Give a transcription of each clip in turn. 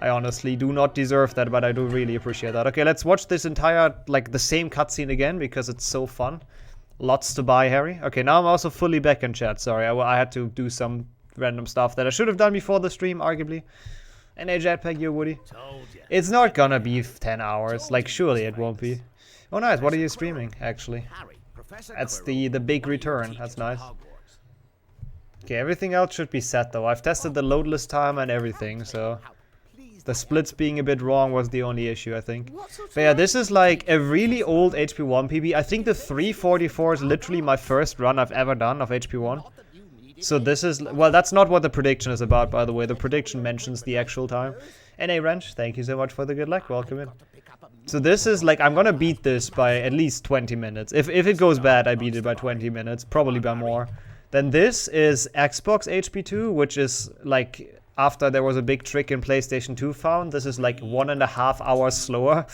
I honestly do not deserve that, but I do really appreciate that. Okay, let's watch this entire, like, the same cutscene again, because it's so fun. Lots to buy, Harry. Okay, now I'm also fully back in chat. Sorry, I had to do some random stuff that I should have done before the stream, arguably. And a jetpack, you Woody. It's not gonna be 10 hours. Like, surely it won't be. Oh, nice. What are you streaming, actually? That's the big return. That's nice. Okay, everything else should be set, though. I've tested the loadless time and everything, so... The splits being a bit wrong was the only issue, I think. But yeah, this is like a really old HP1 PB. I think the 344 is literally my first run I've ever done of HP1. So this is... Well, that's not what the prediction is about, by the way. The prediction mentions the actual time. NA Wrench, thank you so much for the good luck. Welcome in. So this is like... I'm gonna beat this by at least 20 minutes. If it goes bad, I beat it by 20 minutes. Probably by more. Then this is Xbox HP2, which is like... After there was a big trick in PlayStation 2 found, this is like 1.5 hours slower.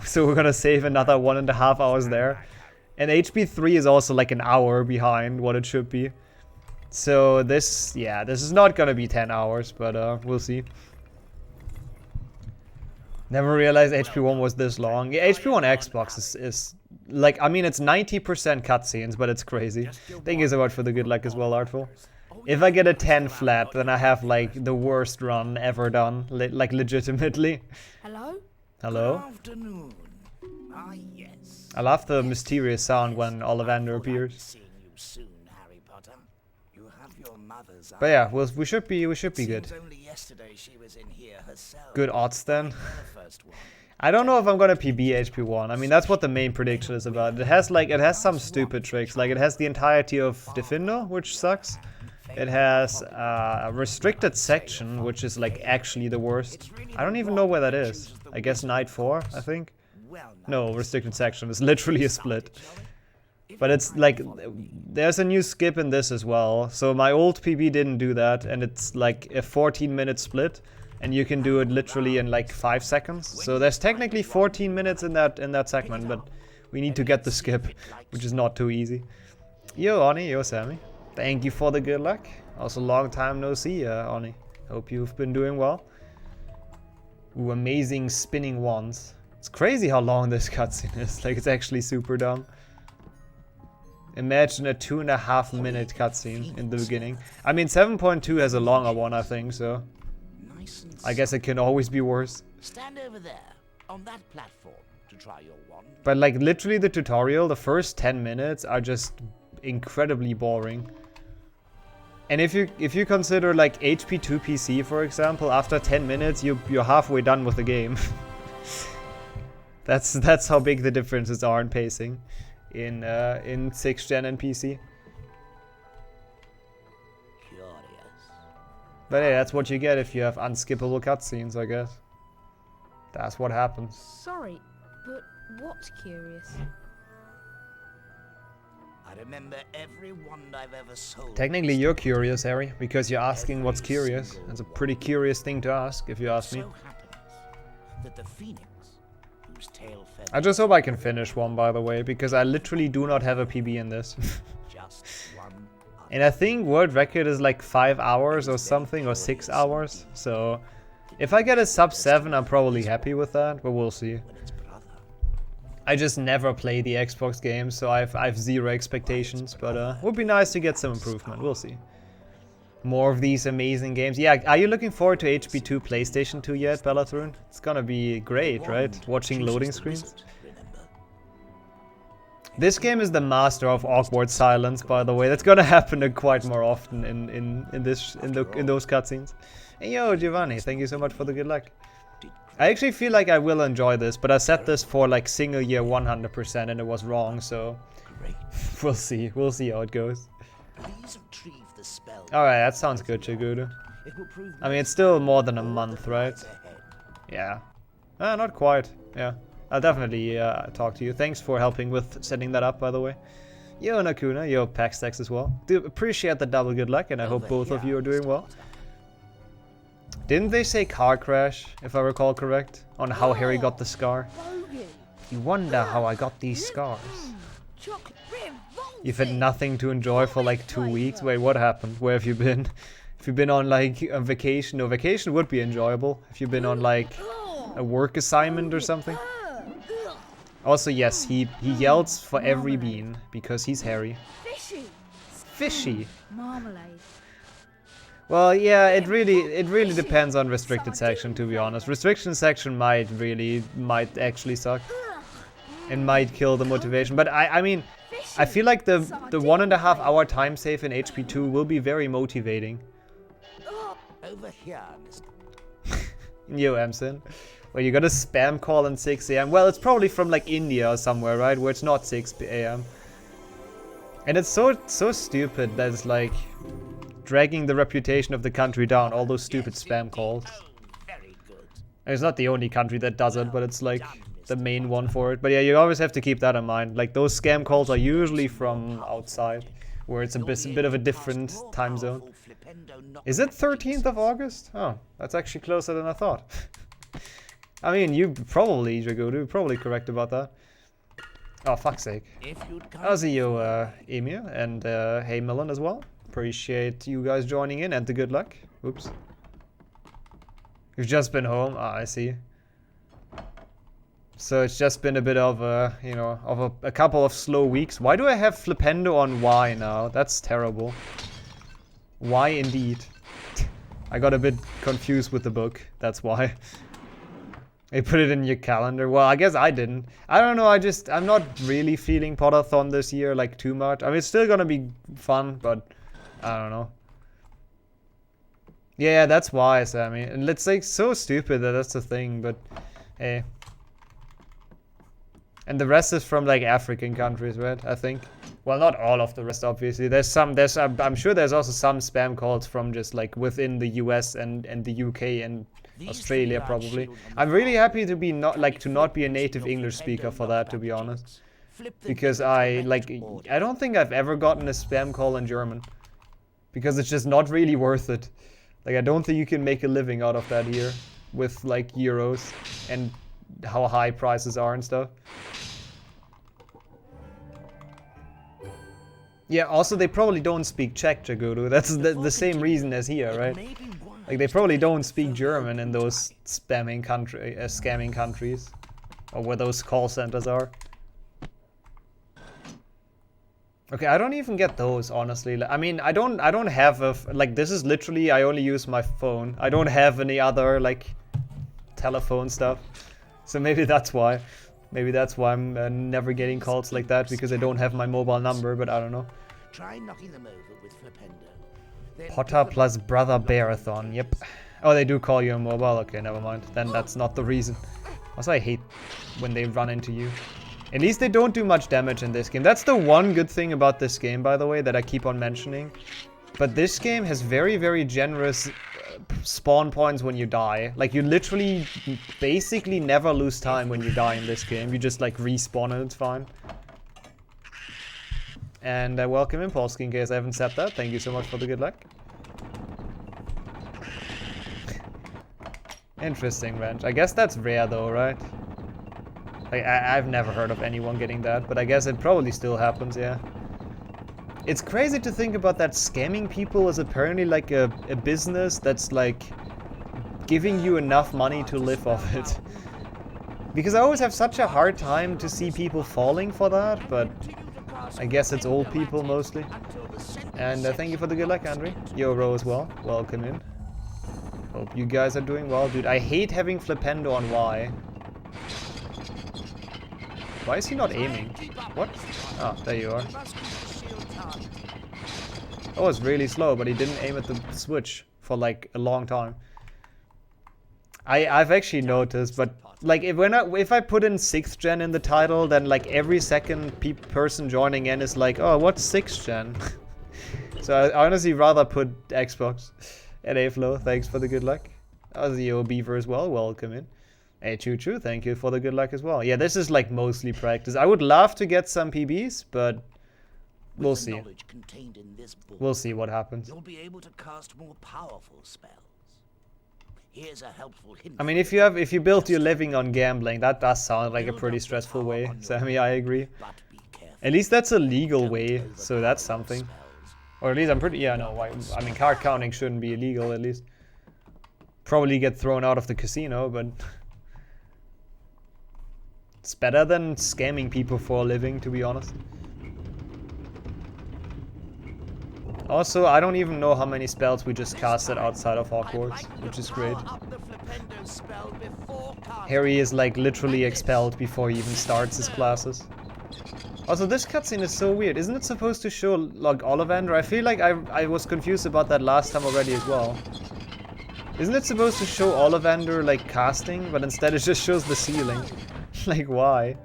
So we're gonna save another 1.5 hours there. And HP3 is also like an hour behind what it should be. So this, yeah, this is not gonna be 10 hours, but we'll see. Never realized HP1 was this long. Yeah, HP1 Xbox is like, I mean, it's 90% cutscenes, but it's crazy. Thank you so much for the good luck as well, Artful. If I get a 10 flat, then I have like the worst run ever done, like legitimately. Hello? Hello? Good afternoon. Ah, yes. I love the mysterious sound when Ollivander appears. Seeing you soon, Harry Potter. You have your mother's But yeah, we should be good. Seems only yesterday she was in here herself. Good odds then. The first one. I don't know if I'm gonna PB HP1. I mean, that's what the main prediction is about. It has some stupid tricks. Like, it has the entirety of Defendo, which sucks. It has a restricted section, which is like actually the worst. I don't even know where that is. I guess Night 4, I think? No, restricted section is literally a split. But it's like, there's a new skip in this as well. So my old PB didn't do that, and it's like a 14-minute split. And you can do it literally in like 5 seconds. So there's technically 14 minutes in that segment, but we need to get the skip, which is not too easy. Yo, Oni, yo, Sammy. Thank you for the good luck. Also, long time no see, Oni. Hope you've been doing well. Ooh, amazing spinning wands. It's crazy how long this cutscene is. Like, it's actually super dumb. Imagine a 2.5 minute cutscene in the beginning. I mean, 7.2 has a longer one, I think, so... I guess it can always be worse. Stand over there, on that platform, to try your wand. But like, literally the tutorial, the first 10 minutes are just incredibly boring. And if you consider like HP2 PC, for example, after 10 minutes you're halfway done with the game. That's how big the differences are in pacing in 6th gen and PC. But hey, that's what you get if you have unskippable cutscenes, I guess. That's what happens. Sorry, but what's curious? I remember every wand I've ever sold. Technically, you're curious, Harry, because you're asking what's curious. That's a pretty curious thing to ask, if you ask me. So happens that the phoenix, whose tail feathers I just hope I can finish one, by the way, because I literally do not have a PB in this. just one. And I think world record is like 5 hours or something, or 6 hours. So if I get a sub 7, I'm probably happy with that, but we'll see. I just never play the Xbox games, so I've zero expectations, but would be nice to get some improvement. We'll see. More of these amazing games. Yeah, are you looking forward to HP2 PlayStation 2 yet, Bellathroon? It's gonna be great, right? Watching loading screens. This game is the master of awkward silence, by the way. That's gonna happen quite more often in those cutscenes. Hey yo, Giovanni, thank you so much for the good luck. I actually feel like I will enjoy this, but I set this for like single year 100% and it was wrong, so we'll see. We'll see how it goes. Alright, that sounds good, Chigudu. I mean, it's still more than a month, right? Yeah. Not quite. Yeah. I'll definitely talk to you. Thanks for helping with setting that up, by the way. Yo, Nakuna. Yo, Paxtex as well. Do appreciate the double good luck, and I hope both of you are doing well. Didn't they say car crash, if I recall correct, on how Harry got the scar? You wonder how I got these scars. You've had nothing to enjoy for like 2 weeks? Wait, what happened? Where have you been? If you've been on like a vacation, or vacation would be enjoyable. If you've been on like a work assignment or something. Also, yes, he yells for every bean because he's hairy. Fishy. Fishy. Marmalade. Well, yeah, it really depends on restricted section, to be honest. Restriction section might actually suck. It might kill the motivation, but I mean, I feel like the 1.5 hour time save in HP2 will be very motivating. Over here, Mr. Yo, Amson. Well, you got a spam call at 6 AM. Well, it's probably from like India or somewhere, right? Where it's not 6 AM. And it's so stupid that it's like dragging the reputation of the country down, all those stupid spam calls. Very good. And it's not the only country that does it, but it's like the main one for it. But yeah, you always have to keep that in mind. Like those scam calls are usually from outside, where it's a bit of a different time zone. Is it 13th of August? Oh, that's actually closer than I thought. I mean, you probably, Jagodu, probably correct about that. Oh, fuck's sake. I'll see you, Emir, and hey, Millen as well. Appreciate you guys joining in, and the good luck. Oops. You've just been home. Ah, I see. So it's just been a bit of a, you know, of a couple of slow weeks. Why do I have Flipendo on Y now? That's terrible. Why indeed? I got a bit confused with the book. That's why. They put it in your calendar. Well, I guess I didn't. I don't know. I'm not really feeling Potathon this year like too much. I mean, it's still gonna be fun, but I don't know. Yeah, that's why, Sammy. And it's like so stupid that that's the thing, but hey. And the rest is from like African countries, right? I think. Well, not all of the rest, obviously. I'm sure there's also some spam calls from just like within the US and the UK and Australia probably. I'm really happy to be not be a native English speaker for that, to be honest. Because I don't think I've ever gotten a spam call in German. Because it's just not really worth it. Like, I don't think you can make a living out of that here with like euros and how high prices are and stuff. Yeah, also they probably don't speak Czech, Jagodu. That's the same reason as here, right? Like, they probably don't speak German in those scamming countries. Or where those call centers are. Okay, I don't even get those, honestly. I mean, I don't have like, this is literally, I only use my phone. I don't have any other, like, telephone stuff. So maybe that's why. Maybe that's why I'm never getting calls like that, because I don't have my mobile number, but I don't know. Try knocking them over with Flipendo. Potter plus Brother Bearathon, yep. Oh, they do call you on mobile? Okay, never mind. Then that's not the reason. Also, I hate when they run into you. At least they don't do much damage in this game. That's the one good thing about this game, by the way, that I keep on mentioning. But this game has very, very generous spawn points when you die. Like, you literally basically never lose time when you die in this game. You just, like, respawn and it's fine. And welcome in, Polsky, in case I haven't said that. Thank you so much for the good luck. Interesting, Wrench. I guess that's rare, though, right? Like, I've never heard of anyone getting that, but I guess it probably still happens, yeah. It's crazy to think about that scamming people is apparently like a business that's like giving you enough money to live off it. Because I always have such a hard time to see people falling for that, but I guess it's old people mostly. And thank you for the good luck, Andre. Yo, Ro as well. Welcome in. Hope you guys are doing well, dude. I hate having Flipendo on Y. Why is he not aiming? What? Ah, there you are. That was really slow, but he didn't aim at the switch for like a long time. I've actually noticed, but like if I put in 6th gen in the title, then like every second person joining in is like, oh, what's 6th gen? So I honestly rather put Xbox. And Aflo, thanks for the good luck. Ozio Beaver as well, welcome in. Hey, Choo, thank you for the good luck as well. Yeah, this is like mostly practice. I would love to get some PBs, but we'll see. We'll see what happens. You'll be able to cast more powerful spells. Here's a helpful hint. I mean, if you built your living on gambling, that does sound like a pretty stressful way. Sammy, I agree. At least that's a legal way, so that's something. Or at least I'm pretty... Yeah, no, I mean, card counting shouldn't be illegal, at least. Probably get thrown out of the casino, but... It's better than scamming people for a living, to be honest. Also, I don't even know how many spells we just casted outside of Hogwarts, which is great. Harry is like literally expelled before he even starts his classes. Also, this cutscene is so weird. Isn't it supposed to show like Ollivander? I feel like I was confused about that last time already as well. Isn't it supposed to show Ollivander like casting, but instead it just shows the ceiling? Like why?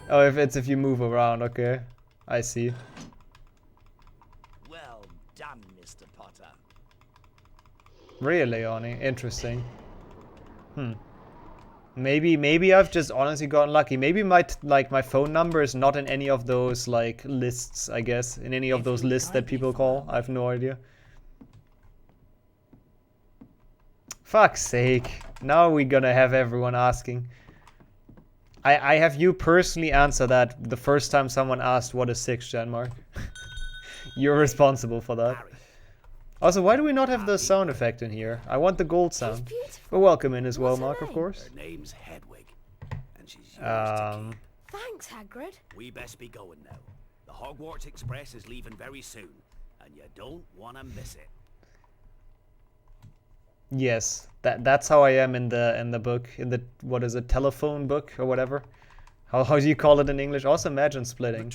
Oh, if you move around, okay. I see. Well done, Mr. Potter. Really, Oni? Interesting. Maybe I've just honestly gotten lucky. Maybe my phone number is not in any of those like lists, I guess. In any of those lists that people call. I have no idea. Fuck's sake. Now we're gonna have everyone asking. I have you personally answer that the first time someone asked what is 6th gen, Mark. You're responsible for that. Also, why do we not have the sound effect in here? I want the gold sound. Well, welcome in as well, Mark, of course. Her name's Hedwig, and she's yours to keep. Thanks, Hagrid. We best be going now. The Hogwarts Express is leaving very soon, and you don't want to miss it. Yes, that's how I am in the book, in the what is it, telephone book or whatever. How do you call it in English? Also imagine splitting.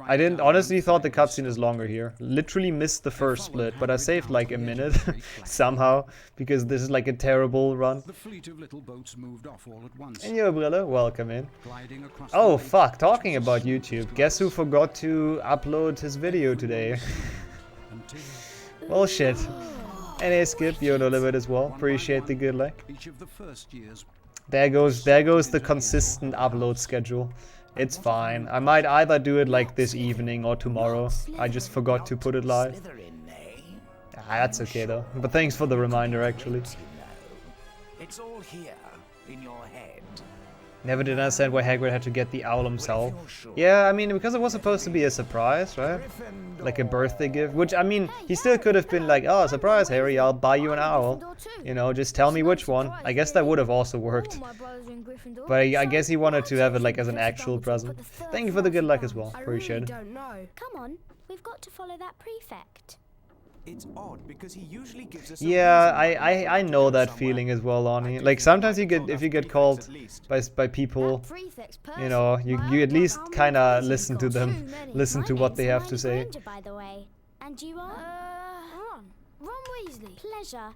I didn't honestly thought the cutscene is longer here. Literally missed the first split, but I saved like a minute somehow because this is like a terrible run. And yo, Brille, welcome in. Oh fuck, talking about YouTube. Guess who forgot to upload his video today? Well shit. And Skip, you're a little bit as well. Appreciate the good luck. There goes the consistent upload schedule. It's fine. I might either do it like this evening or tomorrow. I just forgot to put it live. Ah, that's okay though. But thanks for the reminder actually. It's all here in your head. Never did understand why Hagrid had to get the owl himself. Yeah, I mean, because it was supposed to be a surprise, right? Like a birthday gift. Which, I mean, he still could have been like, oh, surprise, Harry, I'll buy you an owl. You know, just tell me which one. I guess that would have also worked. But I guess he wanted to have it like as an actual present. Thank you for the good luck as well. Appreciate it. Come on, we've got to follow that prefect. It's odd because he usually gives us Yeah, I know that feeling as well, Lonnie. Like sometimes you get, if you get called by people, you know, you at least kind of listen to them, listen to what they have to say. And you are? Ron Weasley. Pleasure.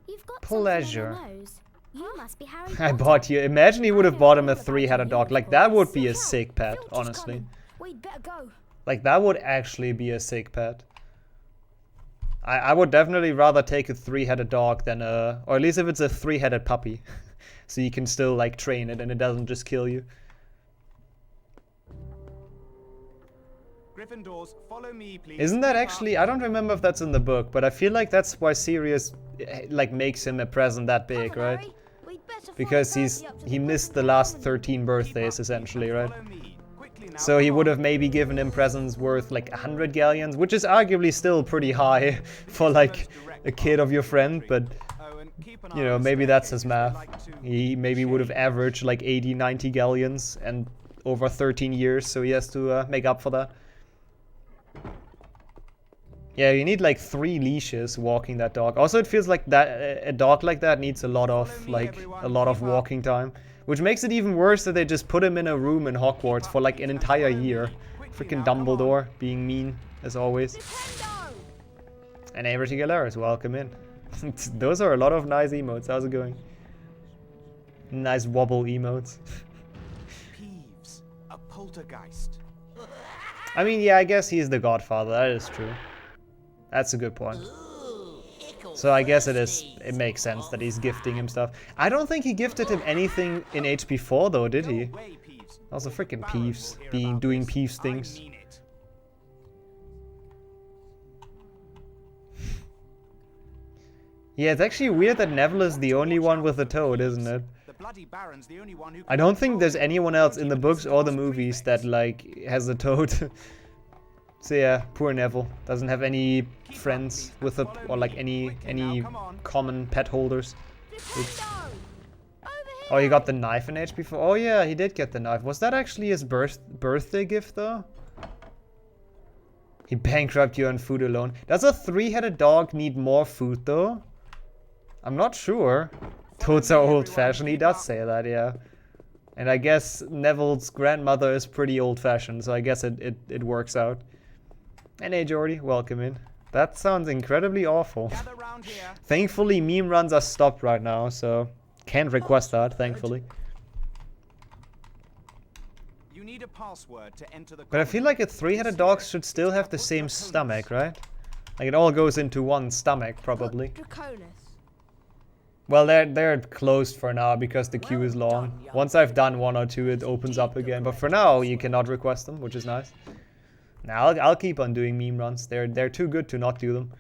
You've got Pleasure. something on your nose. You must be Harry I Potter. bought you. Imagine he would have bought him a 3-headed dog. Like that would be a sick pet, honestly. We'd better go. Like that would actually be a sick pet. I would definitely rather take a 3-headed dog than a, or at least if it's a 3-headed puppy, so you can still like train it and it doesn't just kill you. Gryffindors, follow me, please. Isn't that actually? I don't remember if that's in the book, but I feel like that's why Sirius like makes him a present that big, right? Because he missed the last 13 birthdays essentially, right? So he would have maybe given him presents worth like 100 galleons, which is arguably still pretty high for like a kid of your friend, but you know, maybe that's his math. He maybe would have averaged like 80, 90 galleons and over 13 years, so he has to make up for that. Yeah, you need like 3 leashes walking that dog. Also, it feels like that a dog like that needs a lot of walking time. Which makes it even worse that they just put him in a room in Hogwarts for like an entire year. Freaking Dumbledore being mean, as always. And Avery Galaris, welcome in. Those are a lot of nice emotes. How's it going? Nice wobble emotes. Peeves, a poltergeist. I mean, yeah, I guess he's the godfather. That is true. That's a good point. So I guess it makes sense that he's gifting him stuff. I don't think he gifted him anything in HP4 though, did he? Also freaking Peeves, doing Peeves things. Yeah, it's actually weird that Neville is the only one with a toad, isn't it? I don't think there's anyone else in the books or the movies that like has a toad. So yeah, poor Neville doesn't have any friends with it or like any common pet holders. Oops. Oh, he got the knife in HP4. Oh yeah, he did get the knife. Was that actually his birthday gift though? He bankrupted you on food alone. Does a 3-headed dog need more food though? I'm not sure. Toads are old-fashioned. He does say that, yeah. And I guess Neville's grandmother is pretty old-fashioned, so I guess it works out. And hey Jordy, welcome in. That sounds incredibly awful. Thankfully, meme runs are stopped right now, so can't request that, thankfully. You need a password to enter the But I feel like a 3-headed dog should still have the same stomach, right? Like it all goes into one stomach, probably. Well, they're closed for now because the queue is long. Once I've done 1 or 2, it opens up again. But for now, you cannot request them, which is nice. Now I'll keep on doing meme runs. They're too good to not do them.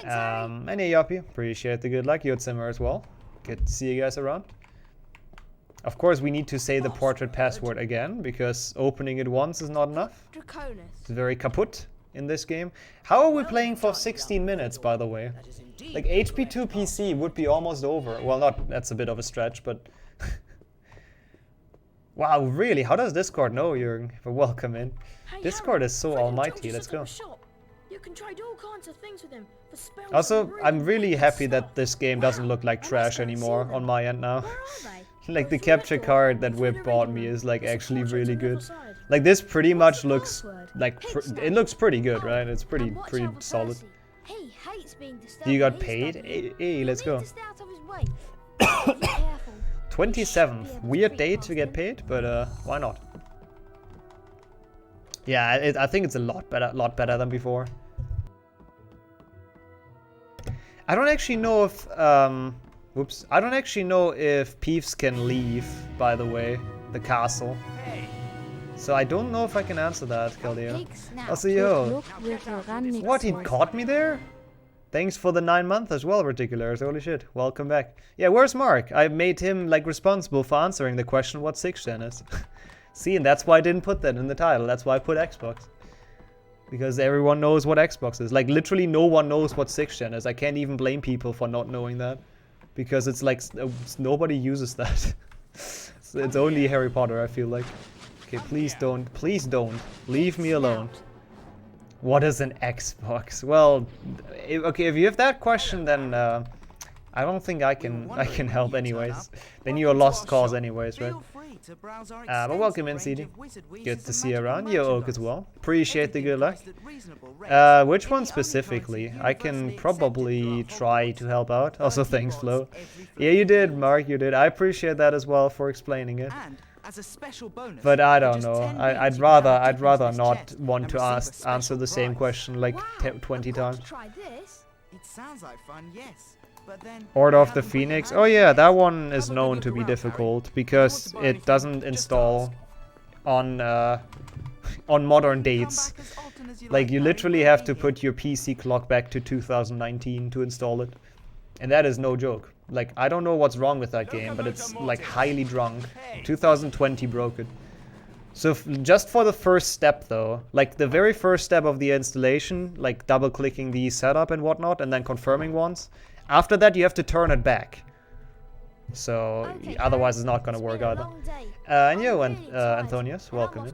And hey Yoppy, appreciate the good luck. Yotzimmer as well. Good to see you guys around. Of course, we need to say the portrait password again because opening it once is not enough. It's very kaput in this game. How are we playing for 16 minutes, by the way? Like HP2 PC would be almost over. Well, not that's a bit of a stretch, but wow, really? How does Discord know, Jürgen? But welcome in. Discord is so almighty. Let's go. You can trade all kinds of things with him for spells. Also, I'm really happy that this game doesn't look like trash anymore on my end now. Like the capture card that Whip bought me is like actually really good. Like this pretty much looks like it looks pretty good, right? It's pretty solid. You got paid? Hey, let's go. 27th. Weird date to get paid, but why not? Yeah, I think it's a lot better than before. I don't actually know if whoops. I don't actually know if Peeves can leave, by the way, the castle. So I don't know if I can answer that, Caldeo. Also, yo. What, he caught me there? Thanks for the 9 months as well, Reticulars. Holy shit. Welcome back. Yeah, where's Mark? I made him, like, responsible for answering the question what 6th gen is. See, and that's why I didn't put that in the title. That's why I put Xbox. Because everyone knows what Xbox is. Like, literally no one knows what 6th gen is. I can't even blame people for not knowing that. Because it's like, nobody uses that. It's only Harry Potter, I feel like. Okay, please don't leave me alone. What is an Xbox? Well, okay, if you have that question, then I don't think I can help anyways. Then you're a lost cause anyways, right? But welcome in, CD. Good to see you around. Yo, Oak as well. Appreciate the good luck. Which one specifically? I can probably try to help out. Also, thanks, Flo. Yeah, you did, Mark, you did. I appreciate that as well for explaining it. But I don't know. I'd rather not want to answer the same question like 20 times. It sounds like fun, yes. Order of the Phoenix. Oh yeah, that one is known to be difficult because it doesn't install on modern dates. Like you literally have to put your PC clock back to 2019 to install it. And that is no joke. Like, I don't know what's wrong with that game, but it's like highly drunk. 2020 broke it. So just for the first step though, like the very first step of the installation, like double clicking the setup and whatnot and then confirming once. After that you have to turn it back. So otherwise it's not gonna work either. And yo, Antonius, welcome in.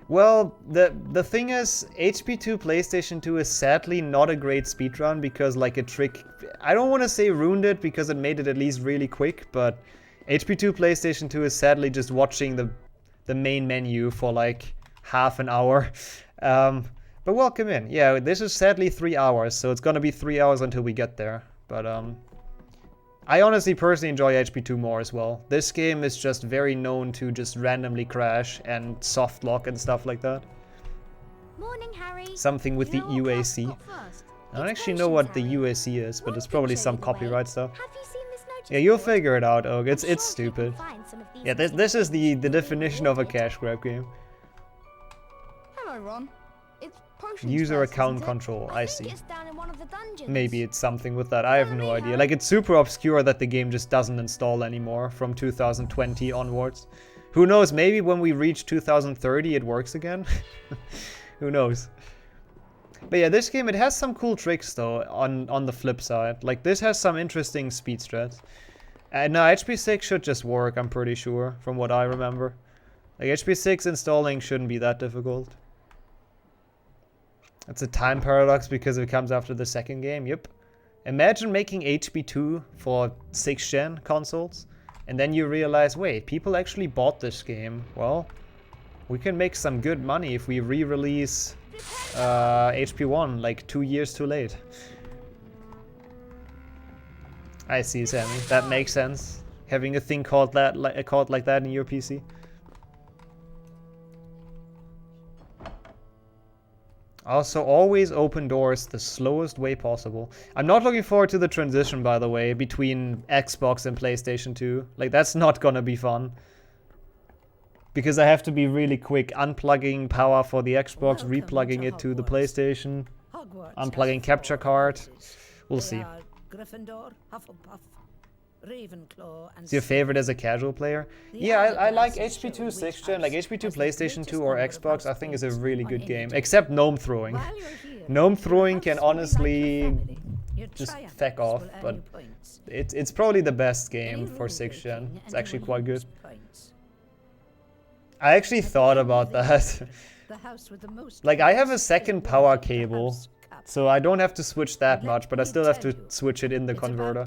Well, the thing is, HP2 PlayStation 2 is sadly not a great speedrun because like a trick, I don't want to say ruined it because it made it at least really quick, but HP2 PlayStation 2 is sadly just watching the main menu for like half an hour. But welcome in. Yeah, this is sadly 3 hours, so it's gonna be 3 hours until we get there. But I honestly personally enjoy HP2 more as well. This game is just very known to just randomly crash and soft lock and stuff like that. Morning, Harry. Something with the UAC. I don't actually know what the UAC is, but it's probably some copyright stuff. Have you seen this notice? Yeah, you'll figure it out, Og. It's stupid. Yeah, this is the definition of a cash grab game. Hello, Ron. It's potion User first, account isn't it? control, I see. It's down in one of the dungeons. Maybe it's something with that, I have no idea. Like, it's super obscure that the game just doesn't install anymore from 2020 onwards. Who knows, maybe when we reach 2030 it works again? Who knows? But yeah, this game, it has some cool tricks though, on the flip side. Like, this has some interesting speed strats. And no, HP6 should just work, I'm pretty sure, from what I remember. Like, HP6 installing shouldn't be that difficult. It's a time paradox because it comes after the second game, yep. Imagine making HP2 for 6th gen consoles, and then you realize, wait, people actually bought this game. Well, we can make some good money if we re-release HP1 like 2 years too late. I see, Sammy. That makes sense. Having a thing called that, like that in your PC. Also, always open doors the slowest way possible. I'm not looking forward to the transition, by the way, between Xbox and PlayStation 2. Like, that's not gonna be fun. Because I have to be really quick unplugging power for the Xbox, replugging it to the PlayStation, unplugging capture card. We'll see. Gryffindor, Hufflepuff, Ravenclaw, and Is your favorite as a casual player? Yeah, I like HP2 6th gen, like HP2 PlayStation 2 or Xbox, I think is a really good game. Except gnome throwing. Gnome throwing can honestly just feck off, but it's probably the best game for 6th gen. It's actually quite good. I actually thought about that. Like, I have a second power cable, so I don't have to switch that much, but I still have to switch it in the converter.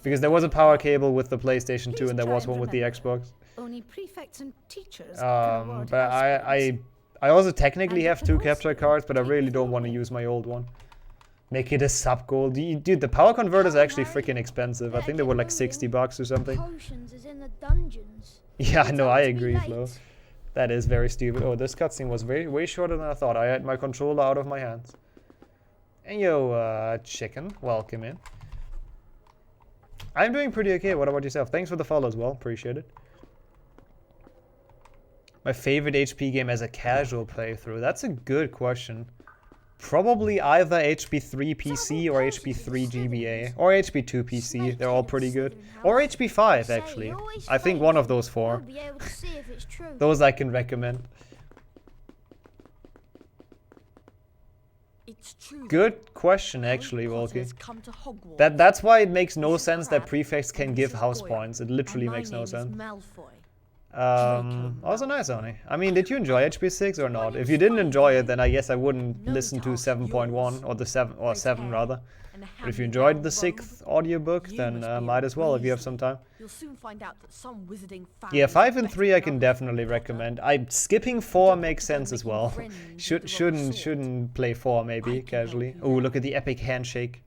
Because there was a power cable with the PlayStation 2 and there was one with the Xbox. Only prefects and teachers But I also technically have 2 capture cards, but I really don't want to use my old one. Make it a sub-goal. Dude, the power converter is actually freaking expensive. I think they were like 60 bucks or something. Potions is in the dungeons. Yeah, no, I agree, Flo. That is very stupid. Oh, this cutscene was way shorter than I thought. I had my controller out of my hands. And yo, chicken, welcome in. I'm doing pretty okay. What about yourself? Thanks for the follow as well. Appreciate it. My favorite HP game as a casual playthrough. That's a good question. Probably either HP3 PC or HP3 GBA. Or HP2 PC. They're all pretty good. Or HP5, actually. I think one of those 4. Those I can recommend. Good question, actually, Volky. That's why it makes no sense that prefects can give house points. It literally makes no sense. Also nice, Oni. I mean, did you enjoy HP6 or not? If you didn't enjoy it, then I guess I wouldn't listen to 7.1 or the 7 rather. But if you enjoyed the 6th audiobook, then might as well if you have some time. Yeah, 5 and 3 I can definitely recommend. Skipping 4 makes sense as well. Shouldn't play 4 maybe casually. Oh, look at the epic handshake.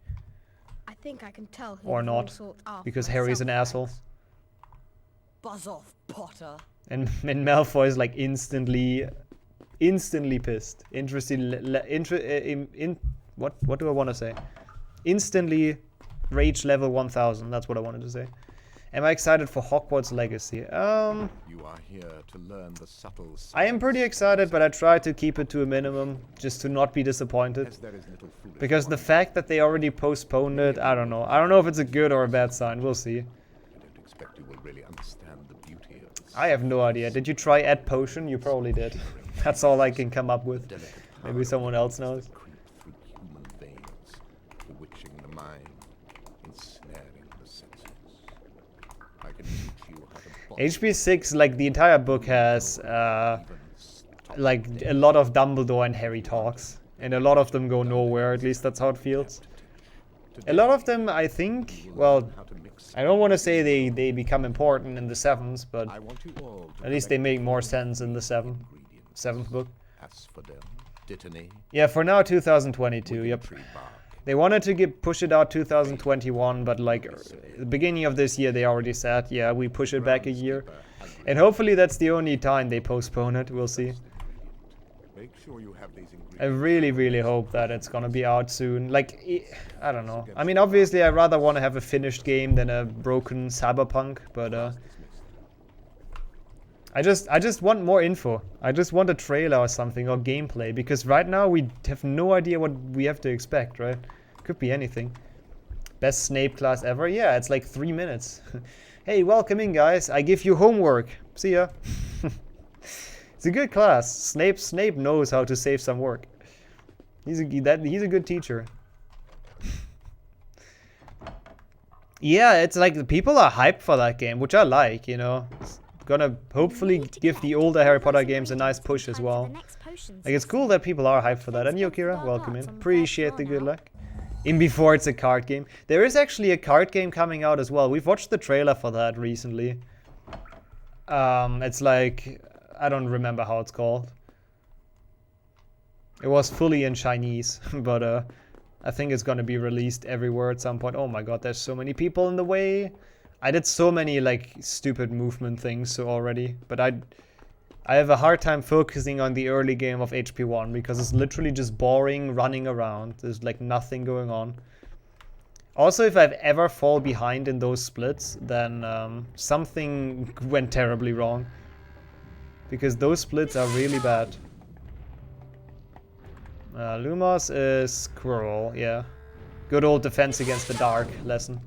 I think I can tell. Or not, because Harry's an asshole. Buzz off, Potter. And Malfoy is like instantly pissed. What do I want to say? Instantly rage level 1000. That's what I wanted to say. Am I excited for Hogwarts Legacy? You are here to learn the subtle I am pretty excited, but I try to keep it to a minimum, just to not be disappointed. Because the fact that they already postponed it, I don't know. I don't know if it's a good or a bad sign. We'll see. I don't expect you will really understand the beauty of this. I have no idea. Did you try Add Potion? You probably did. That's all I can come up with. Maybe someone else knows. HP6, like the entire book has like a lot of Dumbledore and Harry talks, and a lot of them go nowhere, at least that's how it feels. A lot of them, I think, well, I don't want to say they become important in the 7th, but at least they make more sense in the 7th book. Yeah, for now 2022, yep. They wanted to push it out 2021, but like the beginning of this year they already said, yeah, we push it back a year. And hopefully that's the only time they postpone it, we'll see. I really hope that it's gonna be out soon. Like, I don't know. I mean, obviously I'd rather want to have a finished game than a broken Cyberpunk, but I just want more info. I just want a trailer or something, or gameplay, because right now we have no idea what we have to expect, right? Could be anything. Best Snape class ever? Yeah, it's like 3 minutes. Hey, welcome in, guys. I give you homework. see ya. It's a good class. Snape knows how to save some work. He's a good teacher. Yeah, it's like the people are hyped for that game, which I like, you know. It's gonna hopefully give the older Harry Potter games a nice push as well. Like, it's cool that people are hyped for that. And Yokira, welcome in. Appreciate the good luck. In before it's a card game. There is actually a card game coming out as well. We've watched the trailer for that recently. It's like, I don't remember how it's called. It was fully in Chinese, but I think it's gonna be released everywhere at some point. Oh my god, there's so many people in the way. I did so many like stupid movement things already, but I have a hard time focusing on the early game of HP1 because it's literally just boring running around. There's like nothing going on. Also, if I've ever fall behind in those splits, then something went terribly wrong. Because those splits are really bad. Lumos is Squirrel, yeah. Good old defense against the dark lesson.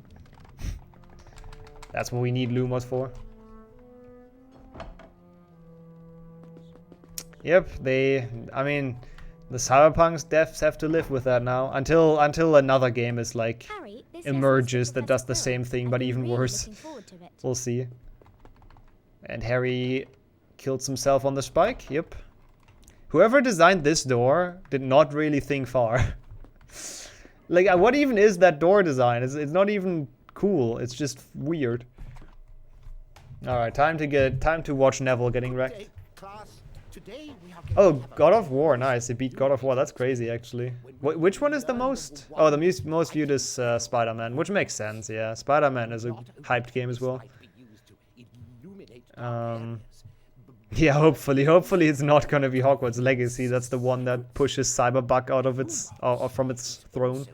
That's what we need Lumos for. Yep, I mean, the Cyberpunks devs have to live with that now. Until another game is like, Harry, this emerges lesson that is does the film. same thing, I'm but even really worse. looking forward to it. We'll see. And Harry kills himself on the spike, yep. Whoever designed this door did not really think far. Like, what even is that door design? It's not even cool. It's just weird. All right, time to watch Neville getting wrecked. Oh, God of War, nice. He beat God of War. That's crazy, actually. Which one is the most? Oh, the most viewed is Spider-Man, which makes sense. Yeah, Spider-Man is a hyped game as well. Yeah, hopefully it's not gonna be Hogwarts Legacy. That's the one that pushes Cyberbug out of from its throne.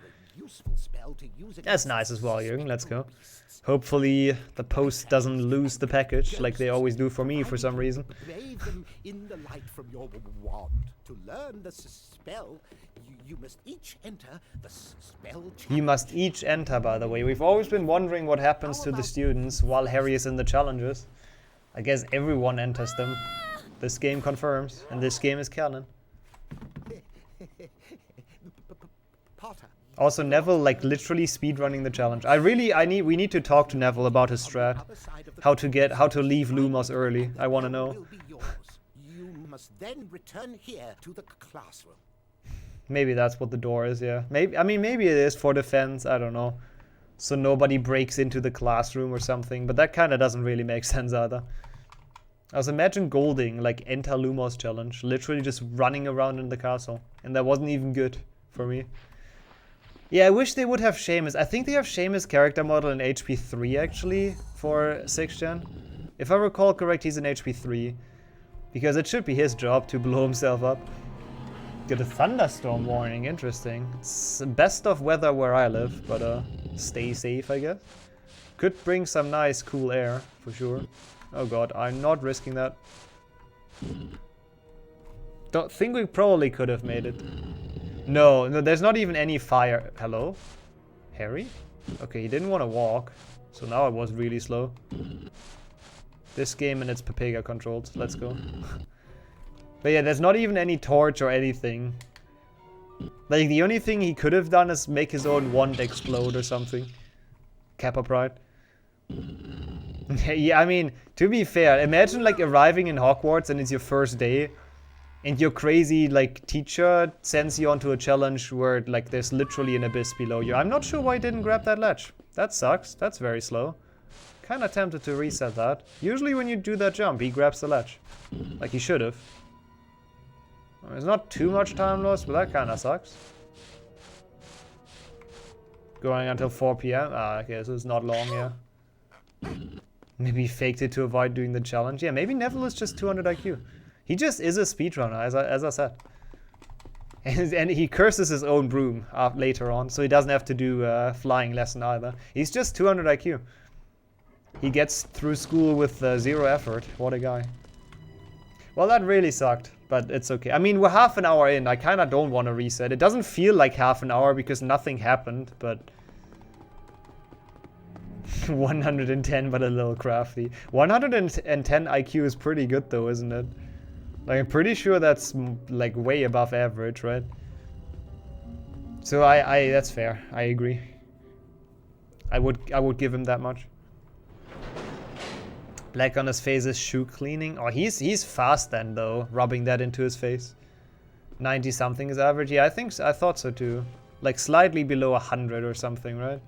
That's nice as well, Jürgen. Let's go. Hopefully the post doesn't lose the package like they always do for me for some reason. In the light from your wand. To learn the spell, you must each enter the spell chapter. You must each enter, by the way. We've always been wondering what happens to the students while Harry is in the challenges. I guess everyone enters them. This game confirms, and this game is canon. Potter. Also, Neville, like, literally speedrunning the challenge. We need to talk to Neville about his strat. How to leave Lumos early. I want to know. Will be yours. You must then return here to the classroom. Maybe that's what the door is, yeah. Maybe it is for defense, I don't know. So nobody breaks into the classroom or something, but that kind of doesn't really make sense either. I was imagine Golding, like, enter Lumos challenge, literally just running around in the castle. And that wasn't even good for me. Yeah, I wish they would have Seamus. I think they have Seamus' character model in HP 3, actually, for 6th gen. If I recall correct, he's in HP 3. Because it should be his job to blow himself up. Get a thunderstorm warning, interesting. It's best of weather where I live, but stay safe, I guess. Could bring some nice, cool air, for sure. Oh god, I'm not risking that. Don't think we probably could have made it. No, there's not even any fire. Hello? Harry? Okay, he didn't want to walk. So now it was really slow. This game and its Pepega controls. Let's go. But yeah, there's not even any torch or anything. Like, the only thing he could have done is make his own wand explode or something. Kappa Pride. Yeah, I mean, to be fair, imagine, like, arriving in Hogwarts and it's your first day. And your crazy, like, teacher sends you onto a challenge where, like, there's literally an abyss below you. I'm not sure why he didn't grab that ledge. That sucks. That's very slow. Kinda tempted to reset that. Usually when you do that jump, he grabs the ledge. Like he should have. There's not too much time lost, but that kinda sucks. Going until 4 PM? Ah, okay, so it's not long, yeah. Maybe he faked it to avoid doing the challenge. Yeah, maybe Neville is just 200 IQ. He just is a speedrunner, as I said. And he curses his own broom later on, so he doesn't have to do a flying lesson either. He's just 200 IQ. He gets through school with 0 effort. What a guy. Well, that really sucked, but it's okay. I mean, we're half an hour in. I kind of don't want to reset. It doesn't feel like half an hour because nothing happened, but... 110, but a little crafty. 110 IQ is pretty good though, isn't it? Like, I'm pretty sure that's like way above average, right? So that's fair. I agree. I would give him that much. Black on his face is shoe cleaning. Oh, he's fast then though, rubbing that into his face. 90 something is average. Yeah, I thought so too. Like slightly below 100 or something, right?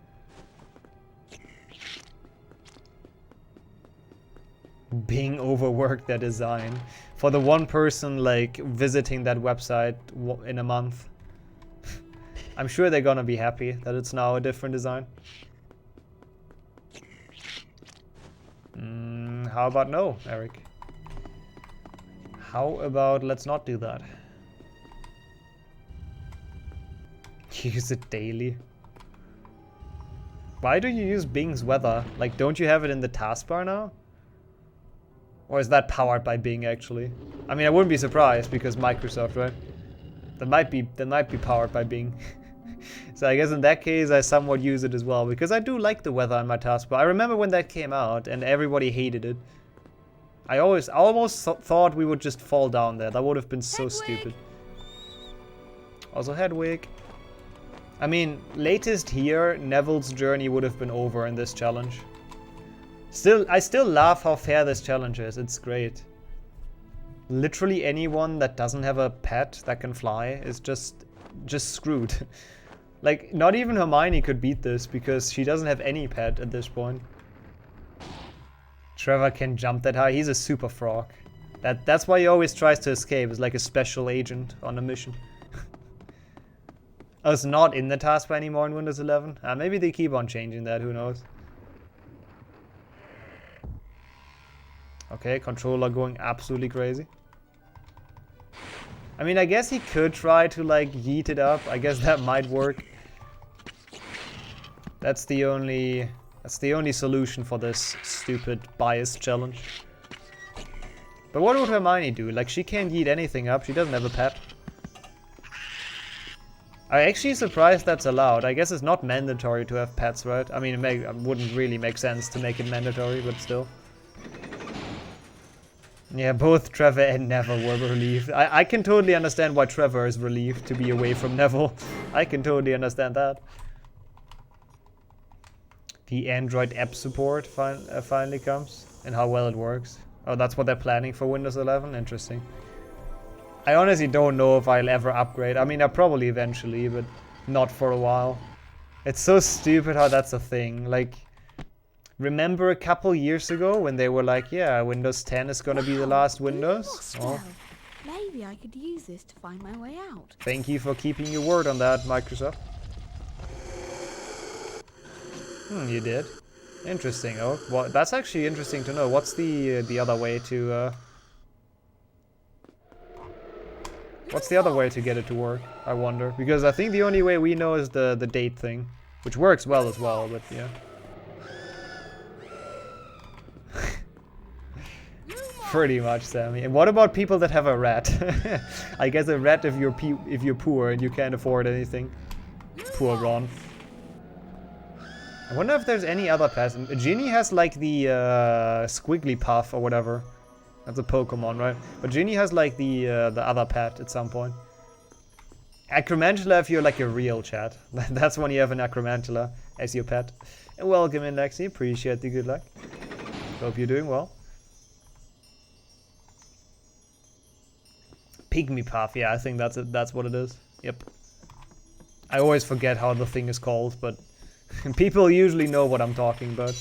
Being overworked their design. For the one person like visiting that website in a month. I'm sure they're gonna be happy that it's now a different design. How about no, Eric? How about let's not do that? Use it daily. Why do you use Bing's weather? Like, don't you have it in the taskbar now? Or is that powered by Bing actually? I mean, I wouldn't be surprised because Microsoft, right? That might be powered by Bing. So I guess in that case I somewhat use it as well because I do like the weather on my taskbar. I remember when that came out and everybody hated it. I almost thought we would just fall down there. That would have been so stupid. Also Hedwig. I mean, latest here, Neville's journey would have been over in this challenge. I still love how fair this challenge is. It's great. Literally anyone that doesn't have a pet that can fly is just screwed. Like, not even Hermione could beat this because she doesn't have any pet at this point. Trevor can jump that high. He's a super frog. That's why he always tries to escape. He's like a special agent on a mission. Oh, it's not in the taskbar anymore in Windows 11? Maybe they keep on changing that. Who knows? Okay, controller going absolutely crazy. I mean, I guess he could try to like yeet it up. I guess that might work. That's the only solution for this stupid bias challenge. But what would Hermione do? Like, she can't yeet anything up. She doesn't have a pet. I'm actually surprised that's allowed. I guess it's not mandatory to have pets, right? I mean, it wouldn't really make sense to make it mandatory, but still. Yeah, both Trevor and Neville were relieved. I can totally understand why Trevor is relieved to be away from Neville. I can totally understand that. The Android app support finally comes, and how well it works. Oh, that's what they're planning for Windows 11? Interesting. I honestly don't know if I'll ever upgrade. I mean, I'll probably eventually, but not for a while. It's so stupid how that's a thing. Like, remember a couple years ago when they were like, yeah, Windows 10 is gonna be the last Windows? Well, maybe I could use this to find my way out. Thank you for keeping your word on that, Microsoft. You did. Interesting. Oh, well, that's actually interesting to know. What's the other way to what's the other way to get it to work? I wonder, because I think the only way we know is the date thing, which works well as well. But yeah. Pretty much, Sammy. And what about people that have a rat? I guess a rat if you're poor and you can't afford anything. Poor Ron. I wonder if there's any other pets. Ginny has like the squiggly puff or whatever. That's a Pokemon, right? But Ginny has like the other pet at some point. Acromantula if you're like a real chat. That's when you have an Acromantula as your pet. And welcome in, Lexi. Appreciate the good luck. Hope you're doing well. Pygmy puff, yeah, I think that's it. That's what it is. Yep. I always forget how the thing is called, but people usually know what I'm talking about.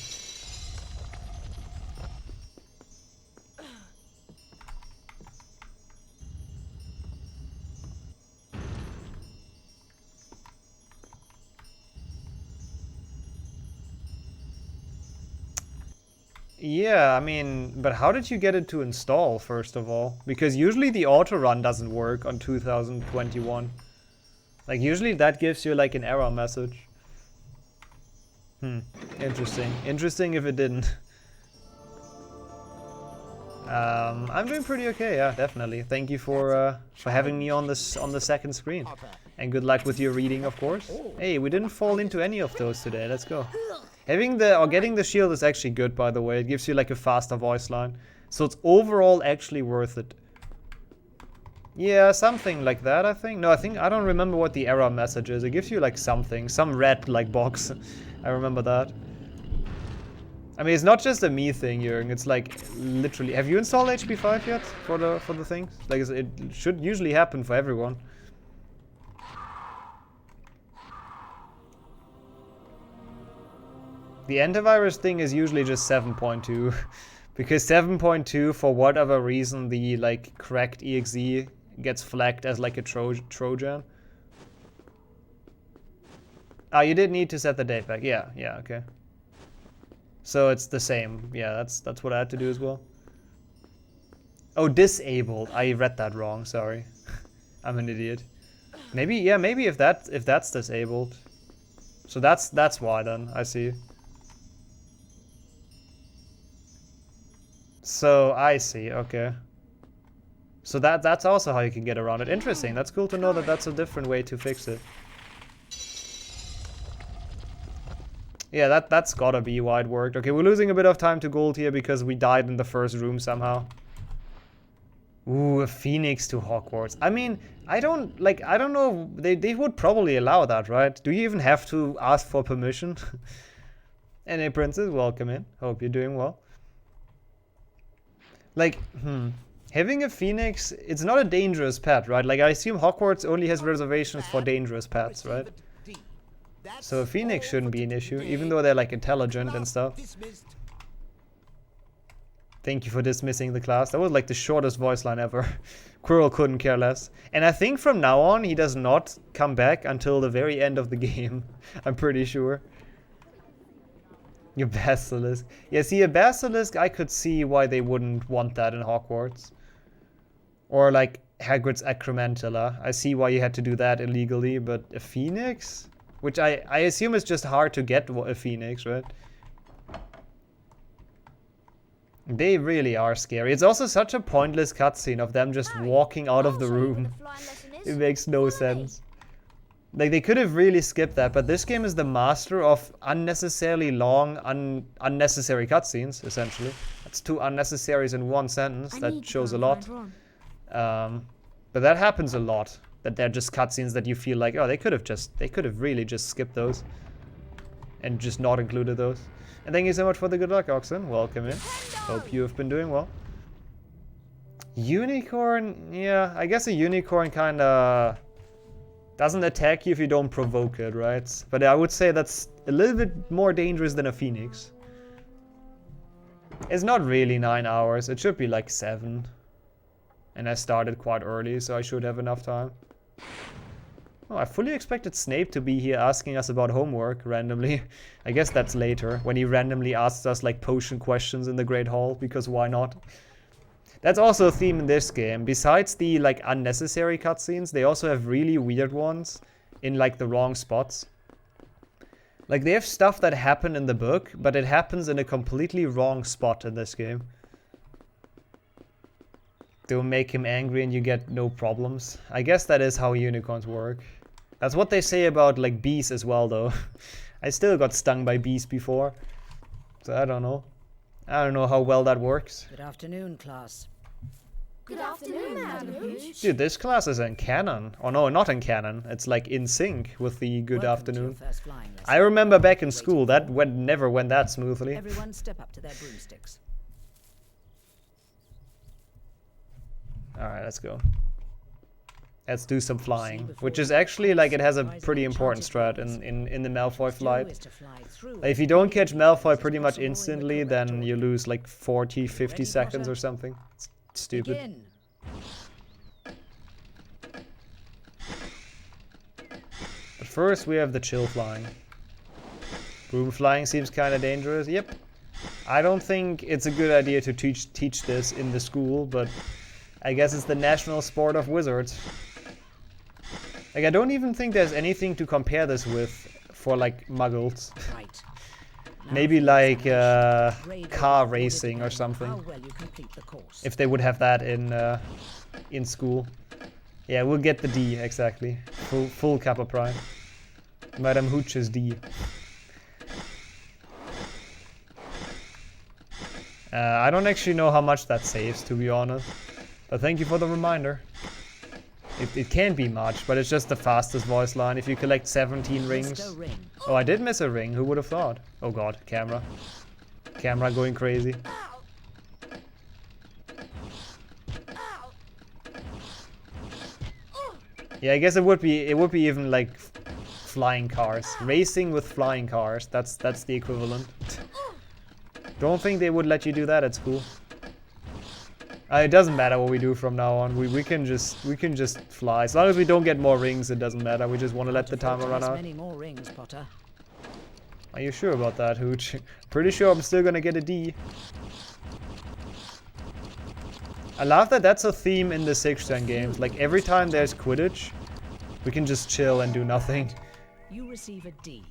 Yeah, I mean, but how did you get it to install, first of all? Because usually the auto run doesn't work on 2021. Like, usually that gives you like an error message. Interesting. Interesting if it didn't. I'm doing pretty okay, yeah, definitely. Thank you for having me on the second screen. And good luck with your reading, of course. Hey, we didn't fall into any of those today. Let's go. Having the, or getting the shield is actually good, by the way. It gives you like a faster voice line. So it's overall actually worth it. Yeah, something like that, I think. No, I don't remember what the error message is. It gives you like something, some red like box. I remember that. I mean, it's not just a me thing, Jürgen. It's like literally. Have you installed HP5 yet for the things? Like it should usually happen for everyone. The antivirus thing is usually just 7.2, because 7.2 for whatever reason the like cracked exe gets flagged as like a Trojan. Ah, you did need to set the date back. Yeah, okay. So it's the same. Yeah, that's what I had to do as well. Oh, disabled. I read that wrong. Sorry, I'm an idiot. Maybe if that's disabled. So that's why then. I see. So I see. Okay. So that's also how you can get around it. Interesting. That's cool to know that that's a different way to fix it. Yeah, that's gotta be why it worked. Okay, we're losing a bit of time to gold here because we died in the first room somehow. Ooh, a phoenix to Hogwarts. I mean, I don't know. They would probably allow that, right? Do you even have to ask for permission? And hey, Princess, welcome in. Hope you're doing well. Like, having a phoenix, it's not a dangerous pet, right? Like, I assume Hogwarts only has reservations for dangerous pets, right? So a phoenix shouldn't be an issue, even though they're like intelligent and stuff. Thank you for dismissing the class. That was like the shortest voice line ever. Quirrell couldn't care less. And I think from now on, he does not come back until the very end of the game. I'm pretty sure. Your basilisk. Yeah, see, a basilisk, I could see why they wouldn't want that in Hogwarts. Or like Hagrid's Acromantula. I see why you had to do that illegally, but a phoenix? Which I assume is just hard to get a phoenix, right? They really are scary. It's also such a pointless cutscene of them just walking out of the room. It makes no sense. Like, they could have really skipped that, but this game is the master of unnecessarily long, unnecessary cutscenes, essentially. That's 2 unnecessaries in 1 sentence. That shows a lot. But that happens a lot. That they're just cutscenes that you feel like, oh, they could have really just skipped those. And just not included those. And thank you so much for the good luck, Oxen. Welcome in. Hope you have been doing well. Unicorn, yeah, I guess a unicorn kinda doesn't attack you if you don't provoke it, right? But I would say that's a little bit more dangerous than a phoenix. It's not really 9 hours. It should be like 7. And I started quite early, so I should have enough time. Oh, I fully expected Snape to be here asking us about homework randomly. I guess that's later, when he randomly asks us like potion questions in the Great Hall, because why not? That's also a theme in this game. Besides the like unnecessary cutscenes, they also have really weird ones in like the wrong spots. Like they have stuff that happened in the book, but it happens in a completely wrong spot in this game. They'll make him angry and you get no problems. I guess that is how unicorns work. That's what they say about like bees as well though. I still got stung by bees before. So I don't know. I don't know how well that works. Good afternoon, class. Good afternoon, Madam Hooch. Dude, this class is in canon. Oh no, not in canon. It's like in sync with the good Welcome afternoon. to your first flying lesson. I remember back in school that never went that smoothly. Everyone step up to their broomsticks. Alright, let's go. Let's do some flying. Which is actually like it has a pretty important strat in the Malfoy flight. If you don't catch Malfoy pretty much instantly, then you lose like 40, 50 seconds or something. It's stupid. Begin. But first we have the chill flying. Broom flying seems kind of dangerous. Yep. I don't think it's a good idea to teach this in the school, but I guess it's the national sport of wizards. Like, I don't even think there's anything to compare this with for, like, muggles. Right. Maybe, like, car racing or something. How well you complete the course. If they would have that in school. Yeah, we'll get the D, exactly. Full Kappa Prime. Madame Hooch's D. I don't actually know how much that saves, to be honest. But thank you for the reminder. It can't be much, but it's just the fastest voice line. If you collect 17 rings. Oh, I did miss a ring. Who would have thought? Oh god, camera. Camera going crazy. Yeah, I guess it would be even like flying cars. Racing with flying cars. That's the equivalent. Don't think they would let you do that at school. It doesn't matter what we do from now on. We can just fly. As long as we don't get more rings, it doesn't matter. We just want to let the timer run out. Many more rings, Potter. Are you sure about that, Hooch? Pretty sure I'm still gonna get a D. I love that that's a theme in the 6th gen games. Like every time there's Quidditch, we can just chill and do nothing. You receive a D.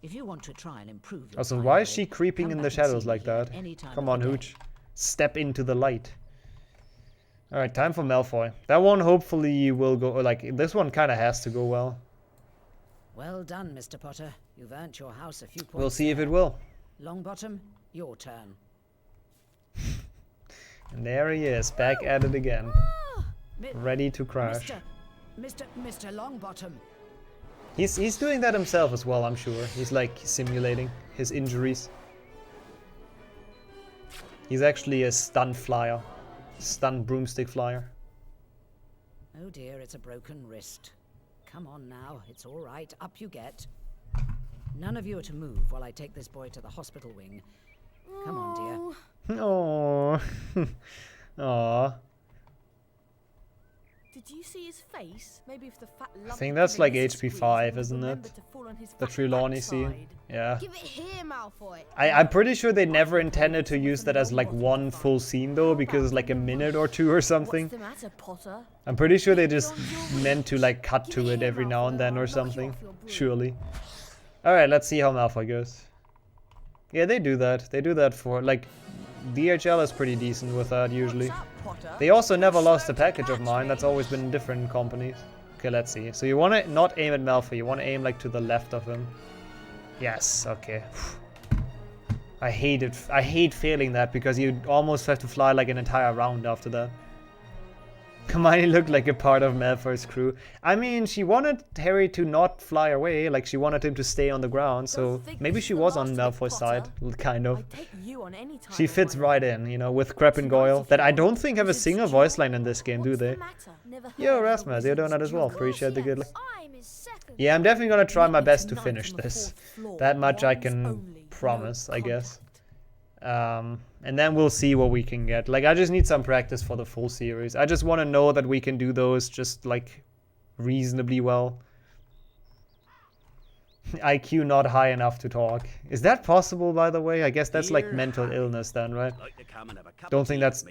If you want to try and improve your Also, why is timeline, she creeping come in back the and see shadows me like here that? any time Come of on, the day. Hooch. Step into the light. Alright, time for Malfoy. That one hopefully will go, like, this one kind of has to go well. Well done, Mr. Potter. You've earned your house a few points. We'll see if there. it will. Longbottom, your turn. And there he is, back at it again. Mi- Ready to crash. Mr. Longbottom. He's doing that himself as well, I'm sure. He's like simulating his injuries. He's actually a stunt flyer. Stunt broomstick flyer. Oh dear, it's a broken wrist. Come on now, it's all right. Up you get. None of you are to move while I take this boy to the hospital wing. Come on, dear. Oh. Aww. Did you see his face? Maybe if the fat lump think that's had like been HP squeezed, 5, he would isn't it? remember to fall on his The fat Trelawney scene. backside. Yeah. Give it here, Malfoy. I'm pretty sure they never intended to use that as like one full scene though, because it's like a minute or two or something. What's the matter, Potter? I'm pretty sure they just meant to like cut to it every now and then or something. Surely. Alright, let's see how Malfoy goes. Yeah, they do that. They do that for like DHL is pretty decent with that usually. They also never lost a package of mine. That's always been in different companies. Okay, let's see. So you want to not aim at Malfoy. You want to aim like to the left of him. Yes. Okay. I hate it. I hate failing that because you almost have to fly like an entire round after that. Hermione looked like a part of Malfoy's crew. I mean, she wanted Harry to not fly away. Like she wanted him to stay on the ground. So maybe she was on Malfoy's side, kind of. I'd take you on any time She of fits my right life. in, you know, with Crep and Goyle, that I don't think have a single voice line in this game, do What's the they? matter? Never heard Yo, of a Rasmus, you're doing that as well. wizard's Appreciate the good luck. I'm his second. Yeah, I'm definitely gonna try my Meet me best to tonight finish on the this. 4th floor. That much I Ones can only, promise, no I guess. contact. And then we'll see what we can get. Like, I just need some practice for the full series. I just want to know that we can do those just, like, reasonably well. IQ not high enough to talk. Is that possible, by the way? I guess that's, like, mental illness then, right? Don't think that's,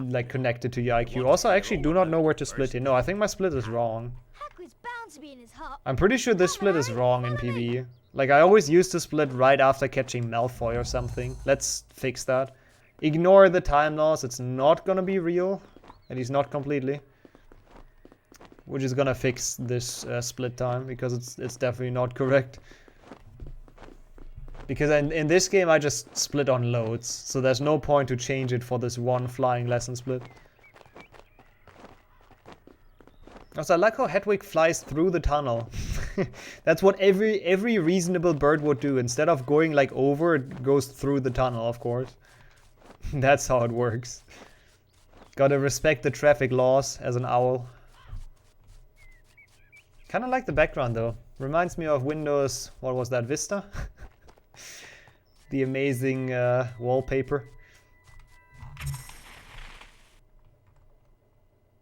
like, connected to your IQ. Also, I actually do not know where to split it. No, I think my split is wrong. Hagrid's bound to be in his hut. I'm pretty sure this split is wrong in PvE. Like, I always used to split right after catching Malfoy or something. Let's fix that. Ignore the time loss. It's not gonna be real. At least not completely. We're just gonna fix this split time because it's definitely not correct. Because in this game I just split on loads. So there's no point to change it for this one flying lesson split. Also, I like how Hedwig flies through the tunnel. That's what every reasonable bird would do. Instead of going like over, it goes through the tunnel, of course. That's how it works. Gotta respect the traffic laws as an owl. Kinda like the background though. Reminds me of Windows, what was that, Vista? The amazing wallpaper.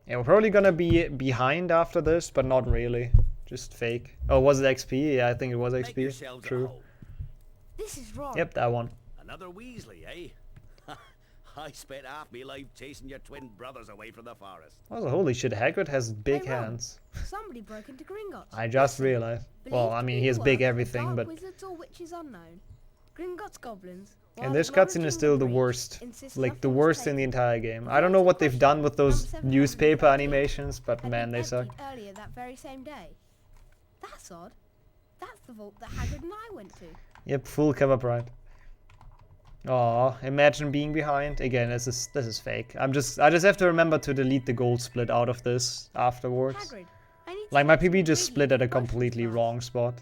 Yeah, we're probably gonna be behind after this, but not really. Just fake. Oh, was it XP? Yeah, I think it was XP. True. This is wrong. Yep, that one. Another Weasley, eh? I spent half my life chasing your twin brothers away from the forest. Also, holy shit, Hagrid has big Hey, Ron. hands. Somebody broke into Gringotts. I just realized. Well, Believed I to mean, be he has the big work of everything, dark but... wizards or witches unknown. Gringotts goblins. And while this acknowledging cutscene is still the breach, worst. insist Like, the nothing was worst in the taken. entire game. I don't know what they've done with those newspaper animations, but Had man, been they suck. emptied earlier that very same day. That's odd. That's the vault that Hagrid and I went to. Yep, full cover pride. Aw, imagine being behind. Again, this is fake. I just have to remember to delete the gold split out of this afterwards. Hagrid, I need to Like my get some PB just really split at a refreshments completely first. wrong spot.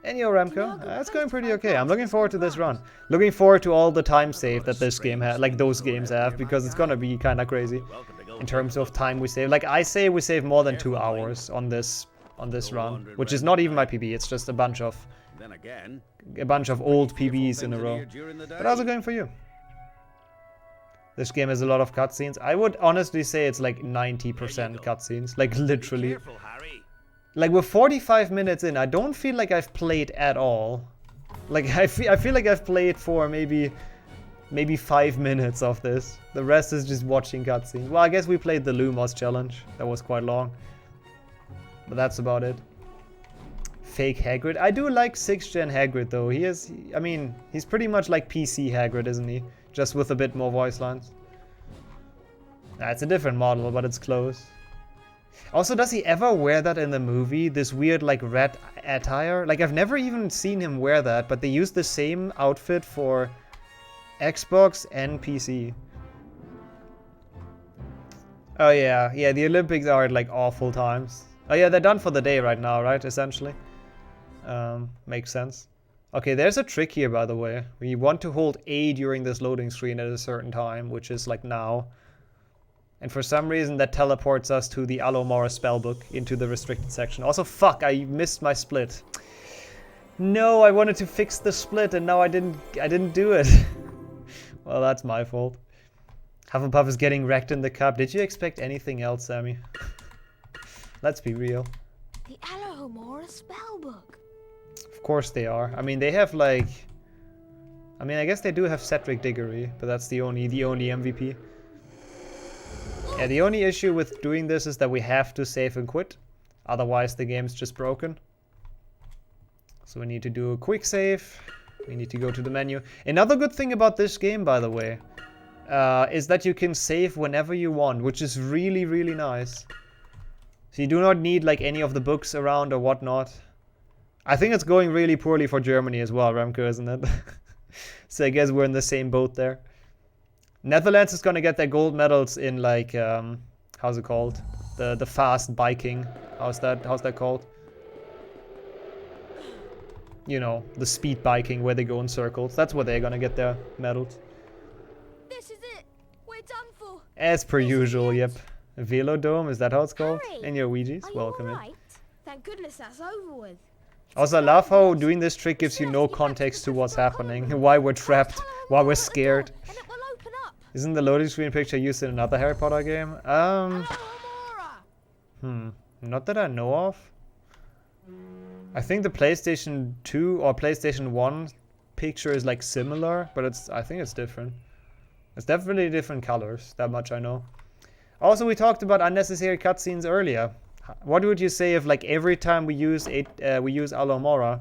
And yo, Do you know a Remco, good that's place going to pretty find okay. I'm parts looking for forward to some this run. parts? Looking forward to all the time save that this game has, like those games have, because it's gonna be kind of crazy in terms of time we save. Like I say, we save more than 2 hours on this run, which is not even my PB. It's just a bunch of Then again, old PBs in a row. But how's it going for you? This game has a lot of cutscenes. I would honestly say it's like 90% cutscenes, like literally. careful, Harry. Like we're 45 minutes in, I don't feel like I've played at all. Like I feel like I've played for maybe 5 minutes of this. The rest is just watching cutscenes. Well, I guess we played the Lumos challenge. That was quite long. But that's about it. Fake Hagrid. I do like 6th gen Hagrid though. I mean, he's pretty much like PC Hagrid, isn't he? Just with a bit more voice lines. It's a different model, but it's close. Also, does he ever wear that in the movie? This weird, like, red attire? Like, I've never even seen him wear that, but they use the same outfit for Xbox and PC. Oh, yeah. Yeah, the Olympics are at, like, awful times. Oh, yeah, they're done for the day right now, right? Essentially. Makes sense. Okay, there's a trick here, by the way. We want to hold A during this loading screen at a certain time, which is, like, now. And for some reason that teleports us to the Alomora spellbook into the restricted section. Also, fuck, I missed my split. No, I wanted to fix the split and now I didn't do it. Well, that's my fault. Hufflepuff is getting wrecked in the cup. Did you expect anything else, Sammy? Let's be real. The Alohomora spellbook. Of course they are. I mean, they have like... I mean, I guess they do have Cedric Diggory, but that's the only MVP. Yeah, the only issue with doing this is that we have to save and quit. Otherwise, the game's just broken. So we need to do a quick save. We need to go to the menu. Another good thing about this game, by the way, is that you can save whenever you want, which is really, really nice. So you do not need like any of the books around or whatnot. I think it's going really poorly for Germany as well, Remco, isn't it? So I guess we're in the same boat there. Netherlands is gonna get their gold medals in like how's it called? The fast biking. How's that called? You know, the speed biking where they go in circles. That's where they're gonna get their medals. This is it. We're done for. As per usual, yep. Velodrome, is that how it's called? Harry, And your Ouija's, Are you welcome in. alright? Thank goodness that's over with. Also, I love how doing this trick gives you no context to what's happening, why we're trapped, why we're scared. And it will open up. Isn't the loading screen picture used in another Harry Potter game? Not that I know of. I think the PlayStation 2 or PlayStation 1 picture is like similar, but I think it's different. It's definitely different colors, that much I know. Also, we talked about unnecessary cutscenes earlier. What would you say if like every time we use Alomora,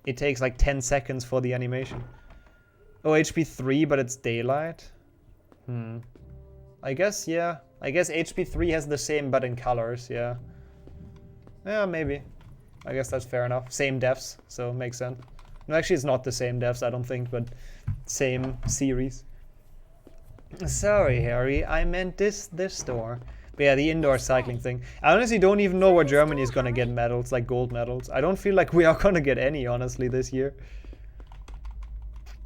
it takes like 10 seconds for the animation? Oh, HP 3, but it's daylight? I guess, yeah. I guess HP 3 has the same but in colors, yeah. Yeah, maybe. I guess that's fair enough. Same devs, so makes sense. No, actually it's not the same devs, I don't think, but same series. Sorry, Harry, I meant this store. But yeah, the indoor cycling thing. I honestly don't even know where Germany is gonna get medals, like gold medals. I don't feel like we are gonna get any, honestly, this year.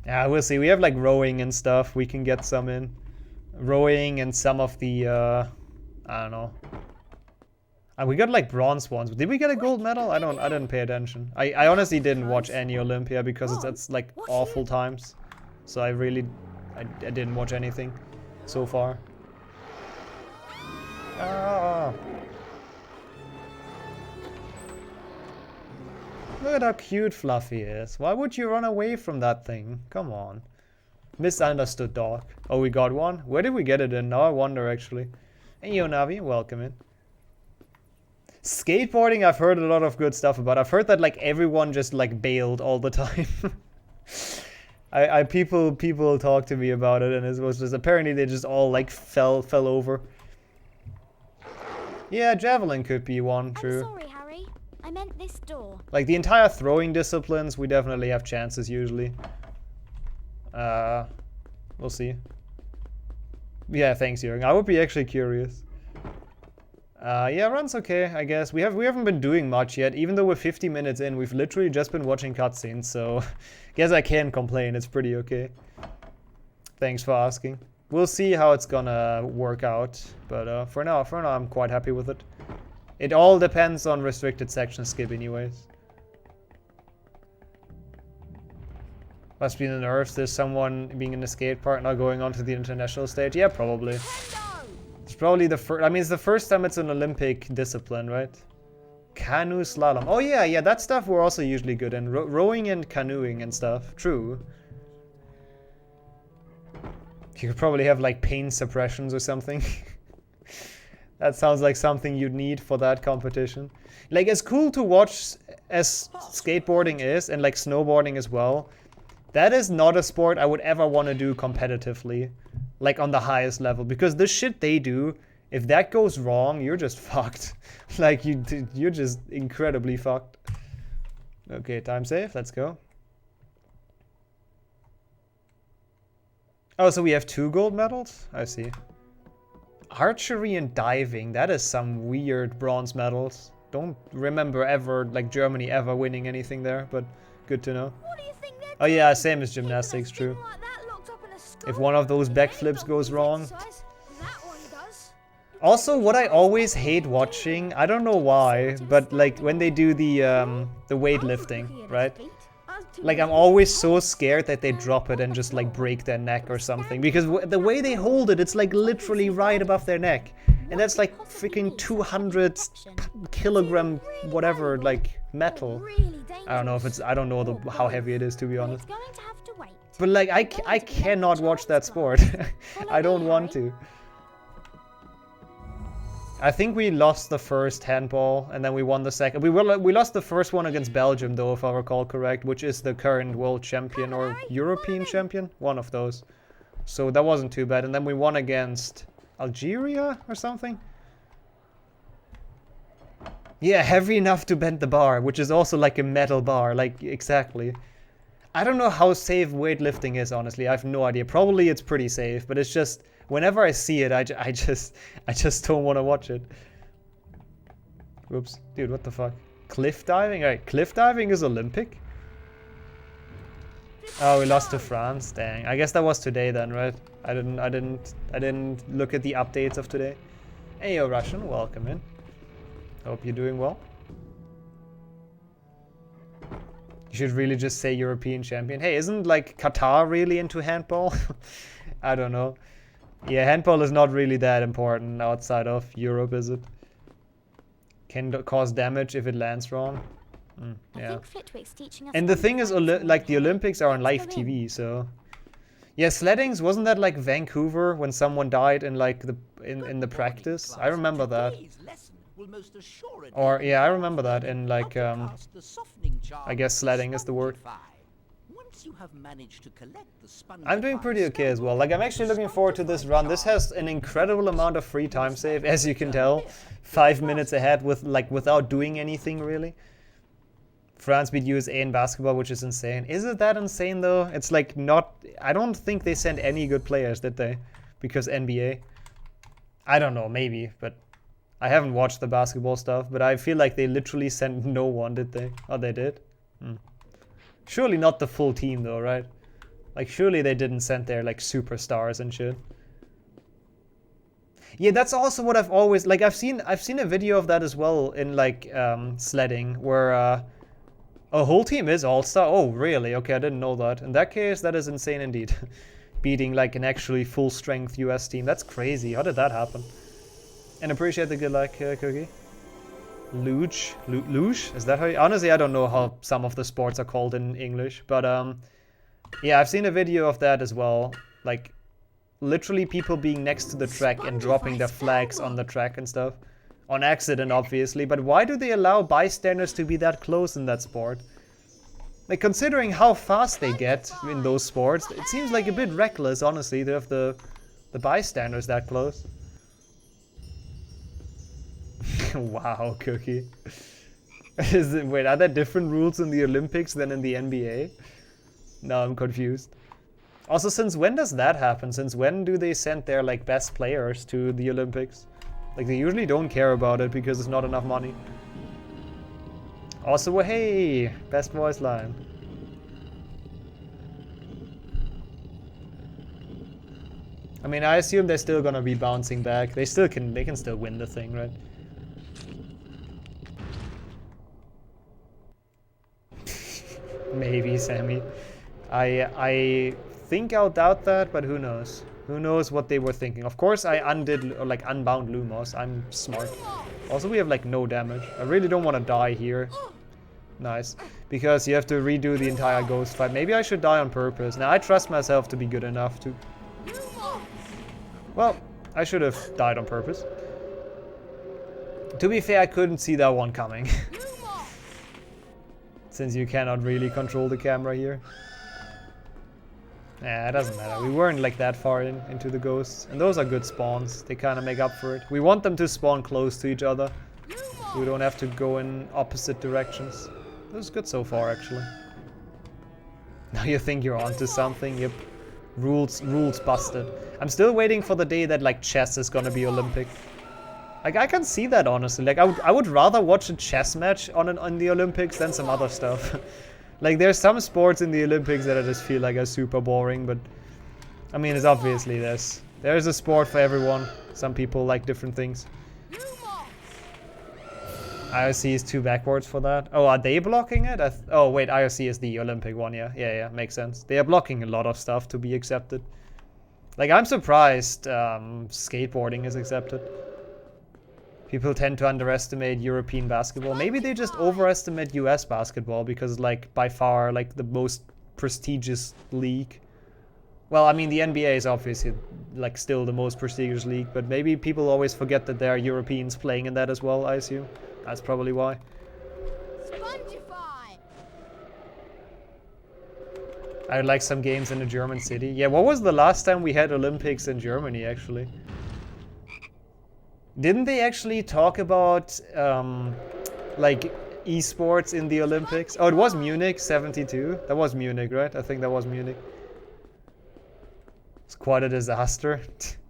Yeah, we'll see. We have like rowing and stuff. We can get some in. Rowing and some of the, I don't know. We got like bronze ones. Did we get a gold medal? I didn't pay attention. I honestly didn't watch any Olympia because it's like awful times. So I didn't watch anything so far. Ah. Look at how cute Fluffy is. Why would you run away from that thing? Come on. Misunderstood dog. Oh, we got one? Where did we get it in? Now I wonder actually. Hey, yo, Navi, welcome in. Skateboarding, I've heard a lot of good stuff about. I've heard that like everyone just like bailed all the time. People talk to me about it, and it was just apparently they just all like fell over. Yeah, javelin could be one, true. I'm sorry, Harry. I meant this door. Like the entire throwing disciplines, we definitely have chances usually. We'll see. Yeah, thanks, Jürgen. I would be actually curious. Yeah, run's okay, I guess. We haven't been doing much yet. Even though we're 50 minutes in, we've literally just been watching cutscenes, so guess I can't complain. It's pretty okay. Thanks for asking. We'll see how it's gonna work out, but for now I'm quite happy with it. It all depends on restricted section skip anyways. Must be the nerves. There's someone being an skate partner going on to the international stage. Yeah, probably. It's probably the first. I mean, it's the first time it's an Olympic discipline, right? Canoe slalom. Oh yeah, that stuff we're also usually good in. Rowing and canoeing and stuff. True. You could probably have like pain suppressions or something. That sounds like something you'd need for that competition. Like, as cool to watch as skateboarding is, and like snowboarding as well, that is not a sport I would ever want to do competitively, like on the highest level, because the shit they do, if that goes wrong, you're just fucked. Like, you're just incredibly fucked. Okay, time save, let's go. Oh, so we have 2 gold medals? I see. Archery and diving, that is some weird bronze medals. Don't remember ever, like Germany ever winning anything there, but good to know. Oh yeah, same as gymnastics, true. If one of those backflips goes wrong. Also, what I always hate watching, I don't know why, but like when they do the weightlifting, right? Like, I'm always so scared that they drop it and just like break their neck or something, because the way they hold it, it's like literally right above their neck, and that's like freaking 200 kilogram whatever, like metal. I don't know if it's, I don't know how heavy it is, to be honest. But like, I cannot watch that sport. I don't want to. I think we lost the first handball, and then we won the second. We lost the first one against Belgium, though, if I recall correct, which is the current world champion or European champion, one of those. So that wasn't too bad. And then we won against Algeria or something. Yeah, heavy enough to bend the bar, which is also like a metal bar, like exactly. I don't know how safe weightlifting is, honestly. I have no idea. Probably it's pretty safe, but it's just, whenever I see it, I just don't want to watch it. Whoops. Dude, what the fuck? Cliff diving? Alright, cliff diving is Olympic? Oh, we lost to France. Dang. I guess that was today then, right? I didn't look at the updates of today. Hey, yo, Russian, welcome in. Hope you're doing well. You should really just say European champion. Hey, isn't like Qatar really into handball? I don't know. Yeah, handball is not really that important outside of Europe, is it? Can cause damage if it lands wrong. Yeah. And the thing is, like, the Olympics are on live TV, so... Yeah, sleddings, wasn't that like Vancouver when someone died in like in the practice? I remember that. Or, yeah, I remember that in like, I guess sledding is the word. I'm doing pretty okay as well. Like, I'm actually looking forward to this run. This has an incredible amount of free time save, as you can tell. 5 minutes ahead with like without doing anything really. France beat USA in basketball, which is insane. Is it that insane though? It's like not... I don't think they sent any good players, did they? Because NBA. I don't know, maybe, but I haven't watched the basketball stuff, but I feel like they literally sent no one, did they? Oh, they did? Surely not the full team though, right? Like, surely they didn't send their like superstars and shit. Yeah, that's also what I've always... Like, I've seen a video of that as well in like sledding, where a whole team is all-star. Oh, really? Okay, I didn't know that. In that case, that is insane indeed. Beating like an actually full-strength US team. That's crazy. How did that happen? And appreciate the good luck, Cookie. Luge? Luge? Is that how you... Honestly, I don't know how some of the sports are called in English. But, yeah, I've seen a video of that as well. Like, literally people being next to the track and dropping their flags on the track and stuff. On accident, obviously. But why do they allow bystanders to be that close in that sport? Like, considering how fast they get in those sports, it seems like a bit reckless, honestly, to have the bystanders that close. Wow, Cookie. Wait, are there different rules in the Olympics than in the NBA? No, I'm confused. Also, since when does that happen? Since when do they send their like best players to the Olympics? Like they usually don't care about it because it's not enough money. Also, hey, best voice line. I mean, I assume they're still gonna be bouncing back. They can still win the thing, right? Maybe, Sammy. I think I'll doubt that, but who knows? Who knows what they were thinking? Of course, I undid or like unbound Lumos. I'm smart. Also, we have like no damage. I really don't want to die here. Nice, because you have to redo the entire ghost fight. Maybe I should die on purpose. Now I trust myself to be good enough to. Well, I should have died on purpose. To be fair, I couldn't see that one coming. Since you cannot really control the camera here. Nah, it doesn't matter. We weren't like that far into the ghosts. And those are good spawns. They kind of make up for it. We want them to spawn close to each other. So we don't have to go in opposite directions. This is good so far, actually. Now you think you're onto something? Yep. Rules busted. I'm still waiting for the day that like chess is gonna be Olympic. Like I can see that honestly. Like I would rather watch a chess match on the Olympics than some other stuff. Like there's some sports in the Olympics that I just feel like are super boring, but I mean it's obviously there's a sport for everyone. Some people like different things. IOC is too backwards for that. Oh, are they blocking it? Oh wait, IOC is the Olympic one, yeah. Yeah, makes sense. They are blocking a lot of stuff to be accepted. Like I'm surprised skateboarding is accepted. People tend to underestimate European basketball. Maybe they just overestimate US basketball because like by far like the most prestigious league. Well, I mean the NBA is obviously like still the most prestigious league, but maybe people always forget that there are Europeans playing in that as well, I assume. That's probably why. I would like some games in a German city. Yeah, what was the last time we had Olympics in Germany actually? Didn't they actually talk about like esports in the Olympics? Oh, it was Munich 72. That was Munich, right? I think that was Munich. It's quite a disaster.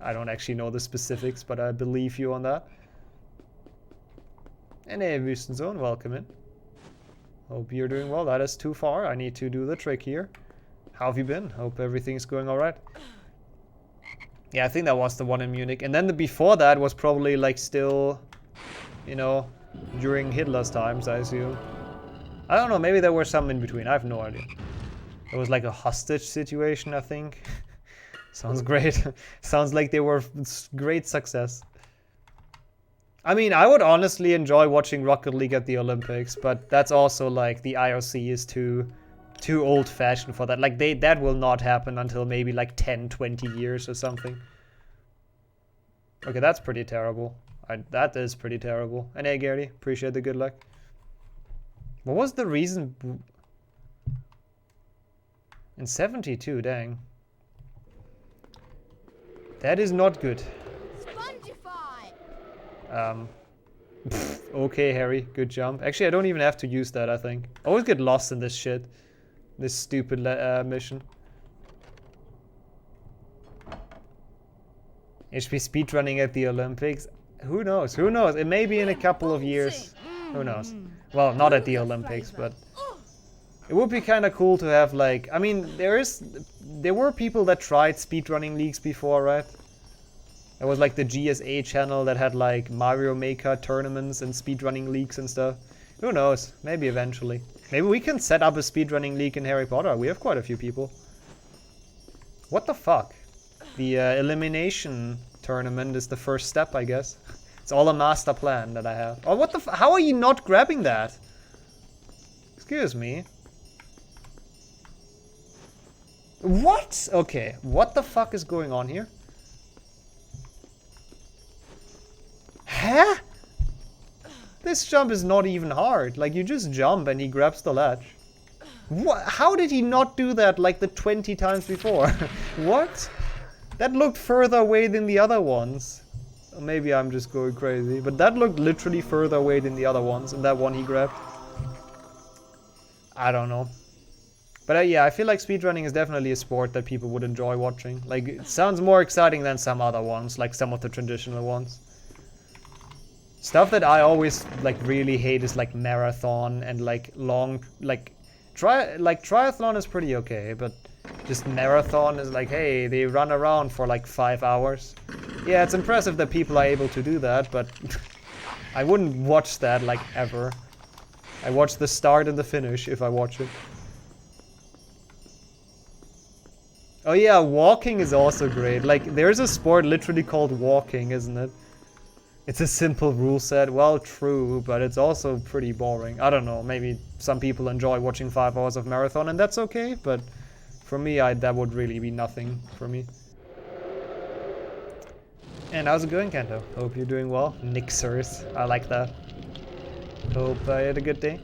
I don't actually know the specifics, but I believe you on that. And hey, Wüstenzone, welcome in. Hope you're doing well. That is too far. I need to do the trick here. How have you been? Hope everything's going alright. Yeah, I think that was the one in Munich. And then the before that was probably like still, you know, during Hitler's times, I assume. I don't know, maybe there were some in between. I have no idea. There was like a hostage situation, I think. Sounds great. Sounds like they were great success. I mean, I would honestly enjoy watching Rocket League at the Olympics, but that's also like the IOC is too old-fashioned for that. Like that will not happen until maybe like 10, 20 years or something. Okay, that's pretty terrible. That is pretty terrible. And hey, Gary, appreciate the good luck. What was the reason? In 72, dang. That is not good. Okay, Harry, good jump. Actually, I don't even have to use that, I think. I always get lost in this shit. This stupid mission. HP speedrunning at the Olympics? Who knows? Who knows? It may be in a couple of years. Who knows? Well, not at the Olympics, but it would be kind of cool to have like... I mean, there were people that tried speedrunning leagues before, right? There was like the GSA channel that had like Mario Maker tournaments and speedrunning leagues and stuff. Who knows? Maybe eventually. Maybe we can set up a speedrunning league in Harry Potter. We have quite a few people. What the fuck? The elimination tournament is the first step, I guess. It's all a master plan that I have. Oh, what the how are you not grabbing that? Excuse me. What? Okay, what the fuck is going on here? Huh? This jump is not even hard. Like, you just jump and he grabs the ledge. What? How did he not do that like the 20 times before? What? That looked further away than the other ones. Or maybe I'm just going crazy. But that looked literally further away than the other ones. And that one he grabbed. I don't know. But yeah, I feel like speedrunning is definitely a sport that people would enjoy watching. Like, it sounds more exciting than some other ones, like some of the traditional ones. Stuff that I always like really hate is like marathon and like long, like triathlon is pretty okay, but just marathon is like, hey, they run around for like 5 hours. Yeah, it's impressive that people are able to do that, but I wouldn't watch that like ever. I watch the start and the finish if I watch it. Oh yeah, walking is also great. Like, there's a sport literally called walking, isn't it? It's a simple rule set. Well, true, but it's also pretty boring. I don't know, maybe some people enjoy watching 5 hours of marathon and that's okay, but for me, that would really be nothing for me. And how's it going, Kanto? Hope you're doing well. Nixers, I like that. Hope you had a good day.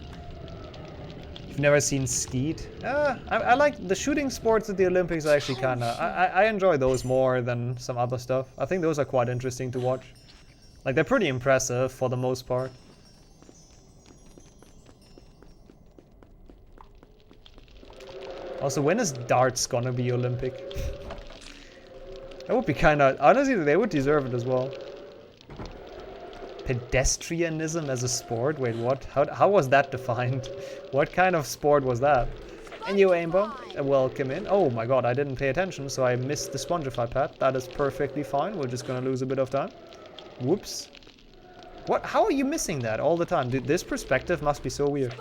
You've never seen skeet? I like the shooting sports at the Olympics. Are actually kinda, I enjoy those more than some other stuff. I think those are quite interesting to watch. Like, they're pretty impressive for the most part. Also, when is darts gonna be Olympic? That would be kinda, honestly, they would deserve it as well. Pedestrianism as a sport? Wait, what? How was that defined? What kind of sport was that? And you, Aimbo, welcome in. Oh my god, I didn't pay attention, so I missed the Spongify pad. That is perfectly fine. We're just gonna lose a bit of time. Whoops. What? How are you missing that all the time? Dude, this perspective must be so weird.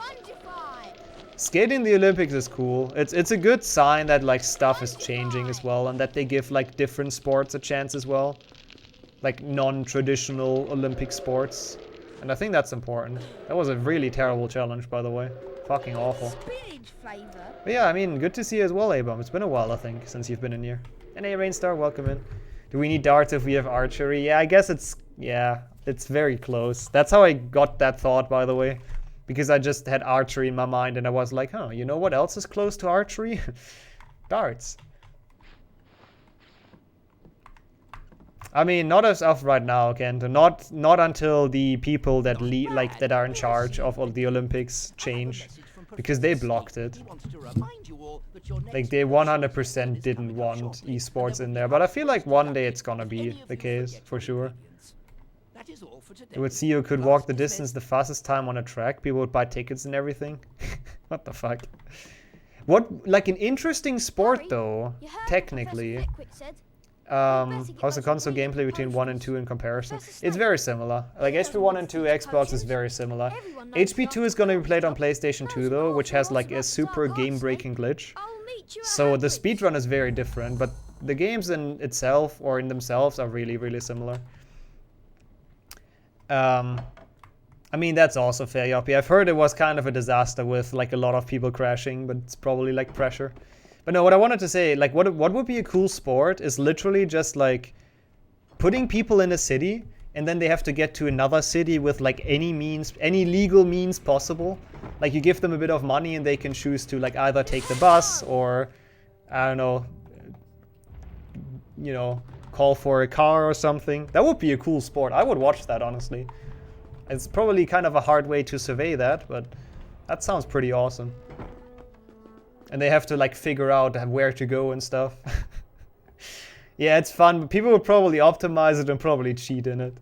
Skating the Olympics is cool. It's a good sign that like stuff is changing as well, and that they give like different sports a chance as well. Like non-traditional Olympic sports. And I think that's important. That was a really terrible challenge, by the way. Fucking awful. But yeah, I mean, good to see you as well, Abam. It's been a while, I think, since you've been in here. And hey, Rainstar, welcome in. Do we need darts if we have archery? Yeah, I guess it's... Yeah, it's very close. That's how I got that thought, by the way. Because I just had archery in my mind and I was like, huh, you know what else is close to archery? Darts. I mean, not as of right now, Kent. Not until the people that that are in charge of all the Olympics change. Because they blocked it. Like, they 100% didn't want esports in there. But I feel like one day it's gonna be the case, for sure. It would see you could walk the distance the fastest time on a track. People would buy tickets and everything. What the fuck? What, like an interesting sport though, technically. How's the console gameplay between 1 and 2 in comparison? It's very similar. Like HP 1 and 2 Xbox is very similar. HP 2 is going to be played on PlayStation 2 though, which has like a super game-breaking glitch. So the speedrun is very different, but the games in itself or in themselves are really, really similar. I mean, that's also fair, Yoppie. I've heard it was kind of a disaster with like a lot of people crashing, but it's probably like pressure. But no, what I wanted to say, like, what would be a cool sport is literally just, like, putting people in a city, and then they have to get to another city with, like, any legal means possible. Like, you give them a bit of money, and they can choose to, like, either take the bus, or, I don't know, you know, call for a car or something. That would be a cool sport. I would watch that, honestly. It's probably kind of a hard way to survey that, but that sounds pretty awesome. And they have to like figure out where to go and stuff. Yeah, it's fun, but people would probably optimize it and probably cheat in it.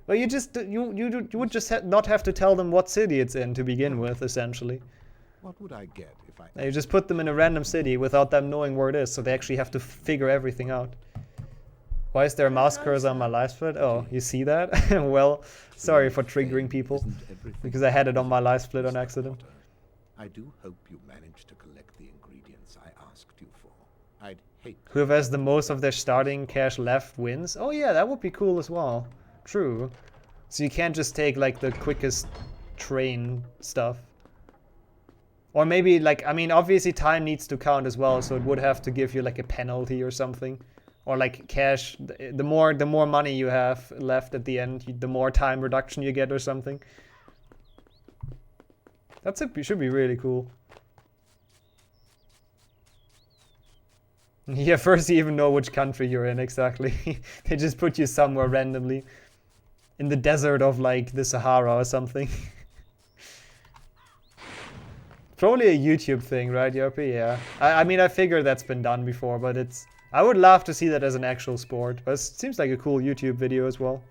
But you just you would just not have to tell them what city it's in to begin with, essentially. What would I get if I... And you just put them in a random city without them knowing where it is, so they actually have to figure everything out. Why is there a mouse cursor on my live split? Oh, you see that? Well, sorry for triggering people, because I had it on my live split on accident. I do hope you managed to collect the ingredients I asked you for. I'd hate... Whoever has the most of their starting cash left wins? Oh yeah, that would be cool as well. True. So you can't just take like the quickest train stuff. Or maybe like, I mean, obviously time needs to count as well, so it would have to give you like a penalty or something. Or like cash, the more money you have left at the end, the more time reduction you get or something. It should be really cool. Yeah, first you even know which country you're in exactly. They just put you somewhere randomly. In the desert of like the Sahara or something. probably a YouTube thing, right, Yopi? Yeah. I mean, I figured that's been done before, but it's... I would love to see that as an actual sport. But it seems like a cool YouTube video as well.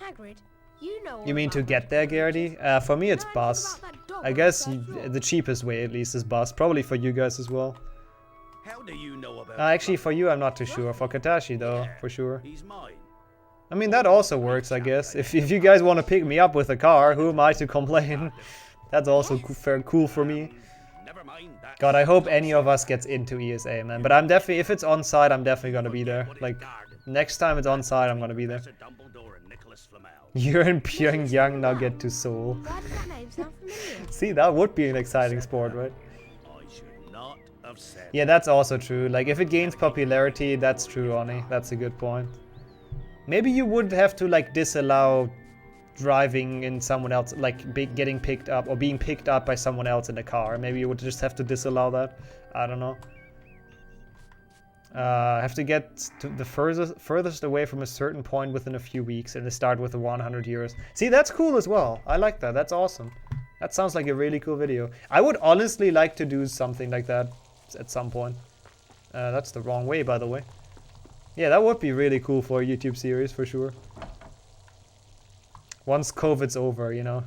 Hagrid, you know. You mean to get there, Garrity? For me, it's bus. I guess the cheapest way, at least, is bus. Probably for you guys as well. How do you know about Actually, for you, I'm not too sure. For Katashi, though, for sure. He's mine. I mean, that also works, I guess. If you guys want to pick me up with a car, who am I to complain? That's also cool for me. Never mind that. God, I hope any of us gets into ESA, man. But I'm definitely, if it's on site, I'm definitely gonna be there. Like, next time it's on site, I'm gonna be there. You're in Pyongyang, now get to Seoul. Why does that name sound familiar? See, that would be an exciting sport, right? I should not have said. Yeah, that's also true. Like, if it gains popularity, that's true, Oni. That's a good point. Maybe you would have to, like, disallow driving in someone else, like, getting picked up or being picked up by someone else in the car. Maybe you would just have to disallow that. I don't know. Have to get to the furthest away from a certain point within a few weeks, and they start with the 100 euros. See, that's cool as well. I like that. That's awesome. That sounds like a really cool video. I would honestly like to do something like that at some point. That's the wrong way, by the way. Yeah, that would be really cool for a YouTube series, for sure. Once COVID's over, you know.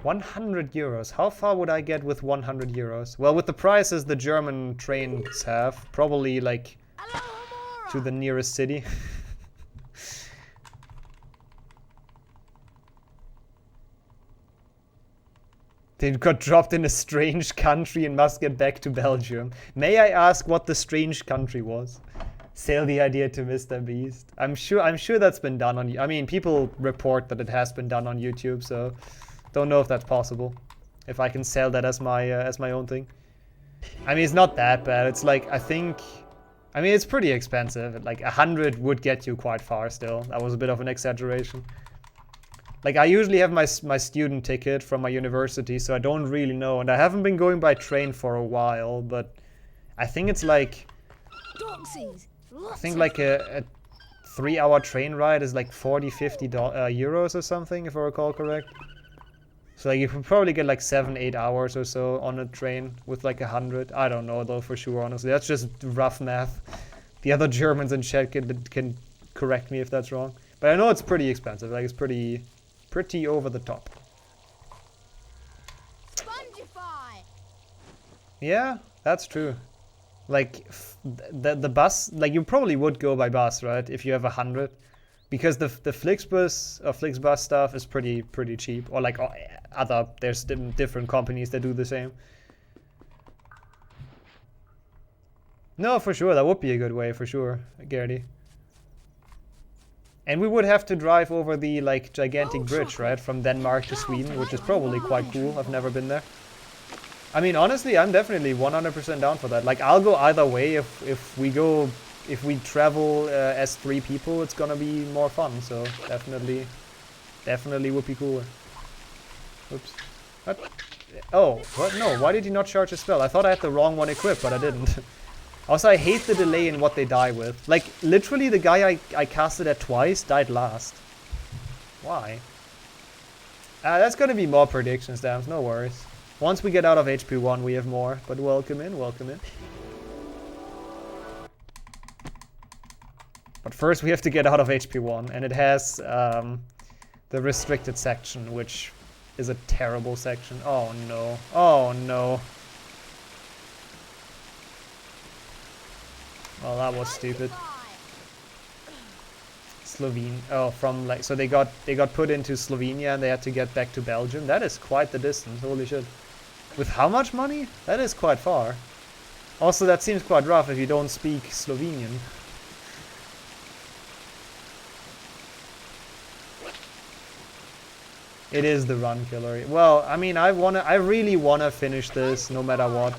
100 euros. How far would I get with 100 euros? Well, with the prices the German trains have, probably like to the nearest city. They got dropped in a strange country and must get back to Belgium. May I ask what the strange country was? Sell the idea to Mr. Beast. I'm sure that's been done on. I mean, people report that it has been done on YouTube, so don't know if that's possible. If I can sell that as my own thing. I mean, it's not that bad. It's like, I mean, it's pretty expensive. Like 100 would get you quite far still. That was a bit of an exaggeration. Like, I usually have my student ticket from my university, so I don't really know. And I haven't been going by train for a while, but I think it's like, I think like a 3-hour train ride is like 40-50 euros or something, if I recall correct. So like you can probably get like 7-8 hours or so on a train with like 100. I don't know though for sure, honestly. That's just rough math. The other Germans in chat can correct me if that's wrong. But I know it's pretty expensive. Like it's pretty over the top. Spongify. Yeah, that's true. Like the bus, like you probably would go by bus, right? If you have 100, because the Flixbus or Flixbus stuff is pretty cheap. Or like there's different companies that do the same. No, for sure, that would be a good way for sure, Garrity. And we would have to drive over the like gigantic bridge, right, from Denmark to Sweden, which is probably quite cool. I've never been there. I mean, honestly, I'm definitely 100% down for that. Like, I'll go either way. If we travel as 3 people, it's gonna be more fun. So definitely would be cooler. Oops. What? Oh, what? No. Why did he not charge a spell? I thought I had the wrong one equipped, but I didn't. Also, I hate the delay in what they die with. Like, literally, the guy I casted at twice died last. Why? That's gonna be more predictions, damn. No worries. Once we get out of HP 1, we have more. But welcome in, welcome in. But first we have to get out of HP 1, and it has the restricted section, which is a terrible section. Oh no, oh no. Well, that was stupid. Slovenia. Oh, from like, so they got put into Slovenia and they had to get back to Belgium. That is quite the distance. Holy shit. With how much money? That is quite far. Also, that seems quite rough if you don't speak Slovenian. It is the run killer. Well, I mean, I really wanna finish this no matter what.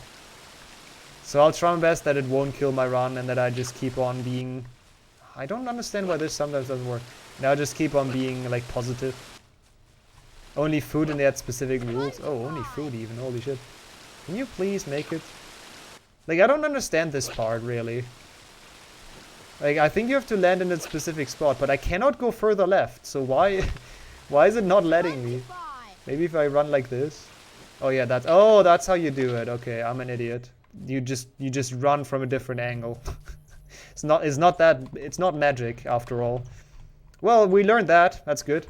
So I'll try my best that it won't kill my run and that I just keep on being... I don't understand why this sometimes doesn't work. Now I just keep on being like positive. Only food and they had specific rules. Oh, only food even. Holy shit. Can you please make it? Like, I don't understand this part really. Like, I think you have to land in a specific spot, but I cannot go further left. So why is it not letting me? Maybe if I run like this. Oh yeah, that's how you do it. Okay, I'm an idiot. You just run from a different angle. It's not magic after all. Well, we learned that. That's good.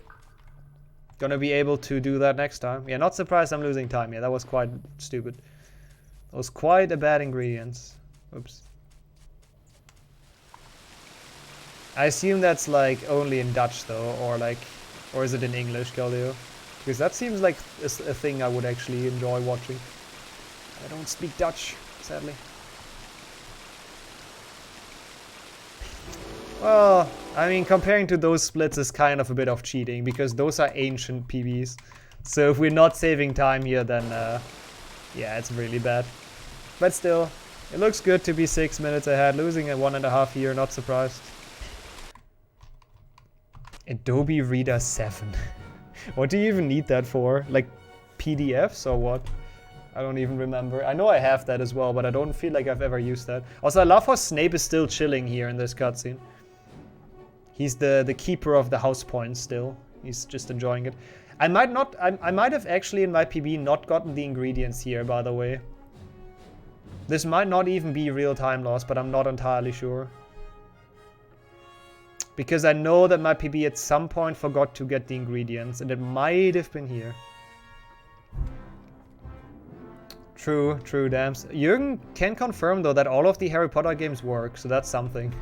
Gonna be able to do that next time. Yeah, not surprised I'm losing time. Yeah, that was quite stupid. That was quite a bad ingredient. Oops. I assume that's like only in Dutch though, or is it in English, Galileo? Because that seems like a thing I would actually enjoy watching. I don't speak Dutch, sadly. Well, I mean, comparing to those splits is kind of a bit of cheating, because those are ancient PBs. So if we're not saving time here, then yeah, it's really bad. But still, it looks good to be 6 minutes ahead. Losing at 1.5 here, not surprised. Adobe Reader 7. What do you even need that for? Like PDFs or what? I don't even remember. I know I have that as well, but I don't feel like I've ever used that. Also, I love how Snape is still chilling here in this cutscene. He's the keeper of the house points still. He's just enjoying it. I might have actually in my PB not gotten the ingredients here, by the way. This might not even be real time loss, but I'm not entirely sure. Because I know that my PB at some point forgot to get the ingredients, and it might have been here. True, Dams. Jürgen can confirm though that all of the Harry Potter games work, so that's something.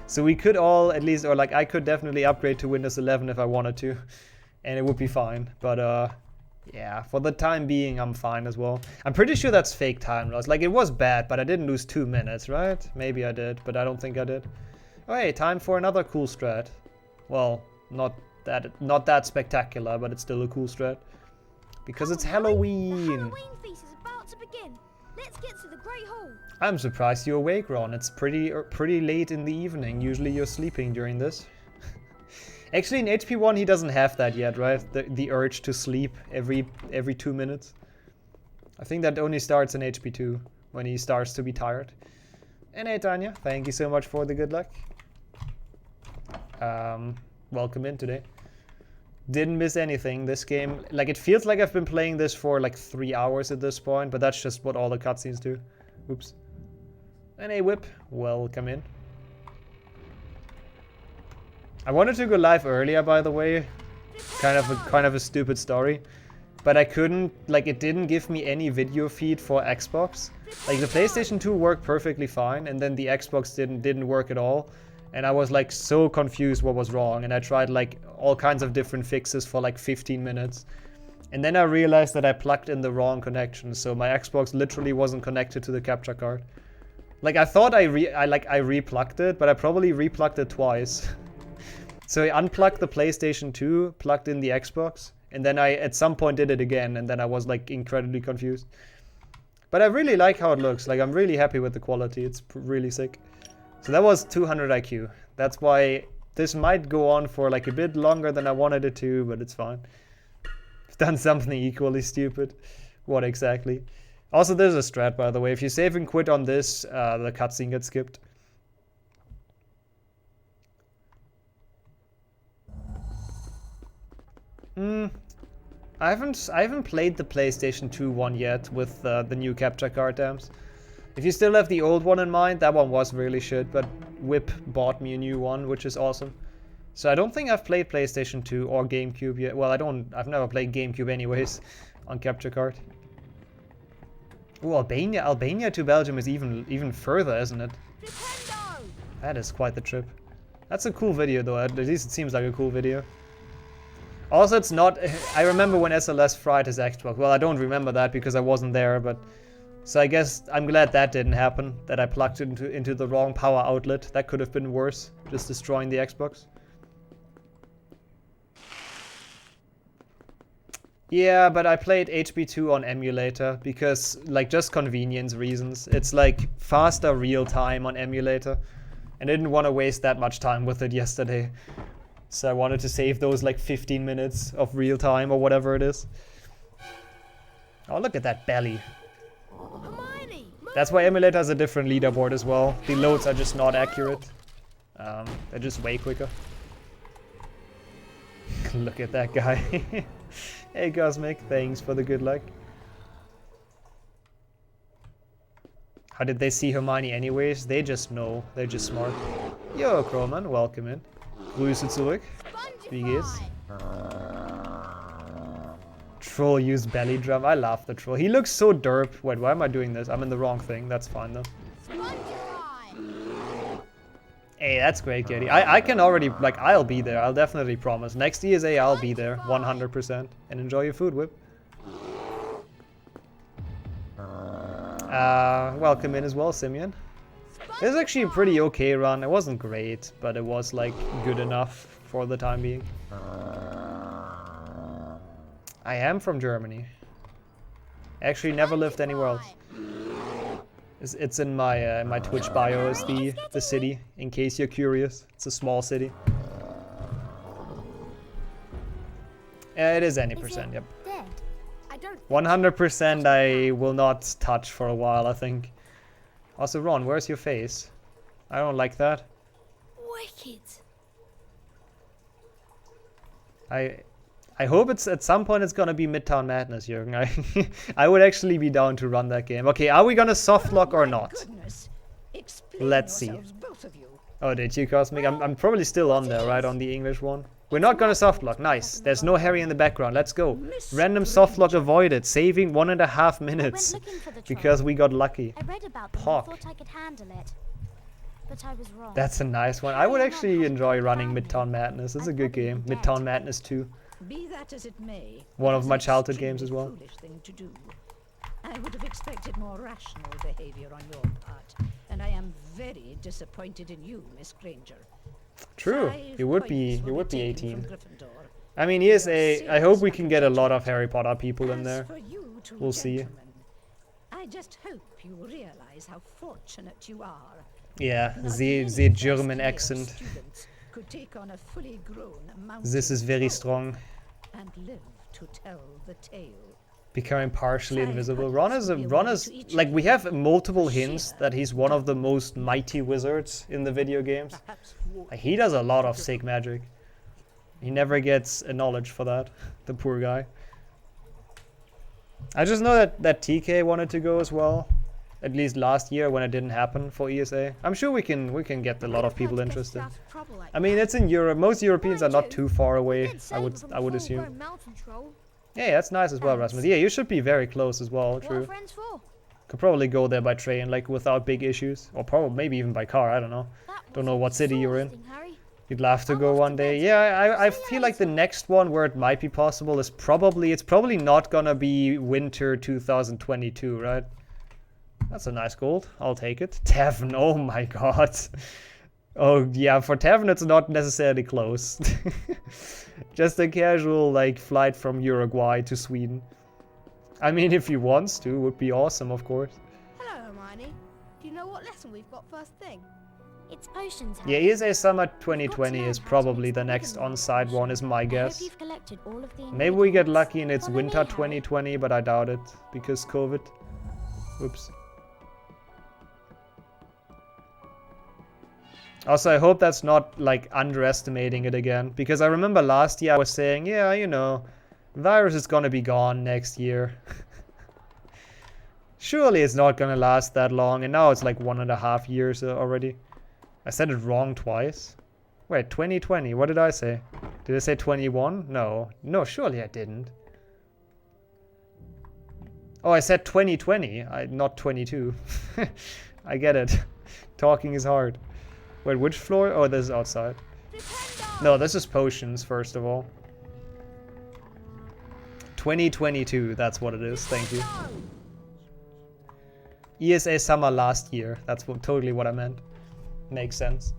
So we could all at least, or like I could definitely upgrade to Windows 11 if I wanted to, and it would be fine. But yeah, for the time being, I'm fine as well. I'm pretty sure that's fake time loss. Like, it was bad, but I didn't lose 2 minutes, right? Maybe I did, but I don't think I did. Oh, hey, time for another cool strat. Well, not that spectacular, but it's still a cool strat. Because it's Halloween. The Halloween feast is about to begin. Let's get to the Great Hall. I'm surprised you're awake, Ron. It's pretty late in the evening. Usually you're sleeping during this. Actually, in HP 1 he doesn't have that yet, right? The urge to sleep every 2 minutes. I think that only starts in HP 2 when he starts to be tired. And hey, Tanya, thank you so much for the good luck. Welcome in today. Didn't miss anything. This game, like, it feels like I've been playing this for like 3 hours at this point, but that's just what all the cutscenes do. Oops. And hey, Whip, welcome in. I wanted to go live earlier, by the way. Kind of a stupid story. But I couldn't, like, it didn't give me any video feed for Xbox. Like, the PlayStation 2 worked perfectly fine, and then the Xbox didn't work at all. And I was like so confused what was wrong, and I tried like all kinds of different fixes for like 15 minutes. And then I realized that I plugged in the wrong connection, so my Xbox literally wasn't connected to the capture card. Like, I thought I replugged it, but I probably replugged it twice. So I unplugged the PlayStation 2, plugged in the Xbox, and then I at some point did it again, and then I was like incredibly confused. But I really like how it looks. Like, I'm really happy with the quality. It's really sick. So that was 200 IQ. That's why this might go on for like a bit longer than I wanted it to, but it's fine. I've done something equally stupid. What exactly? Also, there's a strat, by the way. If you save and quit on this, the cutscene gets skipped. I haven't played the PlayStation 2 one yet with the new capture card dams. If you still have the old one in mind, that one was really shit, but Whip bought me a new one, which is awesome. So I don't think I've played PlayStation 2 or GameCube yet. Well, I've never played GameCube anyways on capture card. Oh, Albania to Belgium is even further, isn't it? That is quite the trip. That's a cool video though, at least it seems like a cool video. Also, it's not... I remember when SLS fried his Xbox. Well, I don't remember that because I wasn't there, but... So I guess I'm glad that didn't happen, that I plugged it into the wrong power outlet. That could have been worse, just destroying the Xbox. Yeah, but I played HP2 on emulator because, like, just convenience reasons. It's like faster real time on emulator. And I didn't want to waste that much time with it yesterday. So I wanted to save those like 15 minutes of real time or whatever it is. Oh, look at that belly. That's why emulator has a different leaderboard as well. The loads are just not accurate. They're just way quicker. Look at that guy. Hey Cosmic, thanks for the good luck. How did they see Hermione anyways? They just know. They're just smart. Yo, Crowman, welcome in. Grüße zurück. Wie geht's? Troll used belly drum. I love the troll. He looks so derp. Wait, why am I doing this? I'm in the wrong thing. That's fine though. Hey, that's great, Kitty. I can already, like, I'll be there. I'll definitely promise. Next ESA, I'll be there. 100%. And enjoy your food, Whip. Welcome in as well, Simeon. It was actually a pretty okay run. It wasn't great, but it was, like, good enough for the time being. I am from Germany. Actually, never lived anywhere else. It's in my my Twitch bio as the city, in case you're curious. It's a small city. It is any percent, yep. 100% I will not touch for a while, I think. Also, Ron, where's your face? I don't like that. Wicked. I hope it's at some point it's gonna be Midtown Madness, Jürgen. I would actually be down to run that game. Okay, are we gonna softlock or not? Let's see. Oh, did you, Cosmic? I'm probably still on there, right? On the English one. We're not gonna softlock. Nice. There's no Harry in the background. Let's go. Random softlock avoided, saving 1.5 minutes because we got lucky. I read about them and thought I could handle it, but I was wrong. That's a nice one. I would actually enjoy running Midtown Madness. It's a good game. Midtown Madness 2. Be that as it may, One of my childhood games as well. Foolish thing to do. I would have expected more rational behavior on your part, and I am very disappointed in you, Miss Granger. True, 5 you would be points 18. from Gryffindor. I mean, ESA, I hope we can get a lot of Harry Potter people in As there. for you two We'll see. gentlemen, I just hope you realize how fortunate you are. Yeah, Not the many German first-year accent. students could take on a fully grown This is very mountain strong. and live to tell the tale. Becoming partially Five invisible. buttons will be Ron awarded is to each like, we have multiple Share hints that he's one of the most mighty wizards in the video games. Like, he does a lot of sick magic. He never gets acknowledged for that, the poor guy. I just know that TK wanted to go as well, at least last year when it didn't happen for ESA. I'm sure we can get a lot of people interested. I mean, it's in Europe. Most Europeans are not too far away. I would assume. Yeah, that's nice as well, Rasmus. Yeah, you should be very close as well. True. Could probably go there by train, like without big issues, or probably maybe even by car. I don't know. Don't know what city you're in. You'd love to go one day. Yeah, I feel like the next one where it might be possible is it's probably not gonna be winter 2022, right? That's a nice gold. I'll take it. Tavern, oh my god. Oh yeah, for Tavern it's not necessarily close. Just a casual, like, flight from Uruguay to Sweden. I mean, if he wants to, would be awesome, of course. Hello, Hermione. Do you know what lesson we've got first thing? It's potions. Yeah, Harry. ESA Summer You've got to 2020 learn is how to probably mix the them next together. on-site one, is my I hope guess. you've collected all of the Maybe we get ingredients. lucky and it's Follow winter me, Harry. 2020, but I doubt it, because COVID. Oops. Also, I hope that's not, like, underestimating it again, because I remember last year I was saying, yeah, you know, virus is gonna be gone next year. Surely it's not gonna last that long, and now it's like 1.5 years already. I said it wrong twice. Wait, 2020, what did I say? Did I say 21? No, surely I didn't. Oh, I said 2020, not 22. I get it. Talking is hard. Wait, which floor? Oh, this is outside. No, this is potions, first of all. 2022, that's what it is. Thank you. ESA summer last year. That's totally what I meant. Makes sense.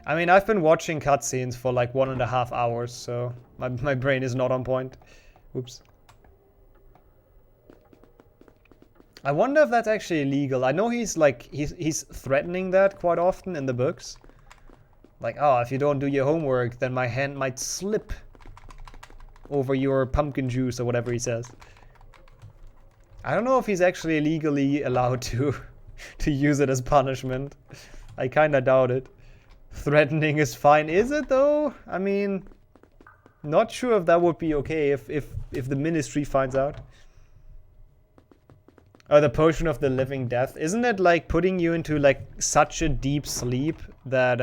I mean, I've been watching cutscenes for like 1.5 hours, so my brain is not on point. Oops. I wonder if that's actually illegal. I know he's threatening that quite often in the books. Like, oh, if you don't do your homework, then my hand might slip over your pumpkin juice or whatever he says. I don't know if he's actually legally allowed to use it as punishment. I kinda doubt it. Threatening is fine, is it though? I mean, Not sure if that would be okay if the Ministry finds out. Oh, the Potion of the Living Death. Isn't it like putting you into like such a deep sleep that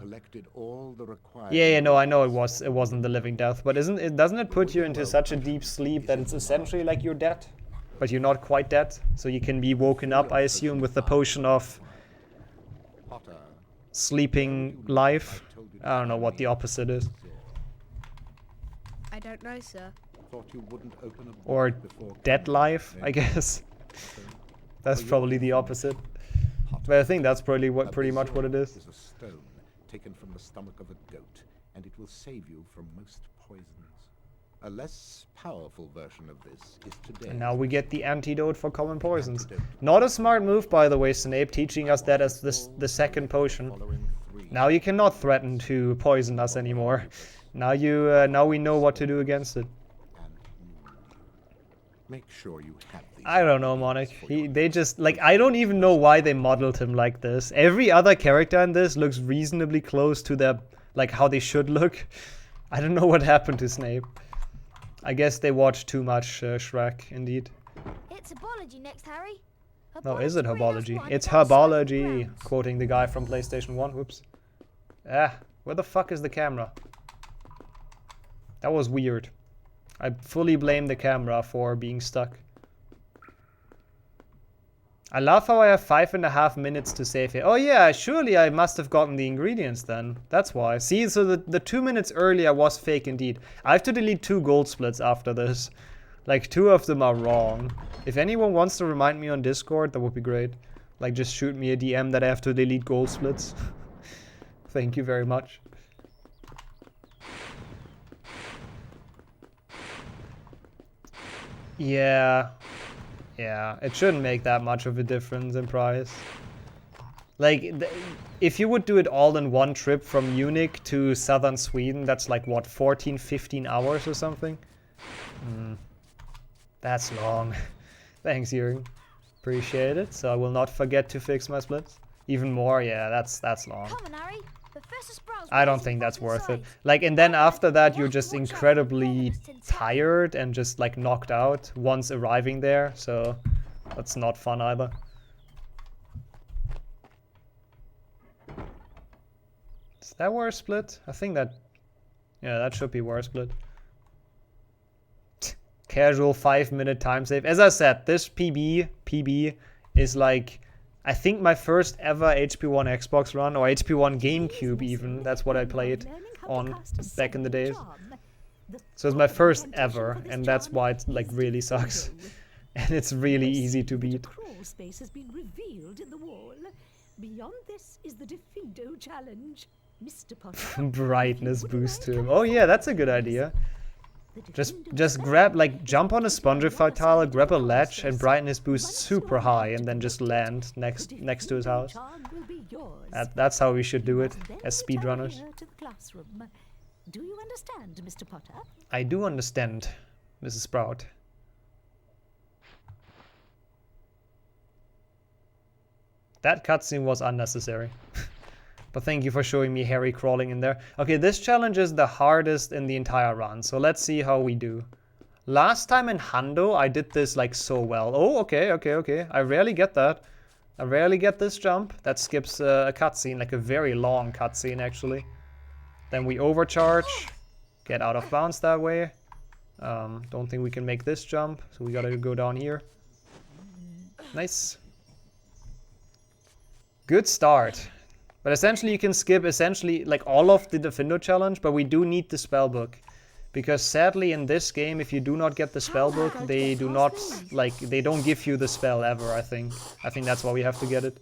Collected all the required. yeah, no, I know it wasn't the Living Death, but doesn't it put you into such a deep sleep that it's essentially like you're dead, but you're not quite dead, so you can be woken up, I assume, with the potion of Potter, sleeping life. I don't know what the opposite is. I don't know, sir. thought you wouldn't open a book Or before dead coming. life, I guess. That's probably the opposite. But I think that's probably pretty much what it is. A stone taken from the stomach of a goat, and it will save you from most poisons. A less powerful version of this is today. And now we get the antidote for common poisons. Not a smart move, by the way, Snape, teaching us that as the second potion. Now you cannot threaten to poison us anymore. Now we know what to do against it. Make sure you have these. I don't know, Monic. They just, like, I don't even know why they modeled him like this. Every other character in this looks reasonably close to their, like, how they should look. I don't know what happened to Snape. I guess they watched too much Shrek, indeed. It's herbology next, Harry. No, is it Herbology, herbology? that's It's why I got herbology, grounds. quoting the guy from PlayStation 1. Whoops. Where the fuck is the camera? That was weird. I fully blame the camera for being stuck. I love how I have 5.5 minutes to save here. Oh yeah, surely I must have gotten the ingredients then. That's why. See, so the 2 minutes earlier was fake indeed. I have to delete 2 gold splits after this. Like, 2 of them are wrong. If anyone wants to remind me on Discord, that would be great. Like, just shoot me a DM that I have to delete gold splits. Thank you very much. Yeah, it shouldn't make that much of a difference in price. Like, if you would do it all in one trip from Munich to southern Sweden, that's like, what, 14, 15 hours or something? That's long. Thanks, Jürgen. Appreciate it. So I will not forget to fix my splits. Even more, yeah, that's long. Come on, Harry. Professor Sprout's I don't waiting think for us that's worth it. inside. Like, and then after that, We'll you're have to just watch out for incredibly breakfast inside. tired and just, like, knocked out once arriving there. So that's not fun either. Is that war split? I think that... Yeah, that should be war split. Casual 5-minute time save. As I said, this PB is like... I think my first ever HP1 Xbox run, or HP1 GameCube even, that's what I played on back in the days. So it's my first ever, and that's why it like really sucks. And it's really easy to beat. Crawl space has been revealed in the wall. Beyond this is the Incendio challenge. Mr. Potter. Brightness boost to him. Oh yeah, that's a good idea. Just grab, like, jump on a Spongify tile, grab a ledge, and brightness boost super high, and then just land next to his house. That's how we should do it as speedrunners. Do you understand, Mr. Potter? I do understand, Mrs. Sprout. That cutscene was unnecessary. But thank you for showing me Harry crawling in there. Okay, this challenge is the hardest in the entire run, so let's see how we do. Last time in Hando, I did this like so well. Oh, okay. I rarely get that. I rarely get this jump. That skips a cutscene, like a very long cutscene actually. Then we overcharge, get out of bounds that way. Don't think we can make this jump, so we gotta go down here. Nice. Good start. But essentially you can skip essentially like all of the Incendio challenge, but we do need the spellbook. Because sadly in this game, if you do not get the spellbook, they do not, like, they don't give you the spell ever, I think. I think that's why we have to get it.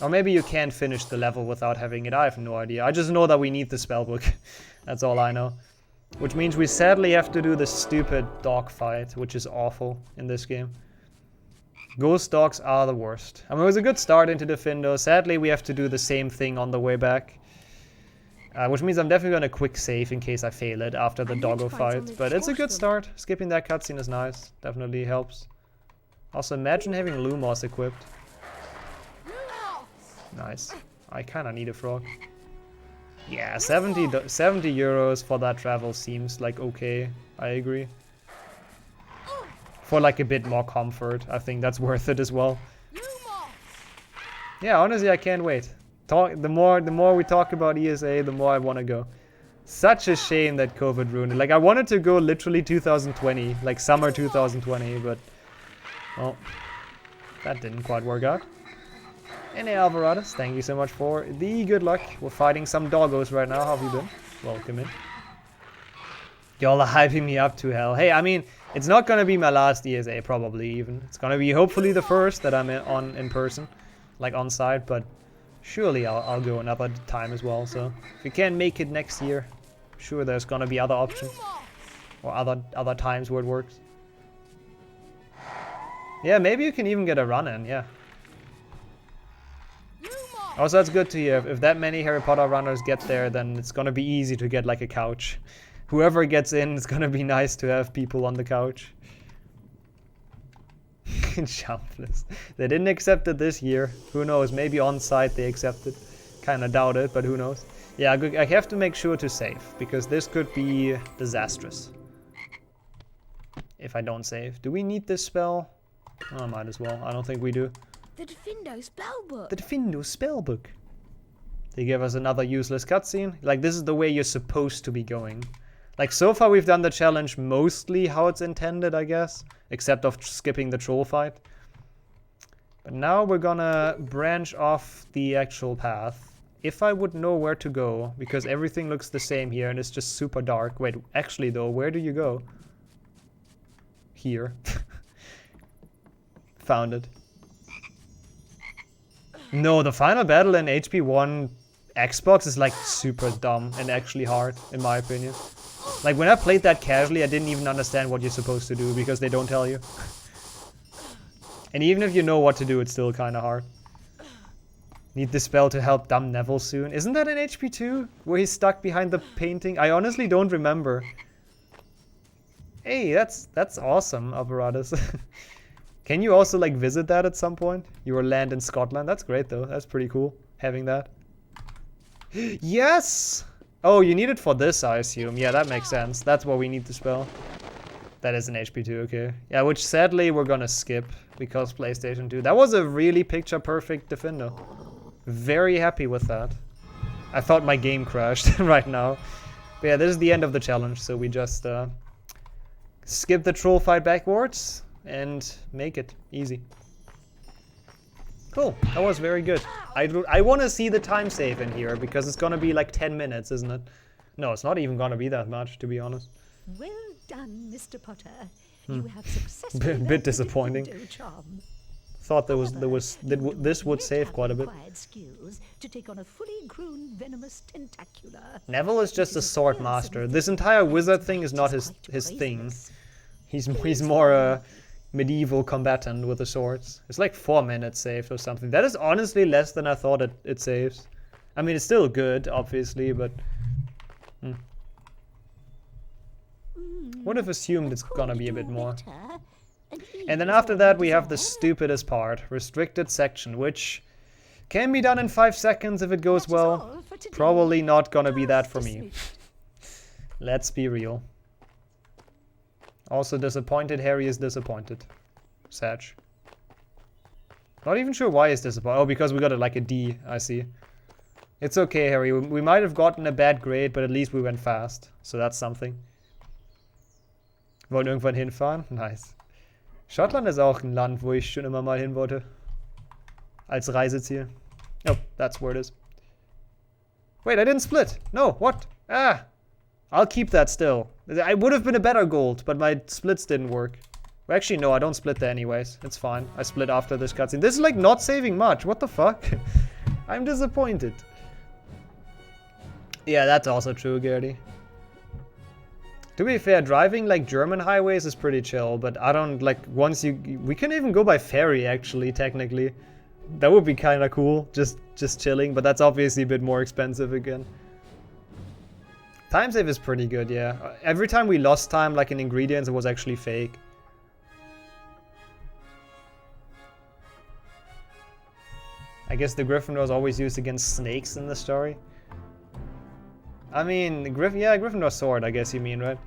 Or maybe you can't finish the level without having it, I have no idea. I just know that we need the spellbook. That's all I know. Which means we sadly have to do the stupid dog fight, which is awful in this game. Ghost dogs are the worst. I mean, it was a good start into the Incendio. Sadly, we have to do the same thing on the way back. Which means I'm definitely going to quick save in case I fail it after the doggo fight. But it's a good start. Skipping that cutscene is nice. Definitely helps. Also, imagine having Lumos equipped. Nice. I kind of need a frog. Yeah, 70 euros for that travel seems like okay. I agree. For like a bit more comfort, I think that's worth it as well. Yeah, honestly, I can't wait. The more we talk about ESA, the more I want to go. Such a shame that COVID ruined it. Like, I wanted to go literally 2020, like summer 2020, but well, that didn't quite work out. And hey, Alvarados, thank you so much for the good luck. We're fighting some doggos right now. How have you been? Welcome in. Y'all are hyping me up to hell. Hey, I mean, it's not gonna be my last ESA, probably even. It's gonna be hopefully the first that I'm in person, like on site, but surely I'll go another time as well. So if you can't make it next year, sure there's gonna be other options or other times where it works. Yeah, maybe you can even get a run in. Yeah. Also, that's good to hear. If that many Harry Potter runners get there, then it's gonna be easy to get like a couch. Whoever gets in, it's gonna be nice to have people on the couch. Shampless. They didn't accept it this year. Who knows? Maybe on site they accepted. Kinda doubt it, but who knows? Yeah, I have to make sure to save, because this could be disastrous. If I don't save. Do we need this spell? Oh, might as well. I don't think we do. The Defindo spellbook. The Defindo spellbook. They give us another useless cutscene. Like, this is the way you're supposed to be going. Like, so far we've done the challenge mostly how it's intended, I guess. Except of skipping the troll fight. But now we're gonna branch off the actual path. If I would know where to go, because everything looks the same here and it's just super dark. Wait, actually though, where do you go? Here. Found it. No, the final battle in HP 1 Xbox is like super dumb and actually hard, in my opinion. Like, when I played that casually, I didn't even understand what you're supposed to do because they don't tell you. And even if you know what to do, it's still kind of hard. Need the spell to help dumb Neville soon. Isn't that in HP 2? Where he's stuck behind the painting? I honestly don't remember. Hey, that's awesome, Apparatus. Can you also, like, visit that at some point? You will land in Scotland. That's great, though. That's pretty cool, having that. Yes! Oh, you need it for this, I assume. Yeah, that makes sense. That's what we need the spell. That is an HP 2, okay. Yeah, which sadly we're gonna skip because PlayStation 2. That was a really picture-perfect Defindo. Very happy with that. I thought my game crashed right now. But yeah, this is the end of the challenge, so we just skip the troll fight backwards and make it easy. Cool, that was very good. I want to see the time save in here, because it's gonna be like 10 minutes, isn't it? No, it's not even gonna be that much, to be honest. Well done, Mr. Potter. You have successfully Bit disappointing. Incendio Charm. Thought this would save quite a bit. Skills to take on a fully grown venomous tentacular. Neville is just a sword master. This entire wizard thing is not his thing. He's more a medieval combatant with the swords. It's like 4 minutes saved or something. That is honestly less than I thought it saves. I mean, it's still good, obviously, but would have assumed it's gonna be a bit more. And then after that we have the stupidest part, restricted section, which can be done in 5 seconds if it goes well. Probably not gonna be that for me. Let's be real. Also disappointed, Harry is disappointed. Sad. Not even sure why he's disappointed. Oh, because we got like a D, I see. It's okay, Harry. We might have gotten a bad grade, but at least we went fast. So that's something. Wollen irgendwann hinfahren? Nice. Schottland ist auch ein Land, wo ich schon immer mal hin wollte. Als Reiseziel. Oh, that's where it is. Wait, I didn't split. No, what? Ah! I'll keep that still. I would have been a better gold, but my splits didn't work. Well, actually, no, I don't split there anyways. It's fine. I split after this cutscene. This is like not saving much. What the fuck? I'm disappointed. Yeah, that's also true, Gertie. To be fair, driving like German highways is pretty chill, but I don't like we can even go by ferry actually, technically. That would be kind of cool, just chilling, but that's obviously a bit more expensive again. Time save is pretty good, yeah. Every time we lost time, like in ingredients, it was actually fake. I guess the Gryffindor is always used against snakes in the story. I mean, yeah, Gryffindor sword, I guess you mean, right?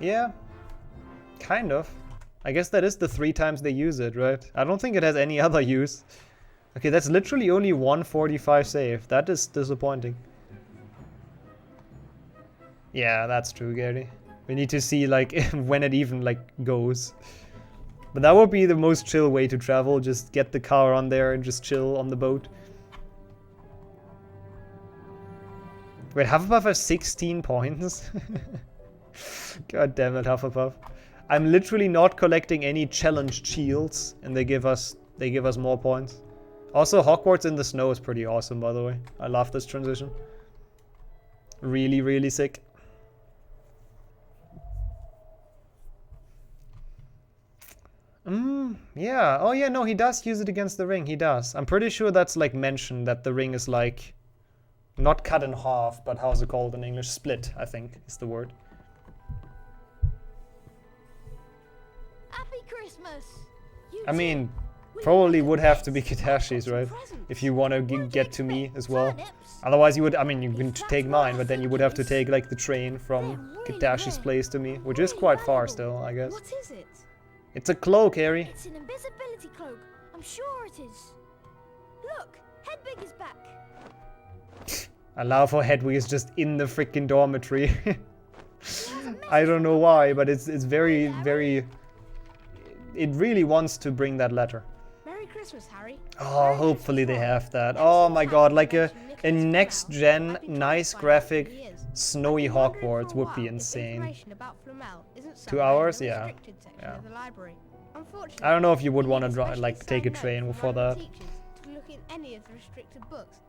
Yeah, kind of. I guess that is the 3 times they use it, right? I don't think it has any other use. Okay, that's literally only 145 save. That is disappointing. Yeah, that's true, Gary. We need to see, like, when it even, like, goes. But that would be the most chill way to travel. Just get the car on there and just chill on the boat. Wait, Hufflepuff has 16 points? God damn it, Hufflepuff. I'm literally not collecting any challenge shields, and they give us more points. Also, Hogwarts in the snow is pretty awesome, by the way. I love this transition. Really, really sick. Yeah. Oh yeah, no, he does use it against the ring. He does. I'm pretty sure that's like mentioned that the ring is like not cut in half, but how's it called in English? Split, I think is the word. Happy Christmas! I mean, probably would have to be Kitashis, right? If you want to get to me as well. Otherwise you would, I mean, you can take mine, but then you would have to take like the train from Kitashi's place to me, which is quite far still, I guess. What is it? It's a cloak, Harry. It's an invisibility cloak. I'm sure it is. Look, Hedwig is back. I love how Hedwig is just in the freaking dormitory. I don't know why, but it's very, very... It really wants to bring that letter. Merry Christmas, Harry. Oh, hopefully they have that. Oh my god, like a next-gen, nice graphic, snowy Hogwarts would be insane. 2 hours? Yeah. Yeah. I don't know if you would want to like take a train for that.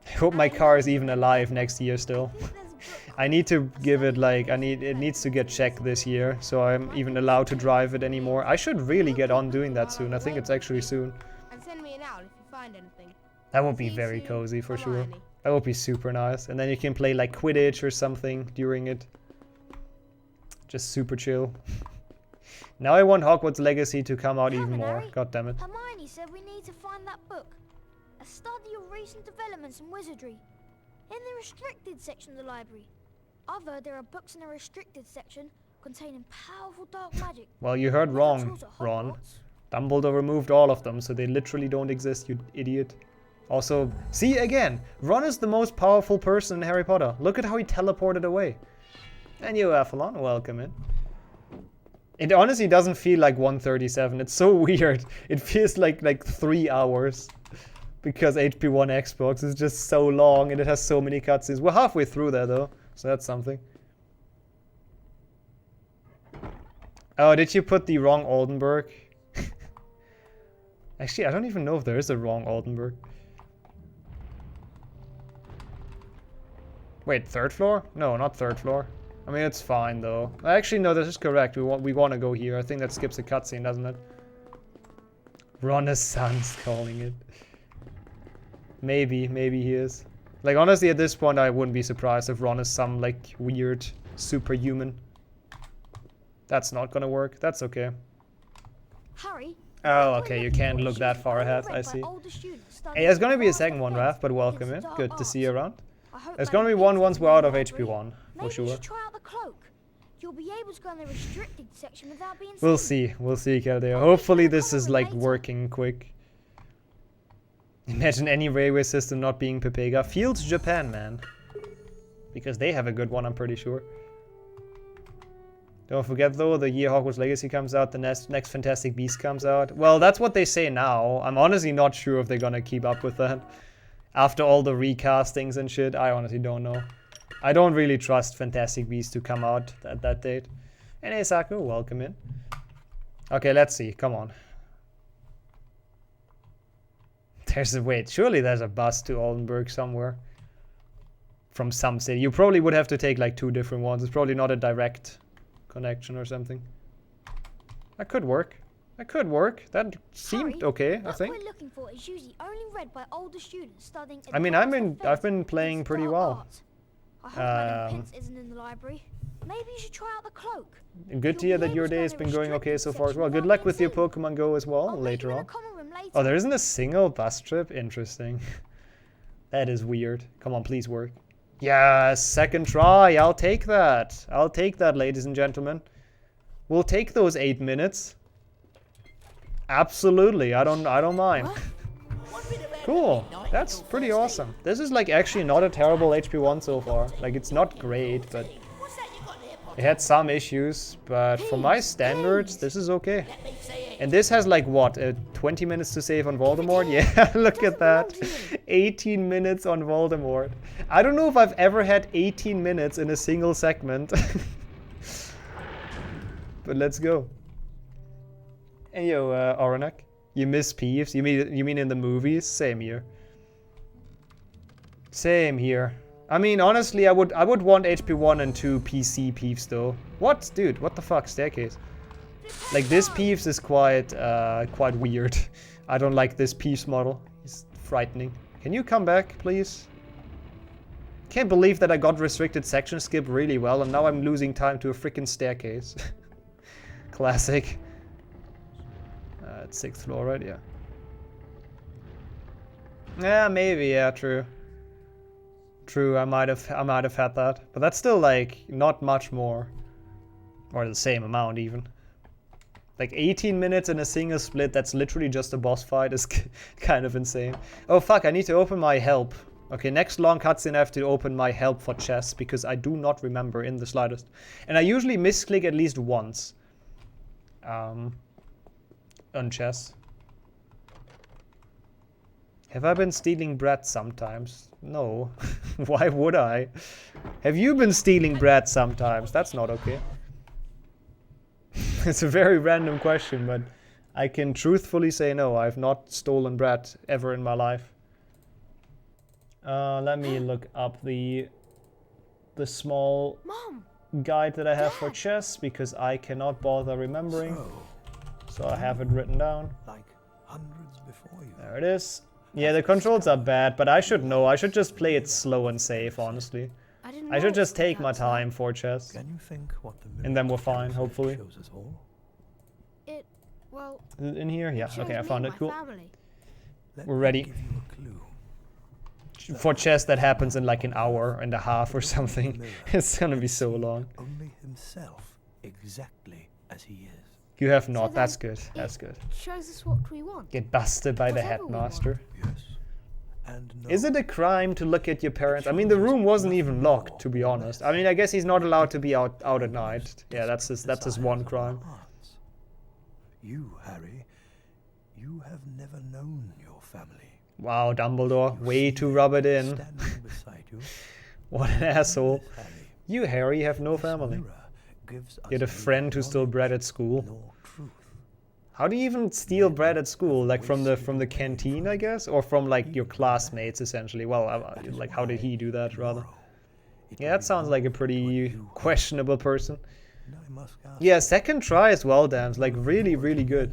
I hope my car is even alive next year still. I need to give it like, it needs to get checked this year, so I'm even allowed to drive it anymore. I should really get on doing that soon. I think it's actually soon. And send me an owl if you find anything. That would be very cozy for sure. That would be super nice. And then you can play like Quidditch or something during it. Just super chill. Now I want Hogwarts Legacy to come out even more. God damn it. Hermione said we need to find that book. A study of recent developments in wizardry. In the restricted section of the library. I've heard there are books in the restricted section containing powerful dark magic. Well, you heard wrong, Ron. Dumbledore removed all of them, so they literally don't exist, you idiot. Also, see again, Ron is the most powerful person in Harry Potter. Look at how he teleported away. And you, Avalon, welcome in. It honestly doesn't feel like 1:37. It's so weird. It feels like 3 hours. Because HP1 Xbox is just so long and it has so many cutscenes. We're halfway through there though, so that's something. Oh, did you put the wrong Oldenburg? Actually, I don't even know if there is a wrong Oldenburg. Wait, 3rd floor? No, not 3rd floor. I mean, it's fine though. Actually, no, this is correct. We want to go here. I think that skips a cutscene, doesn't it? Renaissance calling it. Maybe he is. Like, honestly, at this point, I wouldn't be surprised if Ron is some, like, weird superhuman. That's not gonna work. That's okay. Harry. Oh, okay, you can't look that far ahead, I see. Hey, there's gonna be a second one, Raph, but welcome in. Good to see you around. There's gonna be one once we're out of HP1, for sure. Maybe you should try out the cloak. You'll be able to go in the restricted section without being seen. We'll see, Caldeo. Hopefully this is, like, working quick. Imagine any railway system not being Pepega. Fields Japan, man. Because they have a good one, I'm pretty sure. Don't forget though, the year Hogwarts Legacy comes out, the next Fantastic Beast comes out. Well, that's what they say now. I'm honestly not sure if they're gonna keep up with that. After all the recastings and shit, I honestly don't know. I don't really trust Fantastic Beasts to come out at that date. And hey, Saku, welcome in. Okay, let's see. Come on. Wait, surely there's a bus to Oldenburg somewhere. From some city. You probably would have to take like 2 different ones. It's probably not a direct connection or something. That could work. That could work. That seemed okay, I think. What we're looking for is usually only read by older students studying. I mean, I've been playing pretty well. I hope Madam Pince isn't in the library. Maybe you should try out the cloak. Good to hear that your day has been going okay so far as well. Good luck with your Pokemon Go as well later on. Oh, there isn't a single bus trip? Interesting. That is weird. Come on, please work. Yes, second try. I'll take that. I'll take that, ladies and gentlemen. We'll take those 8 minutes. Absolutely. I don't mind. Cool. That's pretty awesome. This is like actually not a terrible HP1 so far. Like it's not great, but it had some issues, but for my standards, this is okay. And this has like what, 20 minutes to save on Voldemort? Yeah, look at that. 18 minutes on Voldemort. I don't know if I've ever had 18 minutes in a single segment. But let's go. Hey yo, Oranek. You miss Peeves? You mean in the movies? Same here. Same here. I mean, honestly, I would want HP1 and 2 PC Peeves though. What, dude? What the fuck? Staircase. Like this Peeves is quite weird. I don't like this Peeves model. He's frightening. Can you come back, please? Can't believe that I got restricted section skip really well, and now I'm losing time to a freaking staircase. Classic. It's 6th floor, right? Yeah. Yeah, maybe. Yeah, true. True. I might have had that, but that's still like not much more, or the same amount even. Like 18 minutes in a single split. That's literally just a boss fight. Is kind of insane. Oh fuck! I need to open my help. Okay, next long cutscene I have to open my help for chess because I do not remember in the slightest, and I usually misclick at least once. On chess. Have I been stealing bread sometimes? No. Why would I? Have you been stealing bread sometimes? That's not okay. It's a very random question, but I can truthfully say no. I've not stolen bread ever in my life. Let me look up the small guide that I have for chess because I cannot bother remembering. So I have it written down. Like hundreds before you. There it is. Yeah, the controls are bad, but I should know. I should just play it slow and safe, honestly. I should just take my time for chess. Can you think what the And then we're fine, hopefully. shows us all? Well, In here? Yeah, okay, I found it. Cool. Let We're me ready. give you a clue. For chess that happens in like an hour and a half or something. It's gonna be so long. Only himself, exactly as he is. You have not. That's good. That's good. shows us what we want. Get busted by the Whatever we want. headmaster. Yes. And no. Is it a crime to look at your parents? I mean, the room wasn't even locked, to be honest. I mean, I guess he's not allowed to be out at night. Yeah, that's his one crime. You, Harry, you have never known your family. Wow, Dumbledore, way to rub it in. Standing beside you, What an asshole. Harry, You, Harry, have no family. mirror gives us You had a friend who stole bread at school. nor truth. How do you even steal bread at school? Like from the canteen, I guess, or from like your classmates, essentially. Well, like how did he do that, rather? Yeah, that sounds like a pretty questionable person. And I must ask, Yeah, second try as well, damn. Like really, really good.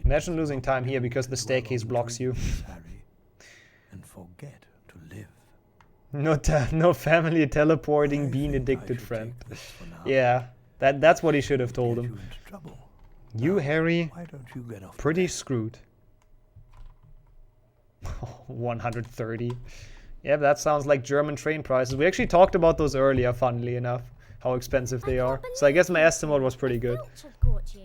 Imagine losing time here because the staircase blocks you. Harry, and forget to live. No family teleporting, being addicted friend. Yeah, that's what he should have told Get him. you into trouble. You, Harry, Why don't you get off? pretty screwed. 130. Yeah, that sounds like German train prices. We actually talked about those earlier, funnily enough, how expensive they are. So I guess my estimate was pretty good.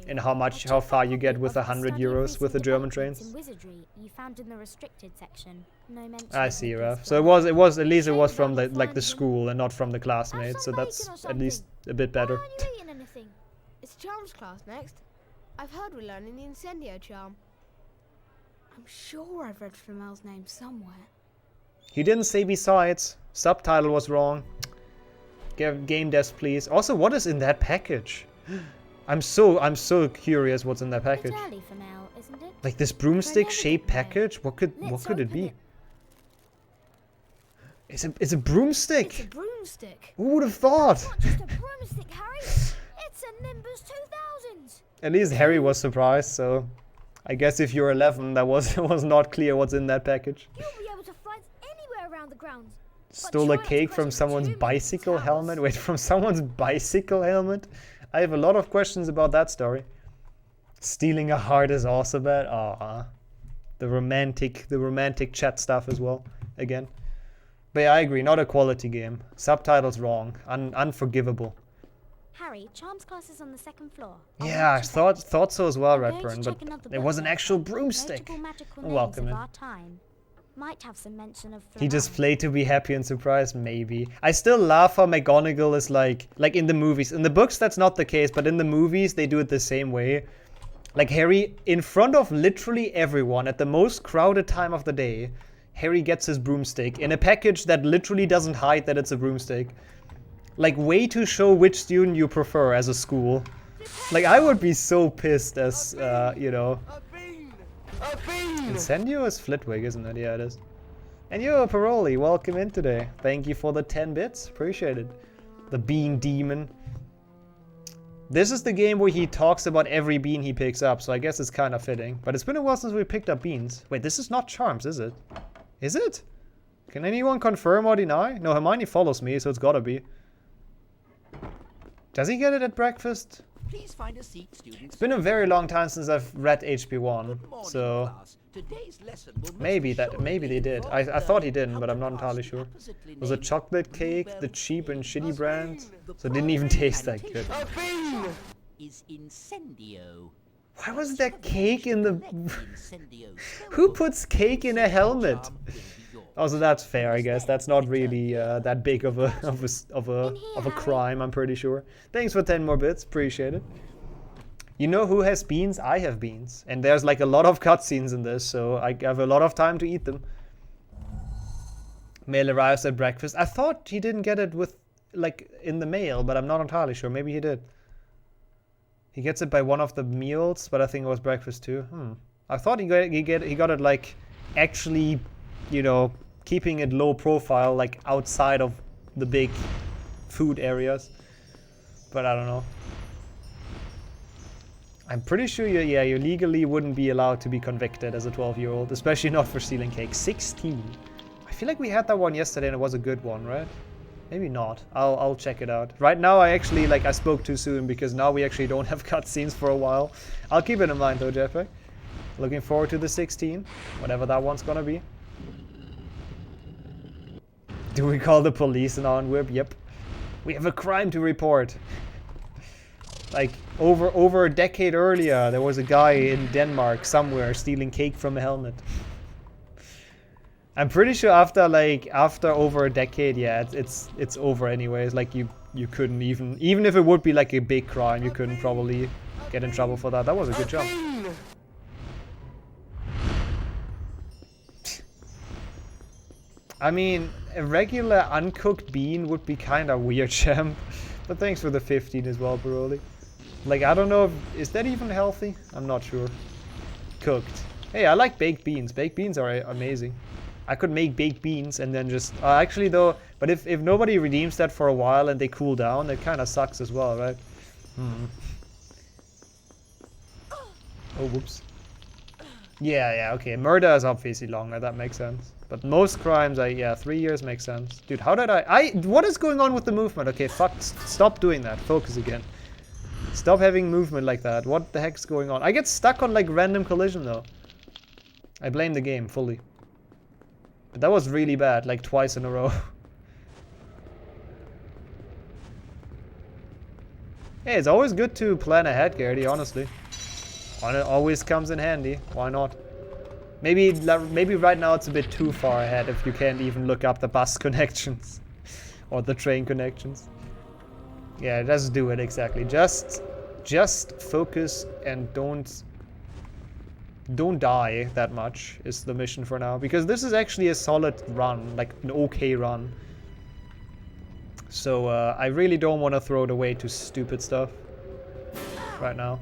And how far you get with 100 euros with the German trains. In wizardry, you found in the restricted section. No mention I of see, it Raf. as So well. it was at least it was from the school and not from the classmates. So that's at least a bit better. Why aren't you eating anything? It's Charms class next. I've heard we're learning the Incendio Charm. I'm sure I've read Flamel's name somewhere. He didn't say besides. Subtitle was wrong. Game desk, please. Also, what is in that package? I'm so curious what's in that Bit package. early for Mel, isn't it? Like this broomstick never shaped get there. package? What could Let's it open be? it. It's a It's a broomstick. broomstick. Who would have thought? Not just a broomstick, Harry. It's a Nimbus 2000. At least Harry was surprised, so I guess if you're 11, that was was not clear what's in that package. You'll be able to fly anywhere around the grounds. Stole try a not to cake crash from into someone's too many bicycle towers. helmet? Wait, from someone's bicycle helmet? I have a lot of questions about that story. Stealing a heart is also bad. Aw. The romantic chat stuff as well. Again. But yeah, I agree, not a quality game. Subtitles wrong, unforgivable. Harry, Charm's class is on the second floor. Yeah, I thought so as well, I'm going to Redburn, check but another there book was an there, actual notable broomstick. magical Oh, names welcome of in. our time. Might have some mention of He just Flamel. played to be happy and surprised, maybe. I still laugh how McGonagall is like in the movies. In the books, that's not the case, but in the movies, they do it the same way. Like Harry, in front of literally everyone at the most crowded time of the day, Harry gets his broomstick in a package that literally doesn't hide that it's a broomstick. Like, way to show which student you prefer as a school. Like, I would be so pissed as, you know. Incendio is Flitwick, isn't it? Yeah, it is. And yo, Paroli, welcome in today. Thank you for the 10 bits. Appreciate it. The bean demon. This is the game where he talks about every bean he picks up, so I guess it's kind of fitting. But it's been a while since we picked up beans. Wait, this is not Charms, is it? Is it? Can anyone confirm or deny? No, Hermione follows me, so it's gotta be. Does he get it at breakfast? Please find a seat, students. It's been a very long time since I've read HP1, so maybe they did. I thought he didn't, but I'm not entirely sure. It was a chocolate cake, the cheap and shitty brand, so it didn't even taste that good. Is Incendio. Why was there cake in the... Who puts cake in a helmet? Also, that's fair, I guess. That's not really that big of a crime, I'm pretty sure. Thanks for 10 more bits, appreciate it. You know who has beans? I have beans, and there's like a lot of cutscenes in this, so I have a lot of time to eat them. Mail arrives at breakfast. I thought he didn't get it with like in the mail, but I'm not entirely sure. Maybe he did. He gets it by one of the meals, but I think it was breakfast too. I thought he got it like actually, you know, keeping it low profile, like outside of the big food areas. But I don't know. I'm pretty sure you legally wouldn't be allowed to be convicted as a 12-year-old, especially not for stealing cake. 16. I feel like we had that one yesterday and it was a good one, right? Maybe not. I'll check it out. Right now I actually, like, I spoke too soon because now we actually don't have cutscenes for a while. I'll keep it in mind though, Jetpack. Looking forward to the 16, whatever that one's gonna be. Do we call the police now on Whip? Yep. We have a crime to report. Like, over a decade earlier, there was a guy in Denmark somewhere stealing cake from a helmet. I'm pretty sure after over a decade, yeah, it's over anyways. Like, you couldn't even if it would be like a big crime, you couldn't probably get in trouble for that. That was a good job. I mean, a regular uncooked bean would be kind of weird, champ. But thanks for the 15 as well, Baroli. Like, I don't know, is that even healthy? I'm not sure. Cooked. Hey, I like baked beans. Baked beans are amazing. I could make baked beans and then just... actually, though, but if nobody redeems that for a while and they cool down, that kind of sucks as well, right? Oh, whoops. Yeah, okay. Murder is obviously longer. That makes sense. But most crimes, 3 years makes sense. Dude, how did what is going on with the movement? Okay, fuck, stop doing that. Focus again. Stop having movement like that. What the heck's going on? I get stuck on, like, random collision, though. I blame the game, fully. But that was really bad, like, twice in a row. Hey, it's always good to plan ahead, Garrity, honestly. And it always comes in handy. Why not? Maybe right now it's a bit too far ahead if you can't even look up the bus connections. Or the train connections. Yeah, just do it, exactly. Just focus and don't die that much is the mission for now. Because this is actually a solid run, like an okay run. So I really don't want to throw it away to stupid stuff right now.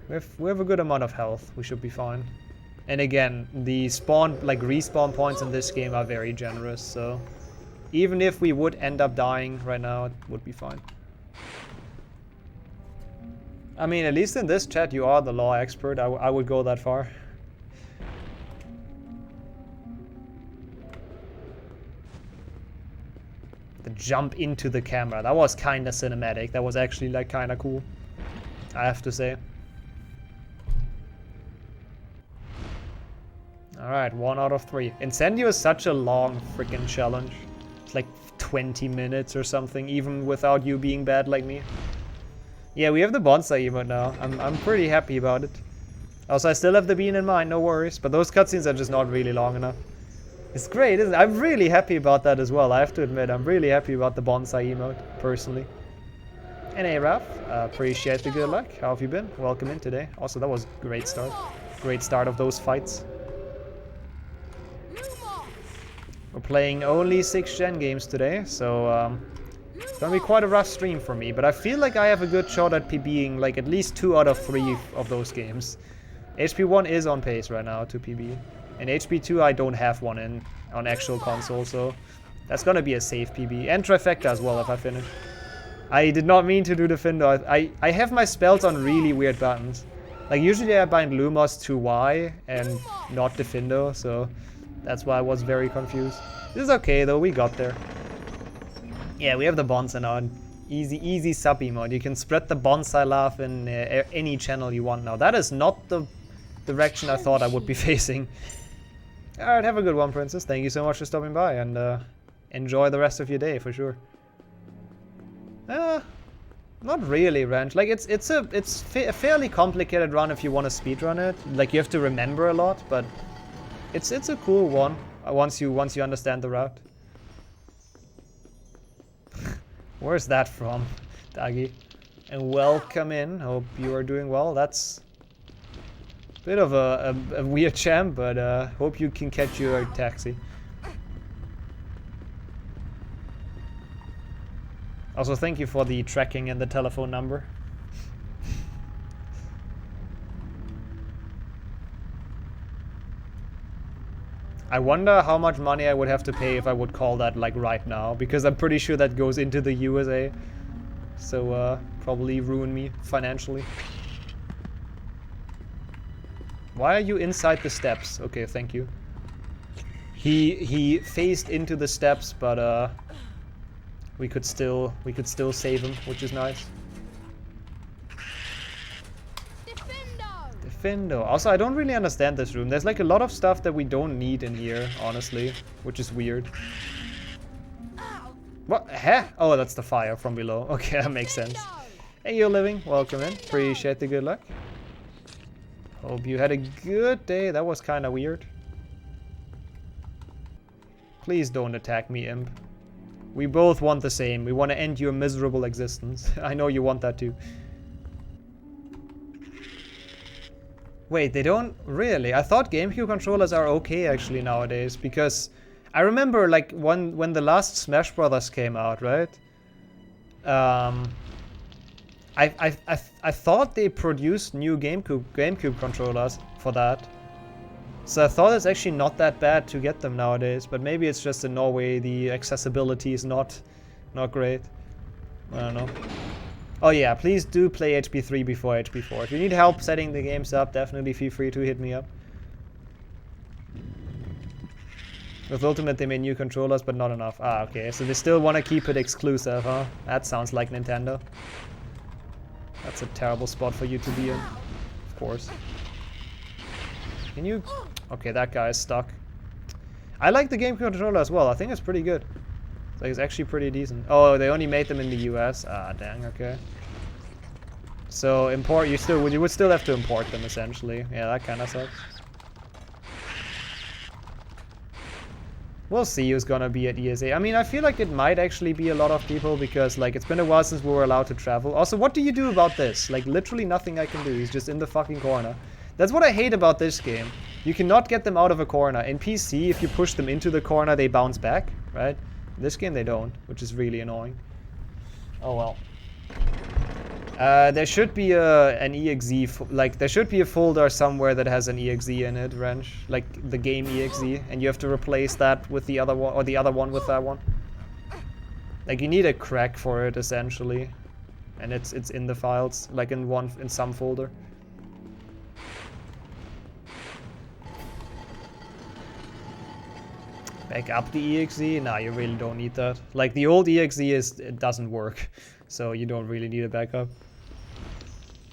We have a good amount of health. We should be fine. And again, the respawn points in this game are very generous, so even if we would end up dying right now, it would be fine. I mean, at least in this chat, you are the law expert. I would go that far. The jump into the camera, that was kind of cinematic. That was actually, like, kind of cool, I have to say. Alright, 1 out of 3. Incendio is such a long freaking challenge. It's like 20 minutes or something, even without you being bad like me. Yeah, we have the bonsai emote now. I'm pretty happy about it. Also, I still have the bean in mind, no worries. But those cutscenes are just not really long enough. It's great, isn't it? I'm really happy about that as well. I have to admit, I'm really happy about the bonsai emote, personally. And hey, Raph, appreciate the good luck. How have you been? Welcome in today. Also, that was a great start. Great start of those fights. We're playing only 6th-gen games today, so it's gonna be quite a rough stream for me. But I feel like I have a good shot at PBing like at least 2 out of 3 of those games. HP1 is on pace right now to PB. And HP2 I don't have one on actual console, so that's gonna be a safe PB. And Trifecta as well if I finish. I did not mean to do Defendo. I have my spells on really weird buttons. Like usually I bind Lumos to Y and not Defendo, so that's why I was very confused. This is okay though, we got there. Yeah, we have the bonsai now. Easy sub emote. You can spread the bonsai love in any channel you want now. That is not the direction I thought I would be facing. Alright, have a good one, Princess. Thank you so much for stopping by, and enjoy the rest of your day for sure. Not really, Ranch. Like it's a fairly complicated run if you want to speedrun it. Like you have to remember a lot, but it's a cool one once you understand the route. Where's that from, Dagi? And welcome in. Hope you are doing well. That's a bit of a weird champ, but hope you can catch your taxi. Also, thank you for the tracking and the telephone number. I wonder how much money I would have to pay if I would call that like right now, because I'm pretty sure that goes into the USA. So probably ruin me financially. Why are you inside the steps? Okay, thank you. He phased into the steps, but we could still save him, which is nice. Defendo. Also, I don't really understand this room. There's like a lot of stuff that we don't need in here, honestly, which is weird. What? Huh? Oh, that's the fire from below. Okay, that makes sense. Hey, you're living. Welcome in. Appreciate the good luck. Hope you had a good day. That was kind of weird. Please don't attack me, imp. We both want the same. We want to end your miserable existence. I know you want that too. Wait, they don't really? I thought GameCube controllers are okay actually nowadays, because I remember like when the last Smash Brothers came out, right? I thought they produced new GameCube controllers for that. So I thought it's actually not that bad to get them nowadays, but maybe it's just in Norway the accessibility is not great. I don't know. Oh yeah, please do play HP3 before HP4. If you need help setting the games up, definitely feel free to hit me up. With Ultimate they made new controllers, but not enough. Ah, okay, so they still want to keep it exclusive, huh? That sounds like Nintendo. That's a terrible spot for you to be in, of course. Can you... Okay, that guy is stuck. I like the GameCube controller as well. I think it's pretty good. Like, it's actually pretty decent. Oh, they only made them in the US. Ah, dang, okay. So, import... You would still have to import them, essentially. Yeah, that kind of sucks. We'll see who's gonna be at ESA. I mean, I feel like it might actually be a lot of people because, like, it's been a while since we were allowed to travel. Also, what do you do about this? Like, literally nothing I can do. He's just in the fucking corner. That's what I hate about this game. You cannot get them out of a corner. In PC, if you push them into the corner, they bounce back, right? In this game, they don't, which is really annoying. Oh, well. There should be an exe, like, there should be a folder somewhere that has an exe in it, Wrench. Like, the game exe, and you have to replace that with the other one, or the other one with that one. Like, you need a crack for it, essentially. And it's in the files, like in some folder. Back up the exe? Nah, you really don't need that. Like, the old exe it doesn't work, so you don't really need a backup.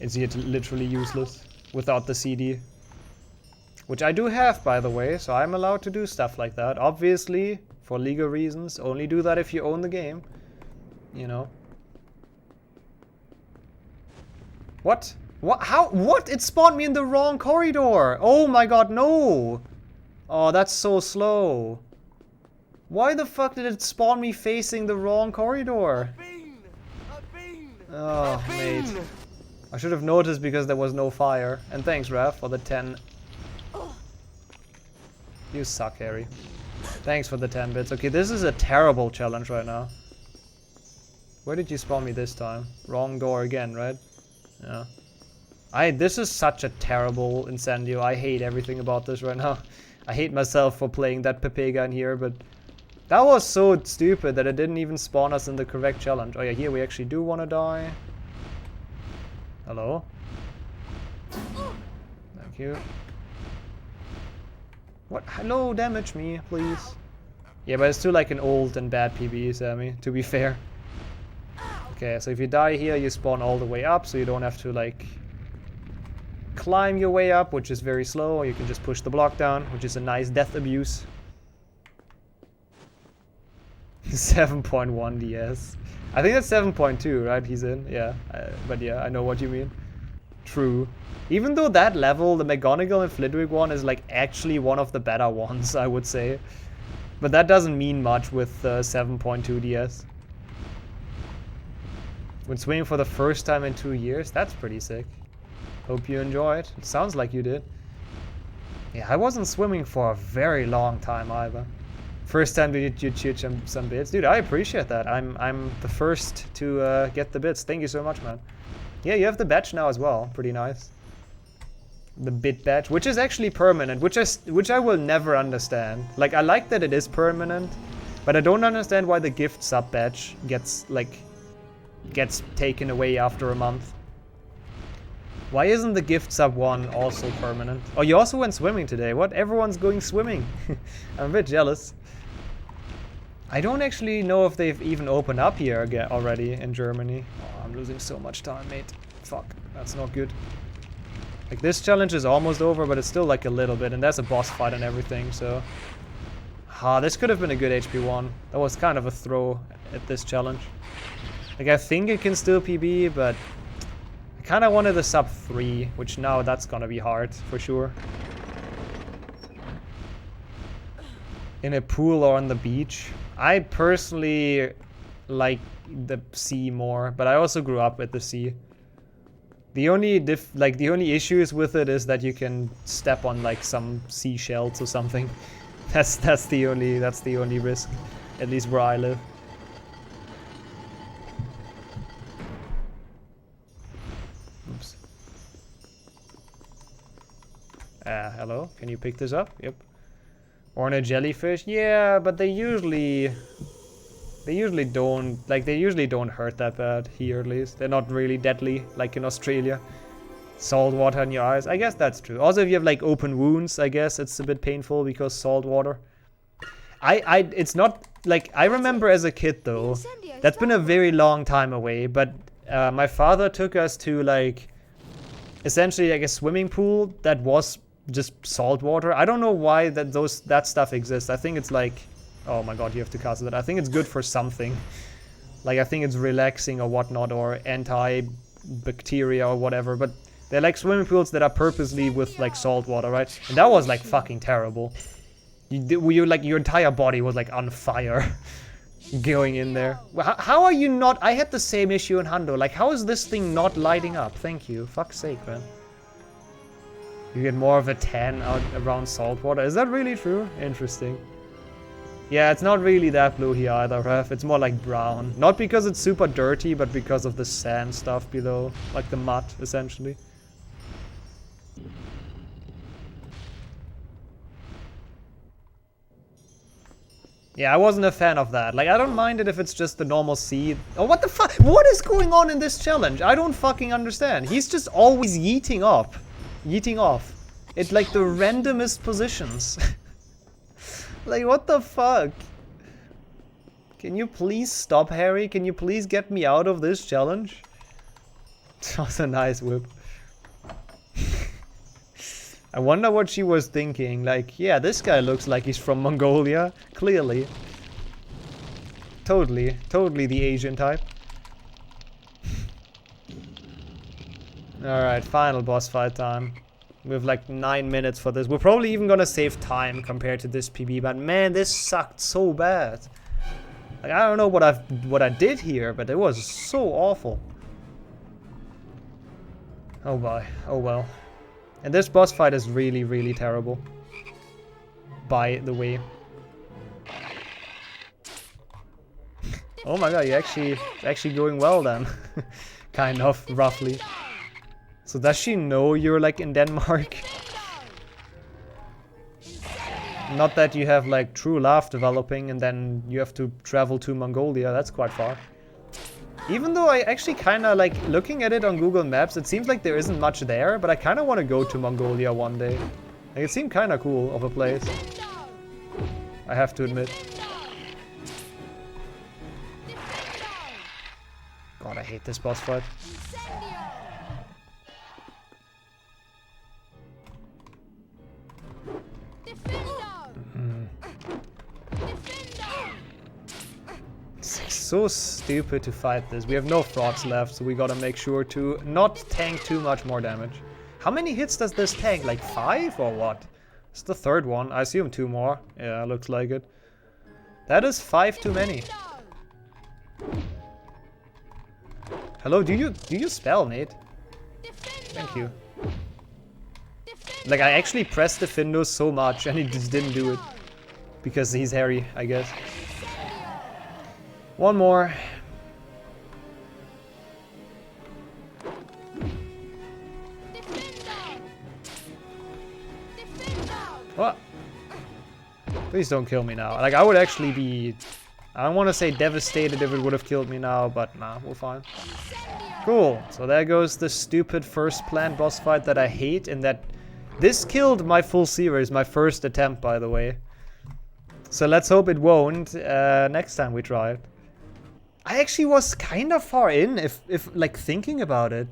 It's literally useless without the CD. Which I do have, by the way, so I'm allowed to do stuff like that. Obviously, for legal reasons, only do that if you own the game. You know. What? What? How? What? It spawned me in the wrong corridor! Oh my god, no! Oh, that's so slow. Why the fuck did it spawn me facing the wrong corridor? Oh, mate. I should have noticed because there was no fire. And thanks, Raph, for the 10. You suck, Harry. Thanks for the 10 bits. Okay, this is a terrible challenge right now. Where did you spawn me this time? Wrong door again, right? Yeah. This is such a terrible Incendio. I hate everything about this right now. I hate myself for playing that Pepega in here, but that was so stupid that it didn't even spawn us in the correct challenge. Oh yeah, here we actually do want to die. Hello? Thank you. What? Hello, damage me, please. Yeah, but it's still like an old and bad PB, Sammy, to be fair. Okay, so if you die here, you spawn all the way up, so you don't have to, like, climb your way up, which is very slow. You can just push the block down, which is a nice death abuse. 7.1 DS. I think that's 7.2, right? He's in, yeah. But yeah, I know what you mean. True. Even though that level, the McGonagall and Flitwick one, is like actually one of the better ones, I would say. But that doesn't mean much with 7.2 DS. When swimming for the first time in 2 years, that's pretty sick. Hope you enjoyed. It sounds like you did. Yeah, I wasn't swimming for a very long time either. First time did you cheat some bits. Dude, I appreciate that. I'm the first to get the bits. Thank you so much, man. Yeah, you have the badge now as well. Pretty nice. The bit badge, which is actually permanent, which I will never understand. Like, I like that it is permanent, but I don't understand why the gift sub badge gets taken away after a month. Why isn't the gift sub one also permanent? Oh, you also went swimming today. What? Everyone's going swimming. I'm a bit jealous. I don't actually know if they've even opened up here again already in Germany. Oh, I'm losing so much time, mate. Fuck, that's not good. Like, this challenge is almost over, but it's still like a little bit, and there's a boss fight and everything, so... this could have been a good HP 1. That was kind of a throw at this challenge. Like, I think it can still PB, but... I kind of wanted a sub 3, which now that's gonna be hard, for sure. In a pool or on the beach. I personally like the sea more, but I also grew up with the sea. The only issues with it is that you can step on like some seashells or something. That's the only risk, at least where I live. Oops. Hello? Can you pick this up? Yep. Or in a jellyfish? Yeah, but they usually don't hurt that bad here, at least. They're not really deadly like in Australia. Salt water in your eyes. I guess that's true. Also, if you have like open wounds, I guess it's a bit painful because salt water. It's not like, I remember as a kid though. That's been a very long time away, but my father took us to like essentially like a swimming pool that was just salt water. I don't know why that stuff exists. I think it's like, oh my god, you have to cast that. I think it's good for something. Like, I think it's relaxing or whatnot, or anti-bacteria or whatever. But they're like swimming pools that are purposely with like salt water, right? And that was like fucking terrible. Like your entire body was like on fire going in there. How are you not? I had the same issue in Hundo. Like, how is this thing not lighting up? Thank you. Fuck's sake, man. You get more of a tan out around salt water. Is that really true? Interesting. Yeah, it's not really that blue here either, Ref. It's more like brown. Not because it's super dirty, but because of the sand stuff below. Like the mud, essentially. Yeah, I wasn't a fan of that. Like, I don't mind it if it's just the normal sea. Oh, what the fuck? What is going on in this challenge? I don't fucking understand. He's just always yeeting up. Yeeting off. It's like the randomest positions. Like, what the fuck? Can you please stop, Harry? Can you please get me out of this challenge? That was a nice whip. I wonder what she was thinking. Like, yeah, this guy looks like he's from Mongolia. Clearly. Totally the Asian type. Alright, final boss fight time. We have like 9 minutes for this. We're probably even gonna save time compared to this PB, but man, this sucked so bad. Like, I don't know what I did here, but it was so awful. Oh boy, oh well. And this boss fight is really terrible. By the way. Oh my god, you're actually going well then. Kind of, roughly. So does she know you're like in Denmark? Not that you have like true love developing and then you have to travel to Mongolia, that's quite far. Even though I actually kinda like looking at it on Google Maps, it seems like there isn't much there, but I kinda want to go to Mongolia one day. Like, it seemed kinda cool of a place. I have to admit. God, I hate this boss fight. It's so stupid to fight this. We have no frogs left, so we gotta make sure to not tank too much more damage. How many hits does this tank? Like 5 or what? It's the third one. I assume 2 more. Yeah, looks like it. That is 5 too many. Hello, do you spell, Nate? Thank you. Like, I actually pressed the Findo so much and he just didn't do it. Because he's hairy, I guess. One more. What? Please don't kill me now. Like, I would actually be... I don't want to say devastated if it would have killed me now, but nah, we're fine. Cool. So there goes the stupid first planned boss fight that I hate, and that... This killed my full series, my first attempt, by the way. So let's hope it won't next time we try it. I actually was kind of far in, if like thinking about it.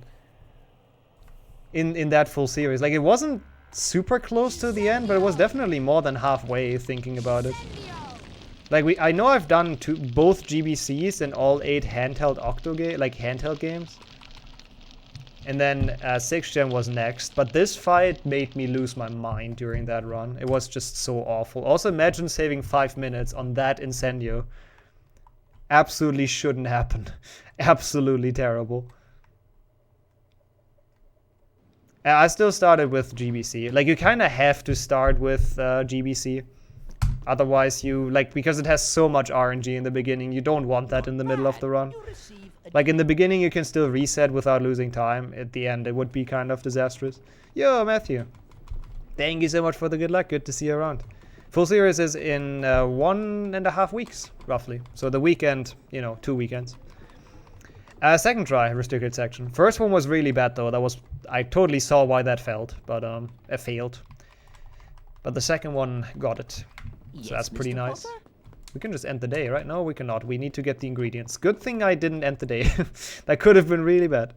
In that full series. Like, it wasn't super close to the end, but it was definitely more than halfway thinking about it. Like, I know I've done both GBCs and all 8 handheld handheld games. And then 6th gen was next, but this fight made me lose my mind during that run. It was just so awful. Also, imagine saving 5 minutes on that Incendio. Absolutely shouldn't happen. Absolutely terrible. I still started with GBC. Like, you kind of have to start with GBC. Otherwise you, like, because it has so much RNG in the beginning, you don't want that in the middle of the run. Like, in the beginning you can still reset without losing time. At the end it would be kind of disastrous. Yo, Matthew. Thank you so much for the good luck. Good to see you around. Full series is in 1.5 weeks, roughly. So the weekend, 2 weekends. Second try, restricted section. First one was really bad though. I totally saw why that failed, but it failed. But the second one got it. So that's pretty nice. We can just end the day, right? No, we cannot. We need to get the ingredients. Good thing I didn't end the day. That could have been really bad.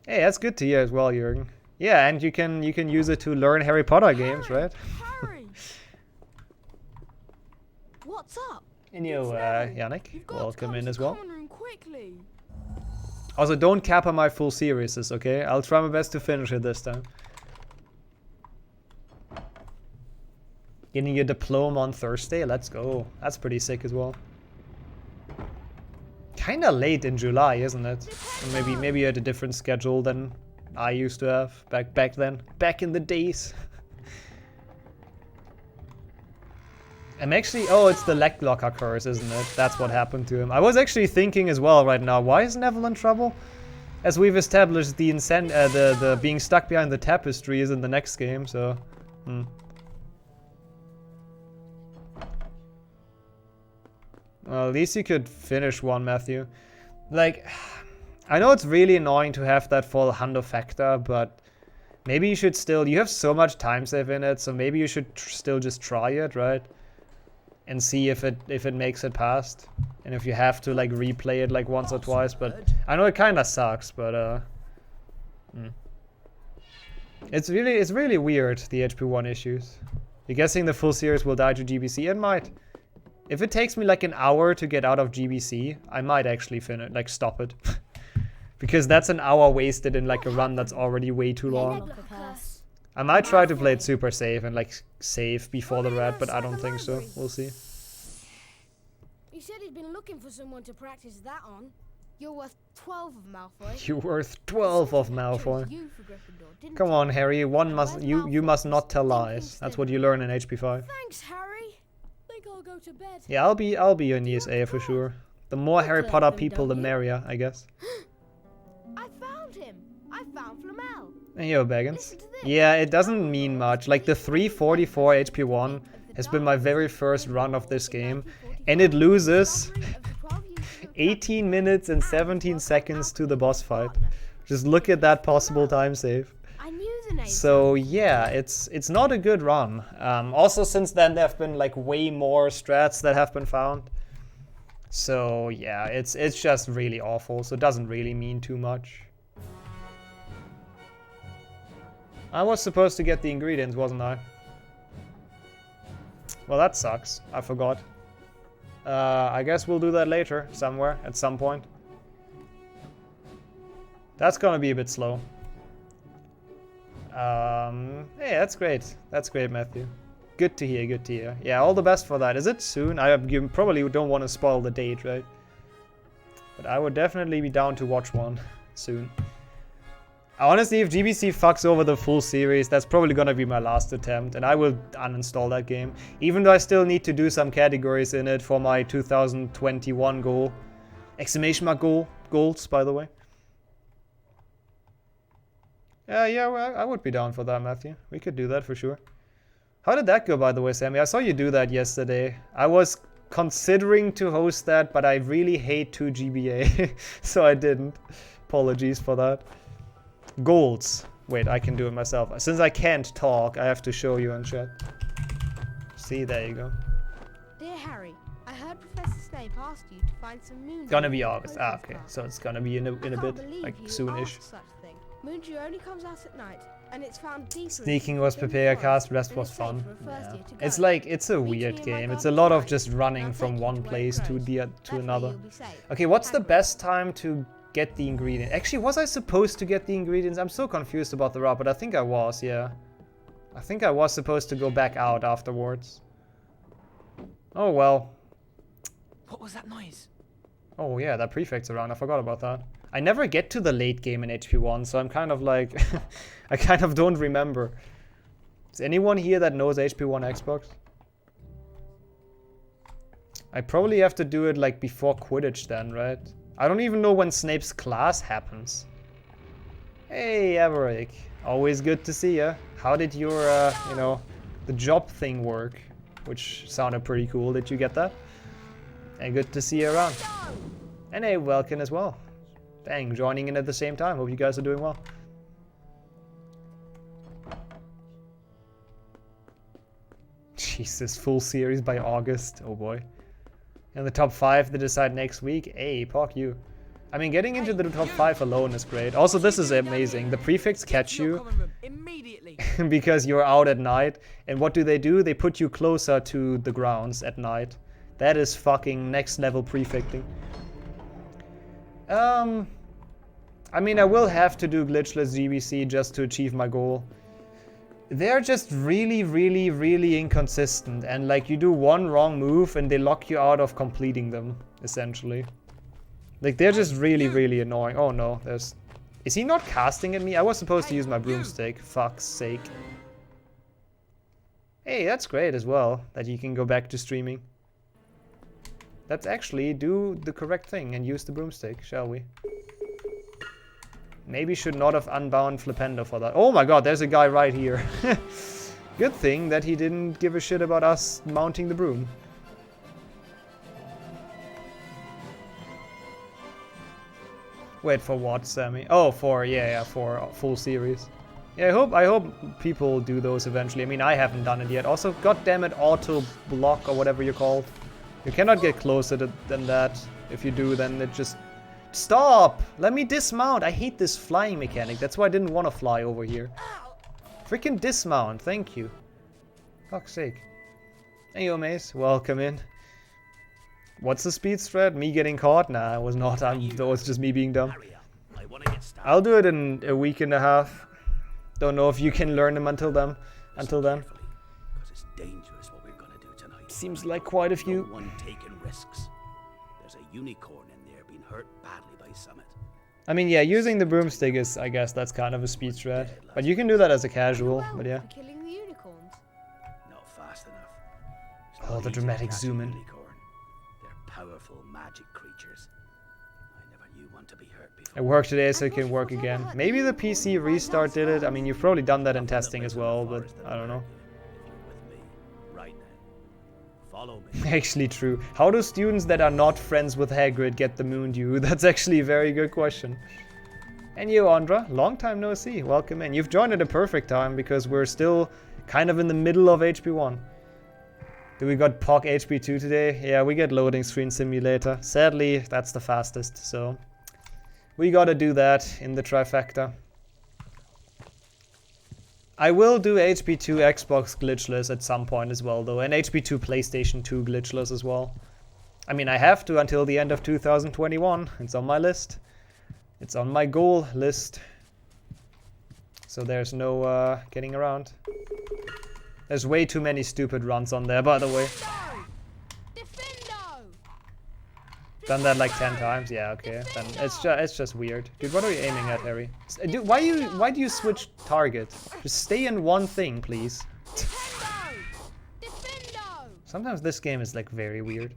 Hey, that's good to hear as well, Jürgen. Yeah, and you can use it to learn Harry Potter games, right? Harry! What's up? And you, Yannick, welcome in as well. Quickly. Also, don't cap on my full series, okay? I'll try my best to finish it this time. Getting your diploma on Thursday, let's go. That's pretty sick as well. Kinda late in July, isn't it? Or maybe you had a different schedule than I used to have back then. Back in the days. I'm actually... Oh, it's the leg locker curse, isn't it? That's what happened to him. I was actually thinking as well right now, why is Neville in trouble? As we've established, the being stuck behind the tapestry is in the next game, so... Well, at least you could finish one, Matthew. Like, I know it's really annoying to have that full Hundo factor, but maybe you should still... You have so much time save in it, so maybe you should still just try it, right? And see if it makes it past. And if you have to, like, replay it, like, once or twice, but... I know it kinda sucks, but, It's really weird, the HP1 issues. You're guessing the full series will die to GBC? It might. If it takes me like an hour to get out of GBC, I might actually finish, like stop it. Because that's an hour wasted in like a run that's already way too long. I might try to play it super safe and like save before the red, but I don't think so. We'll see. He said he'd been looking for someone to practice that on. You're worth 12 of Malfoy. You're worth 12 of Malfoy. You for Gryffindor, didn't Come you? on, Harry. You must not tell lies. That's what you learn in HP5. Thanks, Harry. Think I'll go to bed. Yeah, I'll be an ESA for sure. The more Harry Potter people, the merrier, I guess. I found him. I found Flamel. Hey, yo, Baggins. Yeah, it doesn't mean much. Like the 344 HP1 has been my very first run of this game, and it loses 18 minutes and 17 seconds to the boss fight. Just look at that possible time save. So yeah, it's not a good run. Also, since then there have been like way more strats that have been found. So yeah, it's just really awful. So it doesn't really mean too much. I was supposed to get the ingredients, wasn't I? Well, that sucks. I forgot. I guess we'll do that later, somewhere, at some point. That's gonna be a bit slow. Hey, that's great. That's great, Matthew. Good to hear, good to hear. Yeah, all the best for that. Is it soon? You probably don't want to spoil the date, right? But I would definitely be down to watch one soon. Honestly, if GBC fucks over the full series, that's probably gonna be my last attempt, and I will uninstall that game. Even though I still need to do some categories in it for my 2021 goal. Exclamation mark goals, by the way. Yeah, well, I would be down for that, Matthew. We could do that for sure. How did that go, by the way, Sammy? I saw you do that yesterday. I was considering to host that, but I really hate 2GBA, so I didn't. Apologies for that. Goals. Wait, I can do it myself. Since I can't talk, I have to show you in chat. See, there you go. Dear Harry, I heard Professor Snape asked you to find some moons. Gonna be August. Ah, okay. So it's gonna be in a bit, like soonish. Moondew only comes out at night, and it's found deeper. Sneaking was prepare cast, rest was fun. Yeah. It's like, it's a weird game. It's a lot of just running from one place to another. Okay, what's the best time to get the ingredient? Actually, was I supposed to get the ingredients? I'm so confused about the route, but I think I was, yeah. I think I was supposed to go back out afterwards. Oh well. What was that noise? Oh yeah, that prefect's around. I forgot about that. I never get to the late game in HP1, so I'm kind of like... I kind of don't remember. Is anyone here that knows HP1 Xbox? I probably have to do it like before Quidditch then, right? I don't even know when Snape's class happens. Hey, Averick. Always good to see ya. How did your, you know, the job thing work? Which sounded pretty cool. Did you get that? And good to see you around. And hey, Welkin as well. Dang, joining in at the same time. Hope you guys are doing well. Jesus, full series by August. Oh boy. And the top 5 they decide next week. Hey, fuck you. I mean, getting into the top 5 alone is great. Also, this is amazing. The prefects catch you because you're out at night. And what do? They put you closer to the grounds at night. That is fucking next level prefecting. I mean, I will have to do glitchless GBC just to achieve my goal. They're just really, really, really inconsistent. And like, you do one wrong move and they lock you out of completing them, essentially. Like, they're just really, really annoying. Oh no, there's... Is he not casting at me? I was supposed to use my broomstick. Fuck's sake. Hey, that's great as well, that you can go back to streaming. Let's actually do the correct thing and use the broomstick, shall we? Maybe should not have unbound Flipendo for that. Oh my god, there's a guy right here. Good thing that he didn't give a shit about us mounting the broom. Wait, for what, Sammy? Oh, for, yeah, for a full series. Yeah, I hope people do those eventually. I mean, I haven't done it yet. Also, goddammit, auto block or whatever you're called. You cannot get closer than that. If you do, then it just... Stop! Let me dismount! I hate this flying mechanic. That's why I didn't want to fly over here. Freaking dismount, thank you. Fuck's sake. Hey, yo, Mace, welcome in. What's the speed strat? Me getting caught? Nah, it was not. That was just me being dumb. I'll do it in a week and a half. Don't know if you can learn them until then. It's dangerous what we're gonna do tonight. Seems like quite a few. No one taking risks. There's a unicorn in there being hurt badly by Summit. I mean, yeah, using the broomstick is, I guess, that's kind of a speed strat. But you can do that as a casual, but yeah. Killing the unicorns. Not fast enough. Oh, the dramatic zoom in. They're powerful magic creatures. I never knew one to be hurt before. It worked today, so it can work again. Maybe the PC restart did it. I mean, you've probably done that in testing as well, but I don't know. Follow me. Actually true. How do students that are not friends with Hagrid get the moon dew? That's actually a very good question. And you, Andra, long time no see. Welcome in. You've joined at a perfect time because we're still kind of in the middle of HP1. Do we got POC HP2 today? Yeah, we get loading screen simulator. Sadly, that's the fastest, so we gotta do that in the trifecta. I will do HP2 Xbox glitchless at some point as well, though, and HP2 PlayStation 2 glitchless as well. I mean, I have to until the end of 2021. It's on my list. It's on my goal list. So there's no getting around. There's way too many stupid runs on there, by the way. Done that like 10 times? Yeah, okay. Then it's just weird. Dude, what are you aiming at, Harry? Dude, why do you switch target? Just stay in one thing, please. Sometimes this game is like very weird.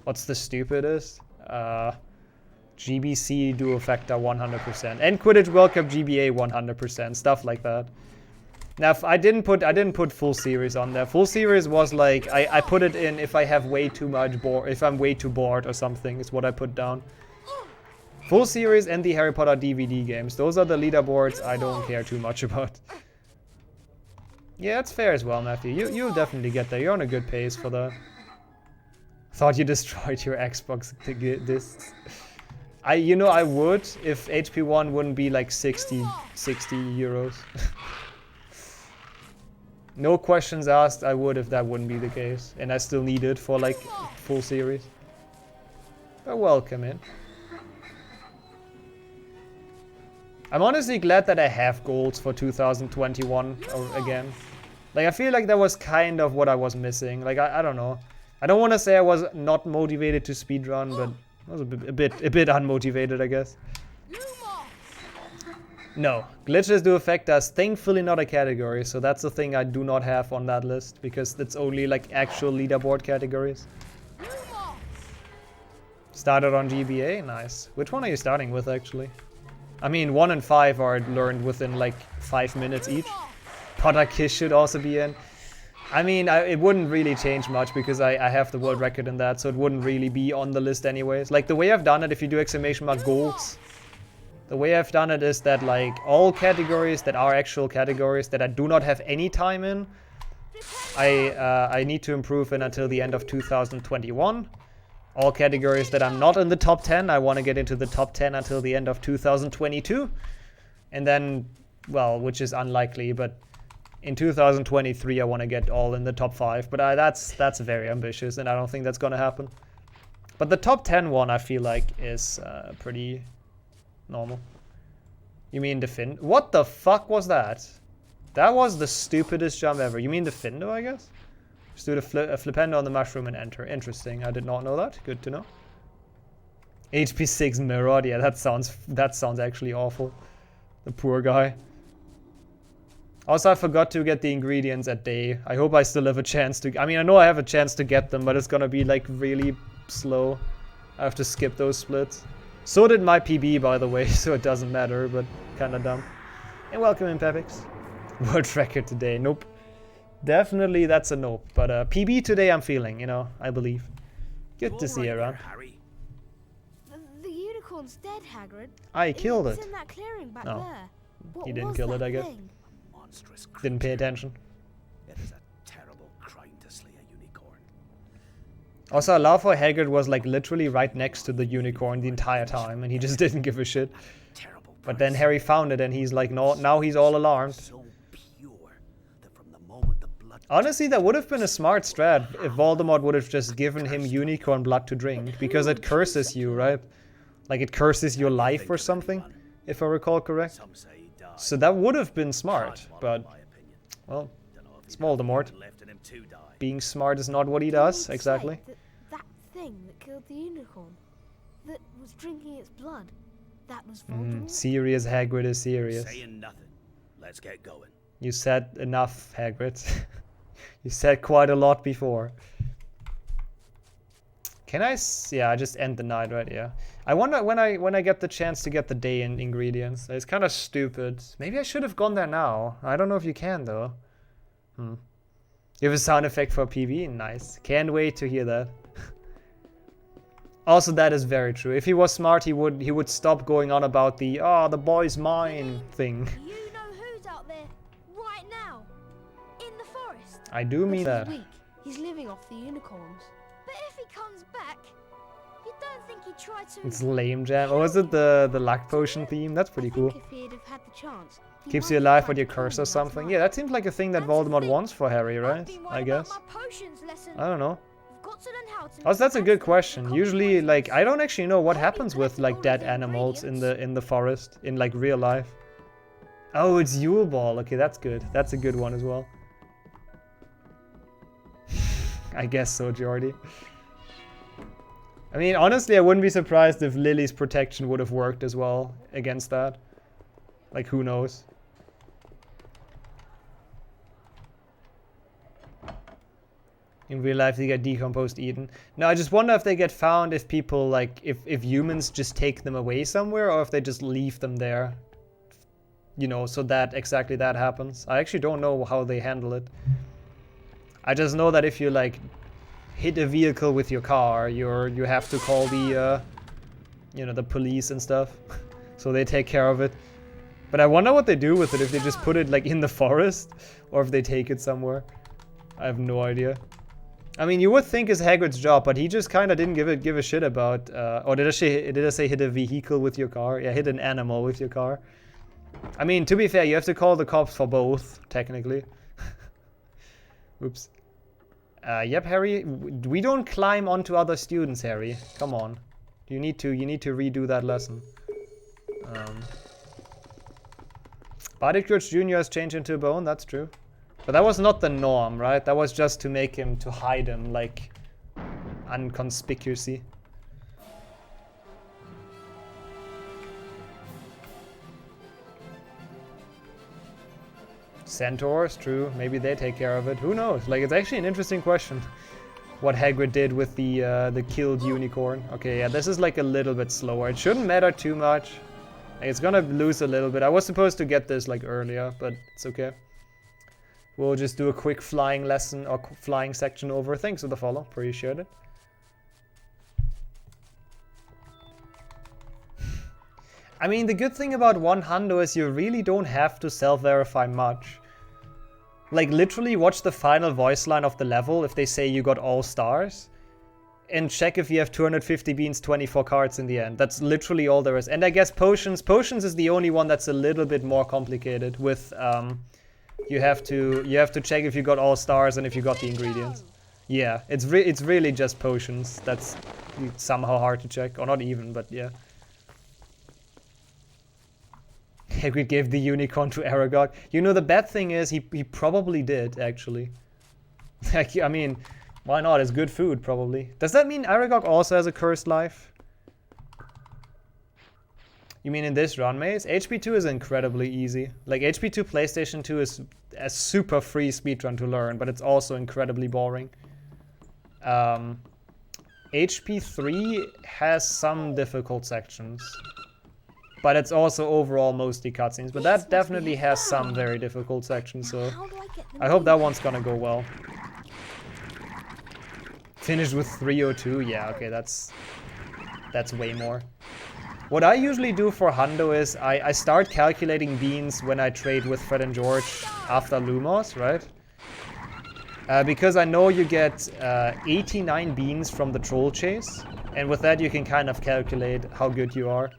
What's the stupidest? GBC Duo Factor 100%. And Quidditch World Cup GBA 100%. Stuff like that. Now, I didn't put full series on there. Full series was like I put it in if I have way too much if I'm way too bored or something is what I put down. Full series and the Harry Potter DVD games. Those are the leaderboards I don't care too much about. Yeah, it's fair as well, Matthew. You'll definitely get there. You're on a good pace for that. Thought you destroyed your Xbox discs. I would if HP1 wouldn't be like 60 euros. No questions asked, I would if that wouldn't be the case. And I still need it for like full series. But welcome in. I'm honestly glad that I have goals for 2021 again. Like I feel like that was kind of what I was missing. Like I don't know. I don't want to say I was not motivated to speedrun, but I was a bit unmotivated, I guess. No, glitches do affect us. Thankfully not a category, so that's the thing I do not have on that list, because it's only like actual leaderboard categories. Started on GBA, nice. Which one are you starting with, actually? I mean, 1 and 5 are learned within like 5 minutes each. Potter Kiss should also be in. I mean, it wouldn't really change much, because I have the world record in that, so it wouldn't really be on the list anyways. Like, the way I've done it, if you do ! Goals, the way I've done it is that, like, all categories that are actual categories that I do not have any time in, I need to improve in until the end of 2021. All categories that I'm not in the top 10, I want to get into the top 10 until the end of 2022. And then, well, which is unlikely, but in 2023 I want to get all in the top 5. But that's very ambitious, and I don't think that's going to happen. But the top 10 one, I feel like, is pretty normal. You mean Defend? What the fuck was that? That was the stupidest jump ever. You mean Defendo, I guess? Just do a flipendo on the mushroom and enter. Interesting. I did not know that. Good to know. HP 6 mirrored. Yeah, that sounds actually awful. The poor guy. Also, I forgot to get the ingredients at day. I hope I still have a chance to... I mean, I know I have a chance to get them, but it's gonna be, like, really slow. I have to skip those splits. So did my PB, by the way, so it doesn't matter, but kinda dumb. And welcome in, Pepix. World record today. Nope. Definitely that's a nope. But PB today I'm feeling, I believe. Good to see you around. The unicorn's dead, Hagrid. I killed it. It's in that clearing back No. there. He didn't kill it, I guess. Didn't pay attention. It is a terrible crime to slay a unicorn. Also, I love how Hagrid was like literally right next to the unicorn the entire time, and he just didn't give a shit. But then Harry found it, and he's like, no, now he's all alarmed. So pure. Honestly, that would have been a smart strat if Voldemort would have just given him unicorn blood to drink, because it curses you, right? Like it curses your life or something, if I recall correct. So that would have been smart, but, well, it's Voldemort. Being smart is not what he does, exactly. That thing that killed the unicorn, that was drinking its blood, that was Voldemort? Serious, Hagrid is serious. Saying nothing. Let's get going. You said enough, Hagrid. You said quite a lot before. Can I? Yeah, I just end the night, right? Yeah. I wonder when I get the chance to get the day in ingredients. It's kind of stupid. Maybe I should have gone there now. I don't know if you can though. You have a sound effect for PV. Nice. Can't wait to hear that. Also, that is very true. If he was smart, he would stop going on about the the boy's mine thing. You know who's out there right now in the forest. I do mean that. He's living off the unicorns. But if he comes back, you don't think he'd try to... It's lame jam. Oh, is it the luck potion theme? That's pretty cool. If he'd have had the chance, Keeps you alive with your curse or something. Yeah, that seems like a thing that Voldemort wants for Harry, right? I guess. I don't know. Oh, that's a good question. Usually, like, I don't actually know what happens with, like, dead animals in the forest, in, like, real life. Oh, it's Yule Ball. Okay, that's good. That's a good one as well. I guess so, Jordy. I mean, honestly, I wouldn't be surprised if Lily's protection would have worked as well against that. Like, who knows? In real life, they get decomposed, eaten. No, I just wonder if they get found if people, like, if humans just take them away somewhere, or if they just leave them there. You know, so that exactly that happens. I actually don't know how they handle it. I just know that if you, like, hit a vehicle with your car, you have to call the, you know, the police and stuff. So they take care of it. But I wonder what they do with it, if they just put it, like, in the forest, or if they take it somewhere. I have no idea. I mean, you would think it's Hagrid's job, but he just kind of didn't give a shit about... or did I say hit a vehicle with your car? Yeah, hit an animal with your car. I mean, to be fair, you have to call the cops for both, technically. Oops. Yep, Harry, we don't climb onto other students, Harry. Come on. You need to redo that lesson. Bardic Jr. has changed into a bone, that's true. But that was not the norm, right? That was just to make him, to hide him, like, unconspicuously. Centaurs, true. Maybe they take care of it. Who knows? Like, it's actually an interesting question. What Hagrid did with the killed unicorn. Okay, yeah, this is like a little bit slower. It shouldn't matter too much. Like, it's gonna lose a little bit. I was supposed to get this like earlier, but it's okay. We'll just do a quick flying lesson or flying section over. Thanks for the follow. Appreciate it. I mean, the good thing about one hundo is you really don't have to self-verify much. Like, literally watch the final voice line of the level if they say you got all stars. And check if you have 250 beans, 24 cards in the end. That's literally all there is. And I guess potions. Potions is the only one that's a little bit more complicated with... You have to check if you got all stars and if you got the ingredients. Yeah, it's really just potions. That's somehow hard to check, or not even, but yeah. Hagrid gave the unicorn to Aragog. You know, the bad thing is he probably did actually. Like, I mean, why not? It's good food probably. Does that mean Aragog also has a cursed life? You mean in this run, Maze? HP2 is incredibly easy. Like, HP2 PlayStation 2 is a super free speedrun to learn, but it's also incredibly boring. HP3 has some difficult sections, but it's also overall mostly cutscenes. But that definitely has some very difficult sections, so I hope that one's gonna go well. Finished with 302? Yeah, okay, that's way more. What I usually do for hundo is I start calculating beans when I trade with Fred and George after Lumos, right? Because I know you get 89 beans from the troll chase, and with that you can kind of calculate how good you are.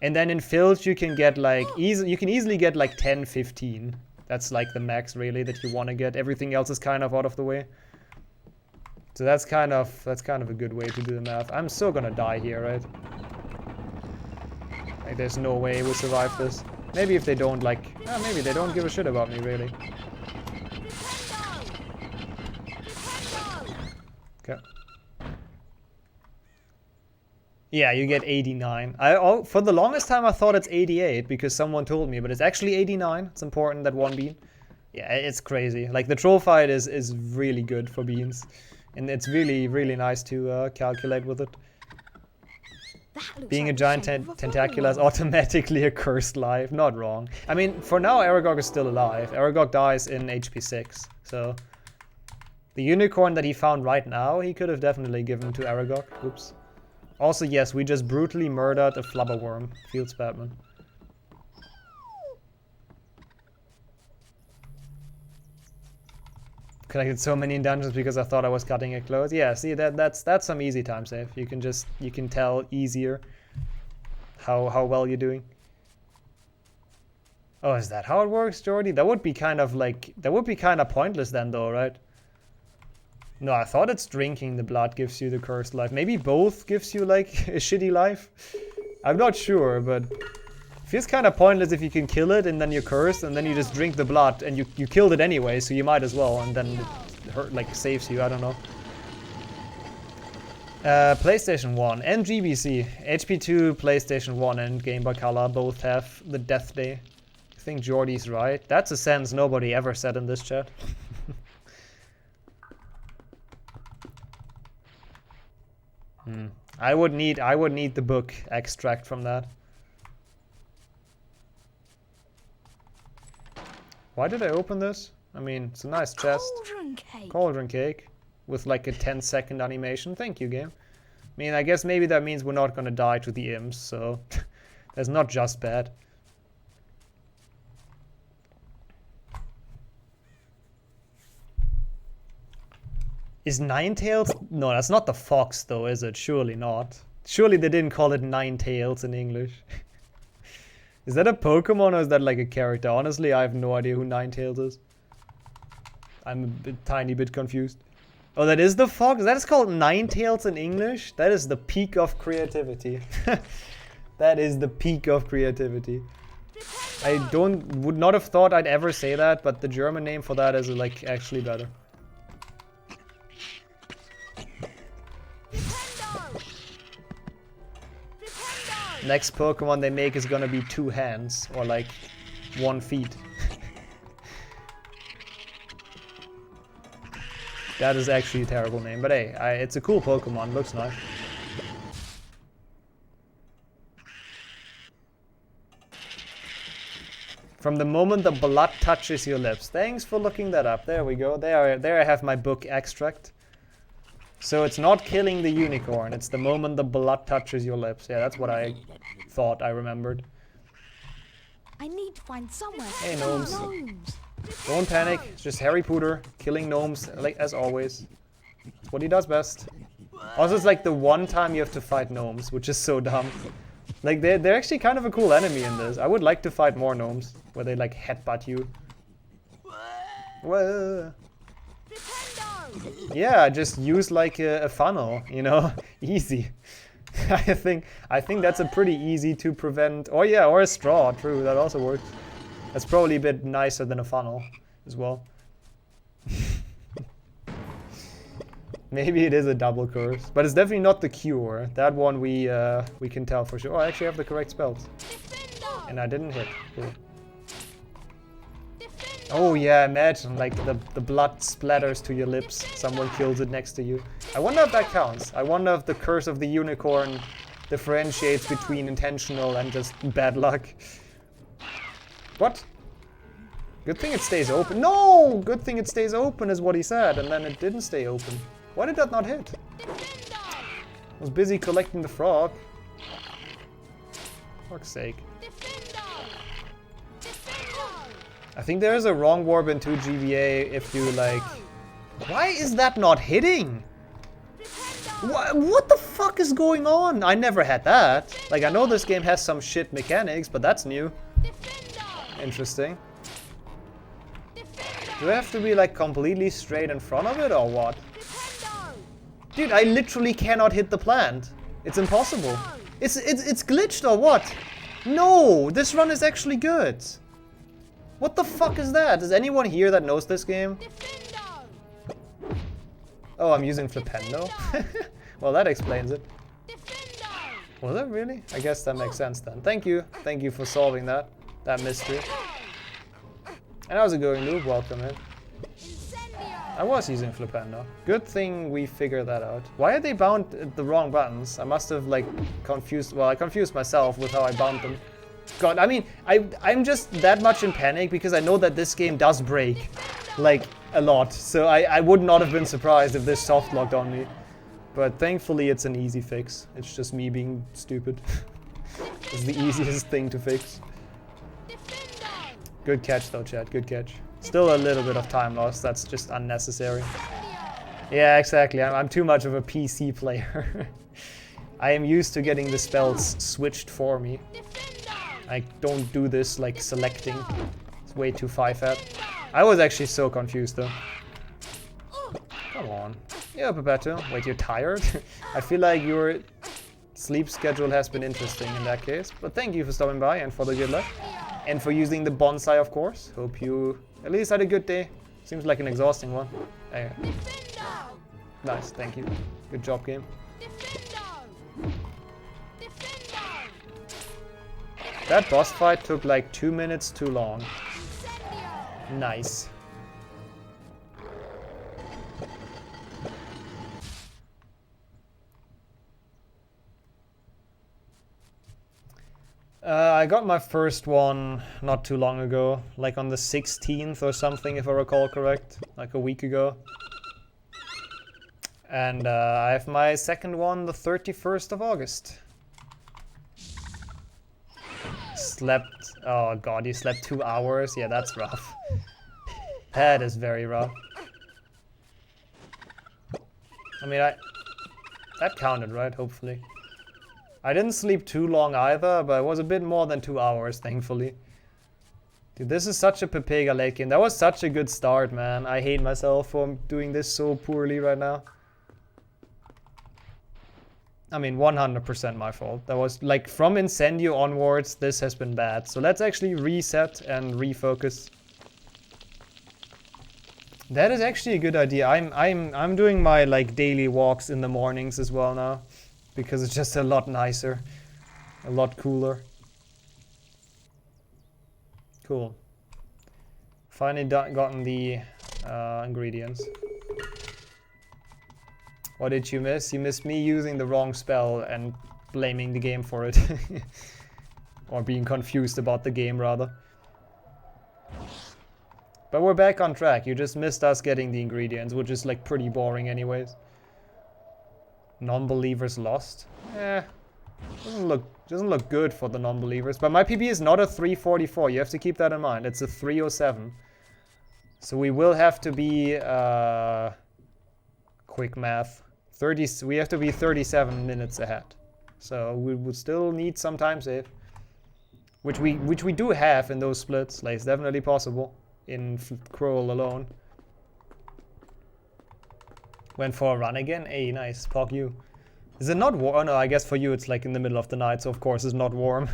And then in filch you can get like you can easily get like 10, 15 That's like the max really that you want to get. Everything else is kind of out of the way. So that's kind of a good way to do the math. I'm so gonna die here, right? Like there's no way we'll survive this. Maybe if they don't like, maybe they don't give a shit about me really. Okay. Yeah, you get 89. For the longest time I thought it's 88 because someone told me, but it's actually 89. It's important that one bean. Yeah, it's crazy. Like the troll fight is really good for beans. And it's really, really nice to calculate with it. Being a giant tentacula is automatically a cursed life. Not wrong. I mean, for now, Aragog is still alive. Aragog dies in HP 6. So, the unicorn that he found right now, he could have definitely given to Aragog. Oops. Also, yes, we just brutally murdered a flubberworm. Fields Batman. Collected so many in dungeons because I thought I was cutting it close. Yeah, see that's some easy time save. You can tell easier how well you're doing. Oh, is that how it works, Jordy? That would be kind of pointless then though, right? No, I thought it's drinking the blood gives you the cursed life. Maybe both gives you like a shitty life. I'm not sure, but feels kind of pointless if you can kill it and then you're cursed and then you just drink the blood and you killed it anyway, so you might as well, and then it like saves you. I don't know. PlayStation 1 and GBC, HP2, PlayStation 1 and Game Boy Color both have the death day. I think Jordy's right. That's a sentence nobody ever said in this chat. I would need the book extract from that. Why did I open this? I mean, it's a nice chest. Cauldron cake. With like a 10-second animation. Thank you, game. I mean, I guess maybe that means we're not gonna die to the imps, so that's not just bad. Is Ninetales? No, that's not the fox though, is it? Surely not. Surely they didn't call it Ninetales in English. Is that a Pokemon or is that like a character? Honestly, I have no idea who Ninetales is. I'm a tiny bit confused. Oh, that is the fox? That is called Ninetales in English? That is the peak of creativity. That is the peak of creativity. I would not have thought I'd ever say that, but the German name for that is like actually better. Next Pokemon they make is gonna be 2 hands, or like 1 feet. That is actually a terrible name, but hey, it's a cool Pokemon, looks nice. From the moment the blood touches your lips. Thanks for looking that up. There we go. There I have my book extract. So it's not killing the unicorn, it's the moment the blood touches your lips. Yeah, that's what I thought I remembered. I need to find somewhere. Hey, gnomes. Don't panic, it's just Harry Potter killing gnomes, like as always. That's what he does best. Also, it's like the one time you have to fight gnomes, which is so dumb. Like, they're actually kind of a cool enemy in this. I would like to fight more gnomes, where they like headbutt you. Whoa. Yeah, just use like a funnel, you know, easy. I think that's a pretty easy to prevent. Oh yeah, or a straw, true, that also works. That's probably a bit nicer than a funnel as well. Maybe it is a double curse, but it's definitely not the cure. That one we can tell for sure. Oh, I actually have the correct spells, and I didn't hit. Cool. Oh yeah, imagine like the blood splatters to your lips. Someone kills it next to you. I wonder if that counts. I wonder if the curse of the unicorn differentiates between intentional and just bad luck. What? Good thing it stays open. No! Good thing it stays open is what he said, and then it didn't stay open. Why did that not hit? I was busy collecting the frog. For fuck's sake. I think there is a wrong warp in 2 GBA if you like... Why is that not hitting? What the fuck is going on? I never had that. Like, I know this game has some shit mechanics, but that's new. Interesting. Do I have to be like completely straight in front of it or what? Dude, I literally cannot hit the plant. It's impossible. It's glitched or what? No, this run is actually good. What the fuck is that? Is anyone here that knows this game? Oh, I'm using Flipendo. Well, that explains it. Was it really? I guess that makes sense then. Thank you. Thank you for solving that mystery. And how's it going, noob? Welcome in. I was using Flipendo. Good thing we figured that out. Why are they bound at the wrong buttons? I must have like confused, well, I confused myself with how I bound them. God, I mean, I'm just that much in panic because I know that this game does break, like, a lot. So I would not have been surprised if this soft locked on me. But thankfully it's an easy fix. It's just me being stupid. It's the easiest thing to fix. Good catch though, chat, good catch. Still a little bit of time loss, that's just unnecessary. Yeah, exactly, I'm too much of a PC player. I am used to getting the spells switched for me. I don't do this like selecting. It's way too 5-at. I was actually so confused though. Come on. Yeah, Bebeto. Wait, you're tired? I feel like your sleep schedule has been interesting in that case. But thank you for stopping by and for the good luck. And for using the bonsai, of course. Hope you at least had a good day. Seems like an exhausting one. Nice, thank you. Good job, game. That boss fight took like 2 minutes too long. Nice. I got my first one not too long ago, like on the 16th or something, if I recall correct, like a week ago. And I have my second one the 31st of August. Slept, oh god, you slept 2 hours? Yeah, that's rough. That is very rough. I mean, that counted, right? Hopefully. I didn't sleep too long either, but it was a bit more than 2 hours, thankfully. Dude, this is such a Pepega late game. That was such a good start, man. I hate myself for doing this so poorly right now. I mean, 100% my fault. That was, like, from Incendio onwards, this has been bad. So let's actually reset and refocus. That is actually a good idea. I'm doing my, like, daily walks in the mornings as well now. Because it's just a lot nicer. A lot cooler. Cool. Finally gotten the ingredients. What did you miss? You missed me using the wrong spell and blaming the game for it. Or being confused about the game, rather. But we're back on track. You just missed us getting the ingredients, which is like pretty boring anyways. Non-believers lost. Doesn't look good for the non-believers. But my PB is not a 344. You have to keep that in mind. It's a 307. So we will have to be quick math. We have to be 37 minutes ahead. So we would still need some time save. Which we do have in those splits. Like, it's definitely possible in Crawl alone. Went for a run again? Hey, nice. Pog you. Is it not warm? Oh, no, I guess for you it's like in the middle of the night, so of course it's not warm.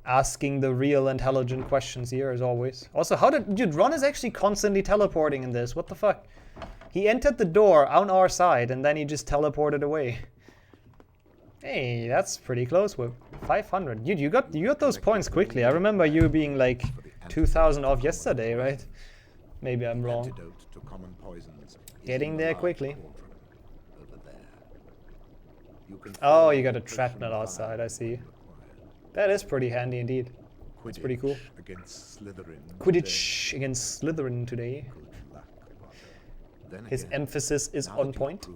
Asking the real intelligent questions here, as always. Also, how did... Dude, Ron is actually constantly teleporting in this. What the fuck? He entered the door on our side, and then he just teleported away. Hey, that's pretty close, Whip. 500. Dude, you got those points quickly. I remember you being like 2,000 off yesterday, right? Maybe I'm wrong. Antidote to common poisons. Getting there quickly. Oh, you got a shrapnel outside, I see. That is pretty handy indeed. It's pretty cool. Quidditch against Slytherin today. His emphasis is on point.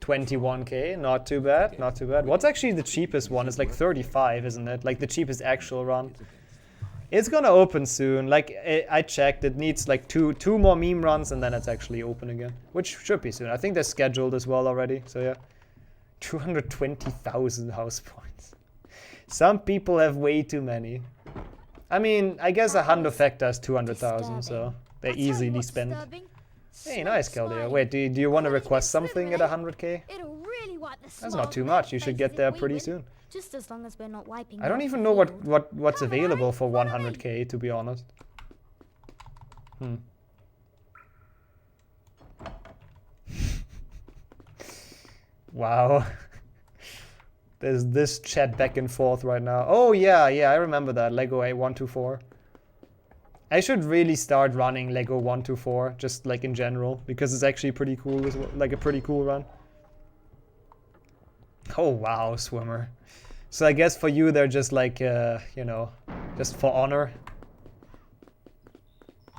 21k, not too bad, not too bad. What's actually the cheapest one? It's like 35, isn't it? Like the cheapest actual run. It's gonna open soon. Like, I checked, it needs like two more meme runs and then it's actually open again. Which should be soon. I think they're scheduled as well already, so yeah. 220,000 house points. Some people have way too many. I mean, I guess a Hundo Factor is 200,000, so They're I tell you easily what's spent. disturbing. Hey, nice, Smoke Keldeo. slime. Wait, do you want to How many request bits something live at in it? 100k? It'll really wipe the That's smile not too off much. their You should faces get if there we pretty win. soon. Just as long as we're not wiping I don't off even the know field. what's Come on, available for follow me. 100k, to be honest. Wow. There's this chat back and forth right now. Oh yeah, I remember that. Lego A124. I should really start running Lego 124, just like in general, because it's actually pretty cool as well, like a pretty cool run. Oh wow, swimmer. So I guess for you they're just like, you know, just for honor.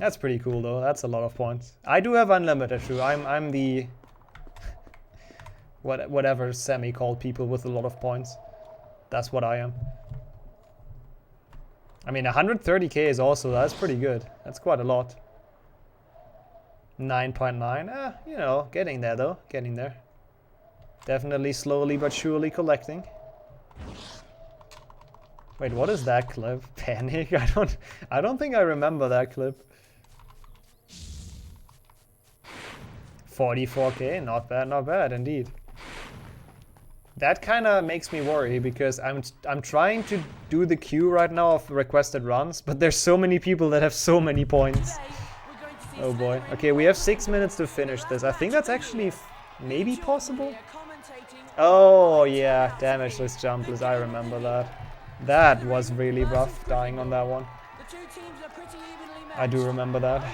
That's pretty cool though. That's a lot of points. I do have unlimited too. I'm the whatever Sammy called people with a lot of points. That's what I am. I mean, 130k is also, that's pretty good. That's quite a lot. 9.9, you know, getting there though, getting there. Definitely slowly but surely collecting. Wait, what is that clip? Panic? I don't think I remember that clip. 44k, not bad indeed. That kind of makes me worry because I'm trying to do the queue right now of requested runs, but there's so many people that have so many points. Oh boy. Okay, we have 6 minutes to finish this. I think that's actually maybe possible. Oh yeah, damageless jumpless. I remember that. That was really rough dying on that one. I do remember that.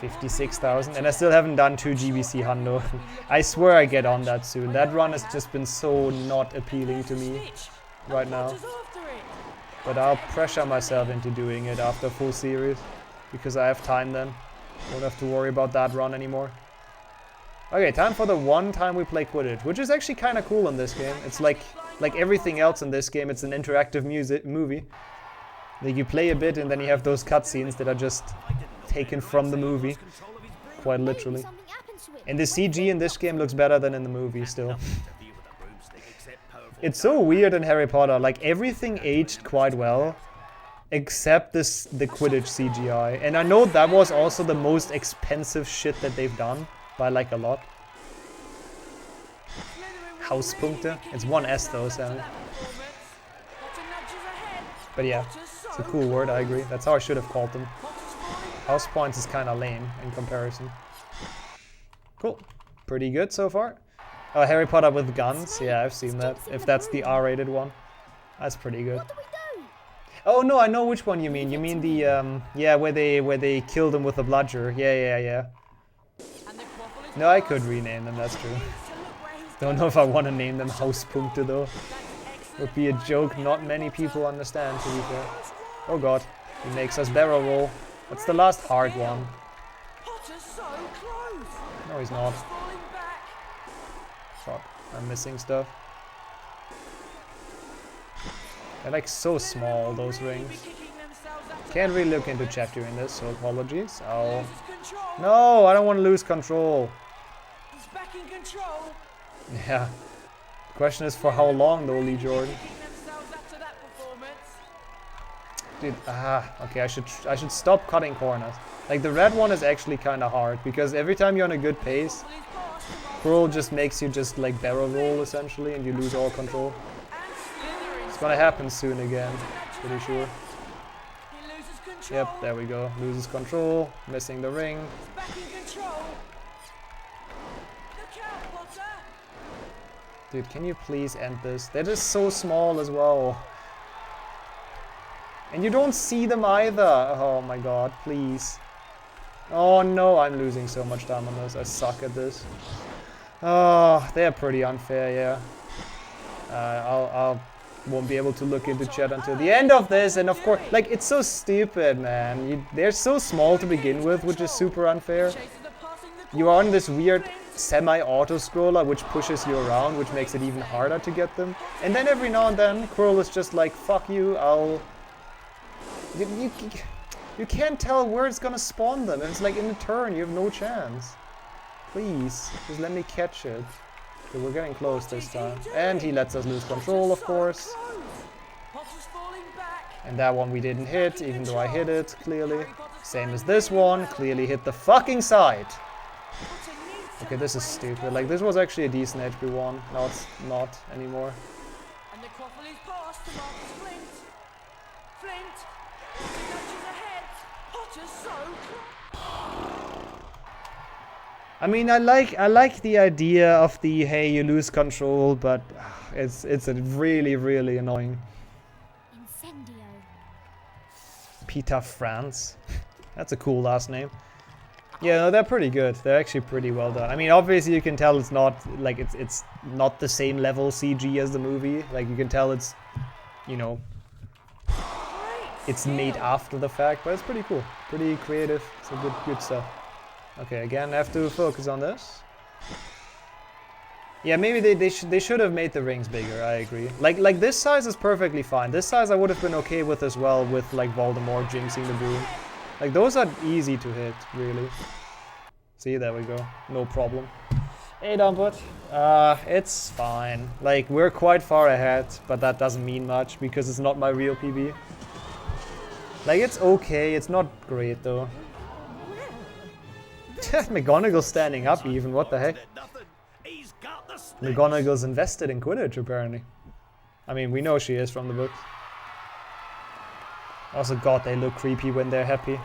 56,000, and I still haven't done 2 GBC hundo. I swear I get on that soon. That run has just been so not appealing to me right now. But I'll pressure myself into doing it after full series, because I have time then. Won't have to worry about that run anymore. Okay, time for the one time we play Quidditch, which is actually kind of cool in this game. It's like everything else in this game, it's an interactive movie. Like you play a bit and then you have those cutscenes that are just taken from the movie, quite literally. And the CG in this game looks better than in the movie still. It's so weird in Harry Potter, like everything aged quite well, except the Quidditch CGI. And I know that was also the most expensive shit that they've done, by like a lot. Hauspunkte? It's 1S though, Sammy. But yeah, it's a cool word, I agree. That's how I should have called them. House points is kind of lame in comparison. Cool. Pretty good so far. Oh, Harry Potter with guns. Yeah, I've seen that. If that's the R-rated one. That's pretty good. Oh no, I know which one you mean. You mean the, yeah, where they killed him with a bludger. Yeah. No, I could rename them, that's true. Don't know if I want to name them Hauspunkte though. Would be a joke not many people understand, to be fair. Oh god, he makes us barrel roll. That's the last hard one. No, he's not. Fuck, I'm missing stuff. They're like so small, those rings. Can't really look into chat during this, so apologies. Oh. No, I don't want to lose control. Yeah. The question is for how long though, Lee Jordan? Dude, okay, I should stop cutting corners. Like the red one is actually kind of hard because every time you're on a good pace, Quirrell just makes you just like barrel roll essentially and you lose all control. It's gonna happen soon again, pretty sure. Yep, there we go. Loses control, missing the ring. Dude, can you please end this? They're just so small as well. And you don't see them either. Oh my god, please. Oh no, I'm losing so much time on this. I suck at this. Oh, they're pretty unfair, yeah. I'll won't be able to look into chat until the end of this. And of course, like, it's so stupid, man. They're so small to begin with, which is super unfair. You are on this weird semi-auto scroller which pushes you around, which makes it even harder to get them. And then every now and then, Quirrell is just like, fuck you, You can't tell where it's gonna spawn them. And it's like in a turn, you have no chance. Please, just let me catch it. Okay, we're getting close this time. And he lets us lose control, of course. And that one we didn't hit, even though I hit it, clearly. Same as this one, clearly hit the fucking side. Okay, this is stupid. Like, this was actually a decent HP one. Now it's not anymore. And the quaffle is passed to Marcus Flint. Flint, 2 inches ahead. Potter's so close. I mean, I like the idea of the hey, you lose control, but it's really, really annoying. Incendio. Peter France. That's a cool last name. Yeah, no, they're pretty good. They're actually pretty well done. I mean, obviously you can tell it's not like it's not the same level CG as the movie. Like you can tell it's, you know, it's made after the fact, but it's pretty cool, pretty creative. So good stuff. Okay, again, I have to focus on this. Yeah, maybe they should have made the rings bigger. I agree. Like this size is perfectly fine. This size I would have been okay with as well, with like Voldemort jinxing the broom. Like, those are easy to hit, really. See, there we go. No problem. Hey, Dumpert. It's fine. Like, we're quite far ahead, but that doesn't mean much, because it's not my real PB. Like, it's okay. It's not great, though. McGonagall's standing up, even. What the heck? McGonagall's invested in Quidditch, apparently. I mean, we know she is from the books. Also, God, they look creepy when they're happy.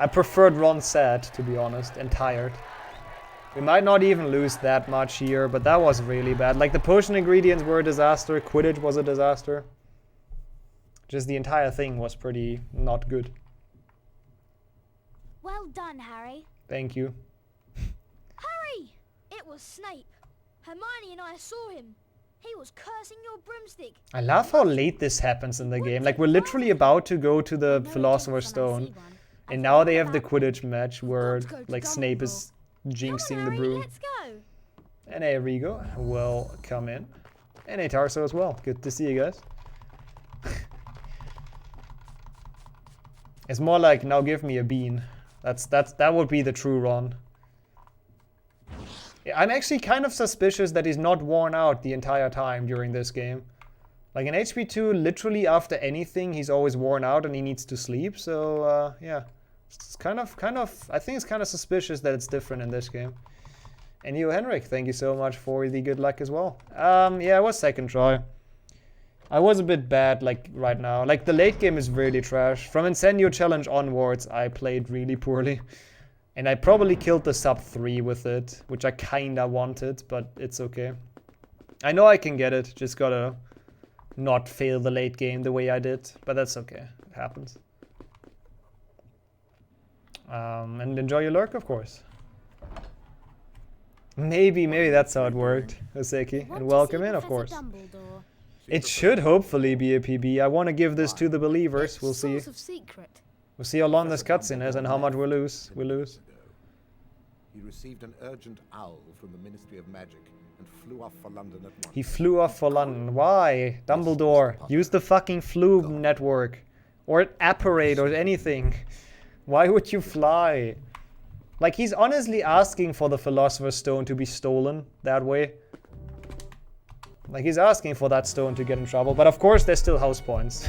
I preferred Ron sad, to be honest, and tired. We might not even lose that much here, but that was really bad. Like, the potion ingredients were a disaster, Quidditch was a disaster. Just the entire thing was pretty not good. Well done, Harry. Thank you. Harry! It was Snape. Hermione and I saw him. He was cursing your broomstick. I love how late this happens in the game. Like, we're literally about to go to the Philosopher's Stone. And now they have the Quidditch match where, like, Snape is jinxing the broom. Let's go. And hey, Rigo, well, come in. And hey, Tarso as well. Good to see you guys. It's more like, now give me a bean. That would be the true Ron. I'm actually kind of suspicious that he's not worn out the entire time during this game. Like in HP2, literally after anything, he's always worn out and he needs to sleep. So, yeah. It's kind of, I think it's kind of suspicious that it's different in this game. And you, Henrik, thank you so much for the good luck as well. Yeah, it was second try. I was a bit bad, like, right now. Like, the late game is really trash. From Incendio Challenge onwards, I played really poorly. And I probably killed the sub 3 with it, which I kinda wanted, but it's okay. I know I can get it, just gotta not fail the late game the way I did, but that's okay. It happens. And enjoy your lurk, of course. Maybe that's how it worked, Oseki. And welcome in, of course. It should hopefully be a PB. I want to give this to the believers. We'll see. We'll see how long this cutscene is and how much we lose. He received an urgent owl from the Ministry of Magic and flew off for London at once. He flew off for London. Why? Dumbledore, use the fucking flu network. Or apparate or anything. Why would you fly? Like, he's honestly asking for the Philosopher's Stone to be stolen that way. Like, he's asking for that stone to get in trouble. But of course, there's still house points.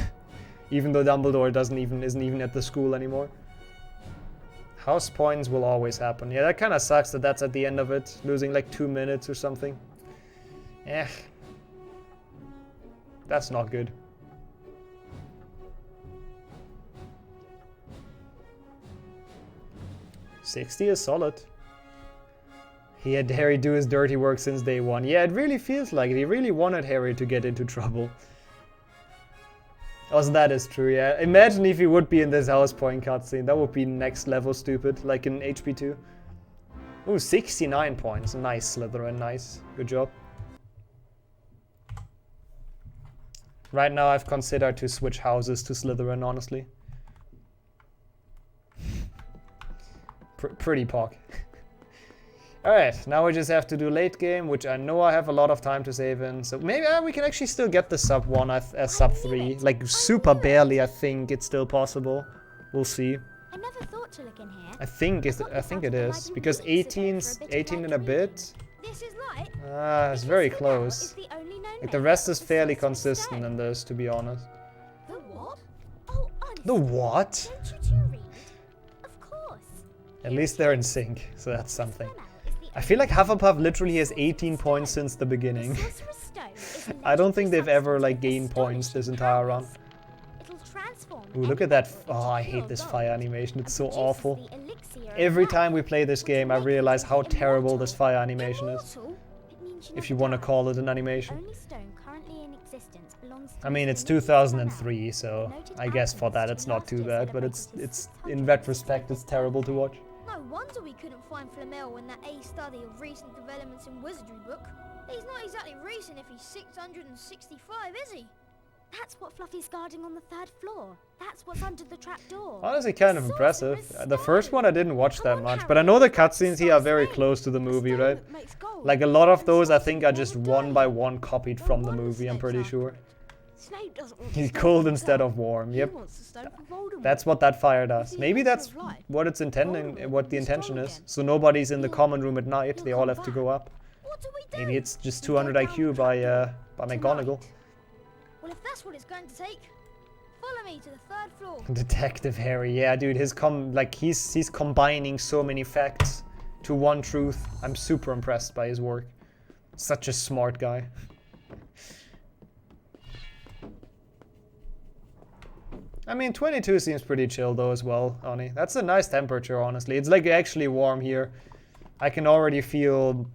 Even though Dumbledore isn't even at the school anymore. House points will always happen. Yeah, that kind of sucks that that's at the end of it. Losing like 2 minutes or something. Eh. That's not good. $60 is solid. He had Harry do his dirty work since day one. Yeah, it really feels like it. He really wanted Harry to get into trouble. Also, that is true, yeah. Imagine if he would be in this house point cutscene. That would be next level stupid, like in HP2. Ooh, 69 points. Nice, Slytherin, nice. Good job. Right now, I've considered to switch houses to Slytherin, honestly. Pretty pog. Alright, now we just have to do late game, which I know I have a lot of time to save in. So maybe we can actually still get the sub 1 as sub 3. Like, super barely, I think it's still possible. We'll see. I never thought to look in here. I think it is. Because 18 and a bit. It's very close. Like, the rest is fairly consistent in this, to be honest. The what? Don't you two read? Of course. At least they're in sync, so that's something. I feel like Hufflepuff literally has 18 points since the beginning. I don't think they've ever like gained points this entire run. Ooh, look at that. Oh, I hate this fire animation. It's so awful. Every time we play this game, I realize how terrible this fire animation is. If you want to call it an animation. I mean, it's 2003, so I guess for that it's not too bad, but it's in retrospect, it's terrible to watch. No wonder we couldn't find Flamel in that A study of recent developments in wizardry book. He's not exactly recent if he's 665, is he? That's what Fluffy's guarding on the 3rd floor. That's what's under the trapdoor. Honestly, kind of impressive. The first one I didn't watch that much, but I know the cutscenes here are very close to the movie, right? Like a lot of those I think are just one by one copied from the movie, I'm pretty sure. He's cold instead of warm, yep. That's what that fire does. Maybe that's what it's intending, what the intention is. So nobody's in the common room at night, they all have to go up. Maybe it's just 200 IQ by McGonagall. Well, if that's what it's going to take, follow me to the 3rd floor. Detective Harry, yeah, dude, he's combining so many facts to one truth. I'm super impressed by his work. Such a smart guy. I mean, 22 seems pretty chill though as well, Oni. That's a nice temperature, honestly. It's like actually warm here. I can already feel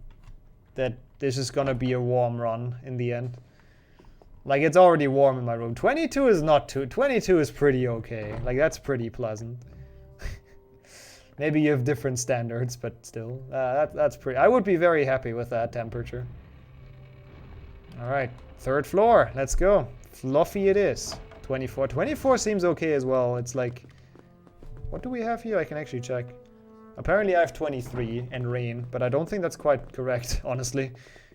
that this is gonna be a warm run in the end. Like, it's already warm in my room. 22 is not too... 22 is pretty okay. Like, that's pretty pleasant. Maybe you have different standards, but still. That's pretty... I would be very happy with that temperature. Alright, 3rd floor. Let's go. Fluffy it is. 24. 24 seems okay as well. It's like... What do we have here? I can actually check. Apparently I have 23 and rain, but I don't think that's quite correct, honestly.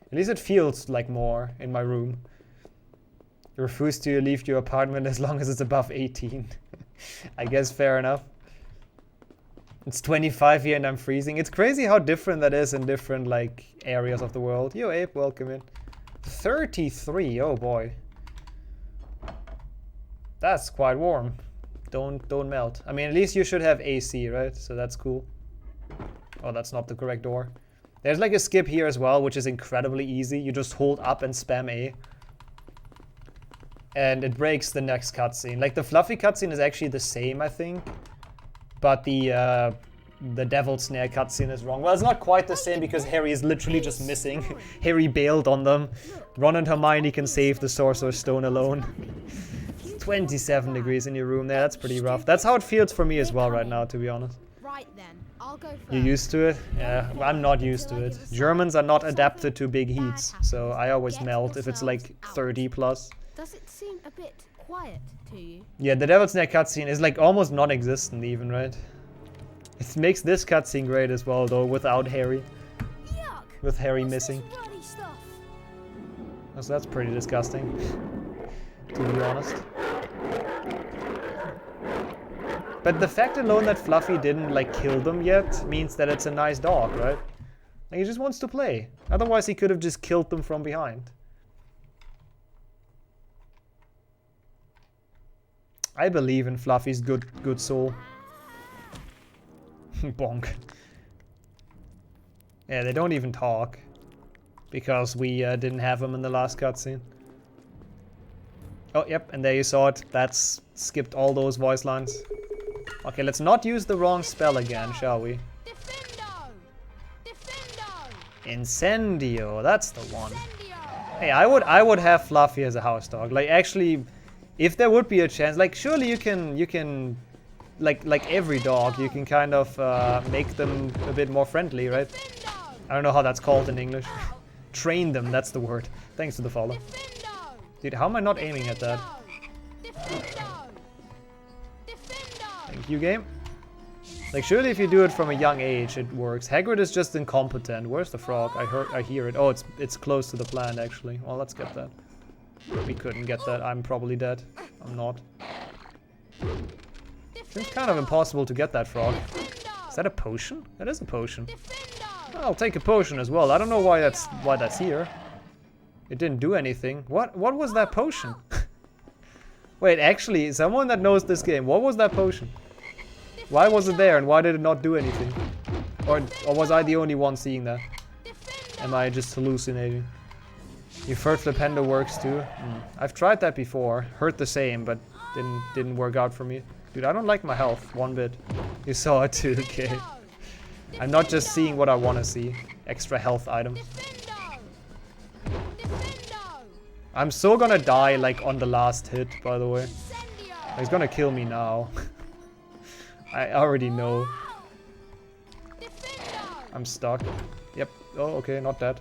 At least it feels like more in my room. You refuse to leave your apartment as long as it's above 18. I guess fair enough. It's 25 here and I'm freezing. It's crazy how different that is in different like areas of the world. Yo, Abe, welcome in. 33, oh boy. That's quite warm. Don't melt. I mean, at least you should have AC, right? So that's cool. Oh, that's not the correct door. There's like a skip here as well, which is incredibly easy. You just hold up and spam A. And it breaks the next cutscene. Like, the Fluffy cutscene is actually the same, I think. But the Devil Snare cutscene is wrong. Well, it's not quite the same because Harry is literally just missing. Harry bailed on them. Ron and Hermione can save the Sorcerer's Stone alone. 27 degrees in your room there. That's pretty rough. That's how it feels for me as well right now, to be honest. Right then, I'll go first. You used to it? Yeah, I'm not used to it. Germans are not adapted to big heats, so I always melt if it's like 30 plus. Does it seem a bit quiet to you? Yeah, the Devil's Neck cutscene is like almost non-existent even, right? It makes this cutscene great as well, though, without Harry. Yuck. With Harry missing. Stuff? So that's pretty disgusting, to be honest. But the fact alone that Fluffy didn't like kill them yet means that it's a nice dog, right? Like, he just wants to play. Otherwise he could have just killed them from behind. I believe in Fluffy's good soul. Bonk. Yeah, they don't even talk. Because we didn't have them in the last cutscene. Oh, yep, and there you saw it. That's skipped all those voice lines. Okay, let's not use the wrong spell again, shall we? Incendio, that's the one. Hey, I would have Fluffy as a house dog. Like, actually, if there would be a chance, like, surely you can like every dog, you can kind of make them a bit more friendly, right? I don't know how that's called in English. Train them, that's the word. Thanks for the follow. Dude, how am I not aiming at that? Thank you, game. Like, surely if you do it from a young age, it works. Hagrid is just incompetent. Where's the frog? I hear it. Oh, it's close to the plant, actually. Well, let's get that. We couldn't get that. I'm probably dead. I'm not. Seems kind of impossible to get that frog. Is that a potion? That is a potion. I'll take a potion as well. I don't know why that's here. It didn't do anything. What was that potion? Wait, actually, someone that knows this game, what was that potion? Why was it there and why did it not do anything? Or was I the only one seeing that? Am I just hallucinating? You've heard Flipendo works too? I've tried that before. Heard the same, but didn't work out for me. Dude, I don't like my health one bit. You saw it too, okay. I'm not just seeing what I want to see. Extra health item. I'm so gonna die like on the last hit, by the way. He's gonna kill me now. I already know. I'm stuck. Yep. Oh, okay, not dead.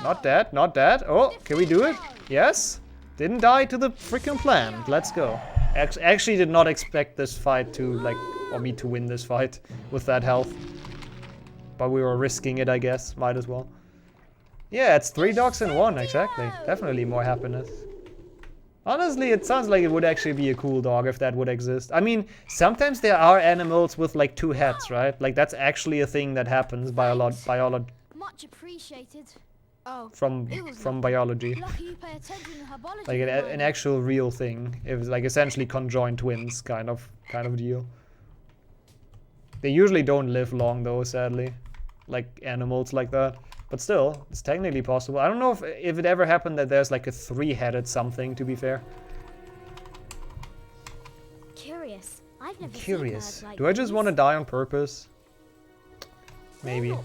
Not dead, not dead. Oh, can we do it? Yes. Didn't die to the freaking plant. Let's go. Actually did not expect this fight to, like, or me to win this fight with that health. But we were risking it, I guess. Might as well. Yeah, it's 3 dogs in 1, exactly. Definitely more happiness. Honestly, it sounds like it would actually be a cool dog if that would exist. I mean, sometimes there are animals with like 2 heads, right? Like that's actually a thing that happens Much appreciated. Oh, from biology. Lucky you pay attention to herbology. Like an actual real thing. It was like essentially conjoined twins kind of deal. They usually don't live long though, sadly. Like animals like that. But still, it's technically possible. I don't know if it ever happened that there's like a 3-headed something, to be fair. Curious. I've never Curious. seen birds like Do I just want to die on purpose? Maybe.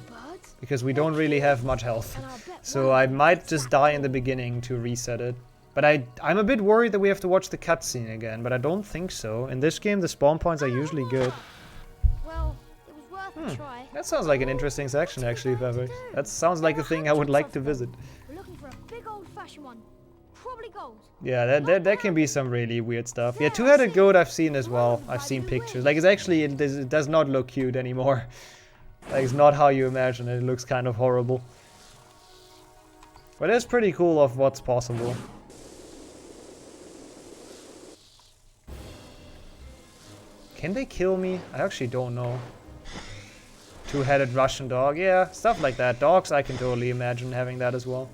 Because we don't really have much health. So I might just die in the beginning to reset it. But I'm a bit worried that we have to watch the cutscene again, but I don't think so. In this game, the spawn points are usually good. Well, it was worth a try. That sounds like an interesting section, actually, Fabric. That sounds like a thing I would like to visit. We're looking for a big old-fashioned one. Probably gold. Yeah, there can be some really weird stuff. Yeah, 2-headed goat I've seen as well. I've seen pictures. Like, it's actually, it does not look cute anymore. Like, it's not how you imagine it. It looks kind of horrible. But it's pretty cool of what's possible. Can they kill me? I actually don't know. 2-headed Russian dog. Yeah, stuff like that. Dogs, I can totally imagine having that as well.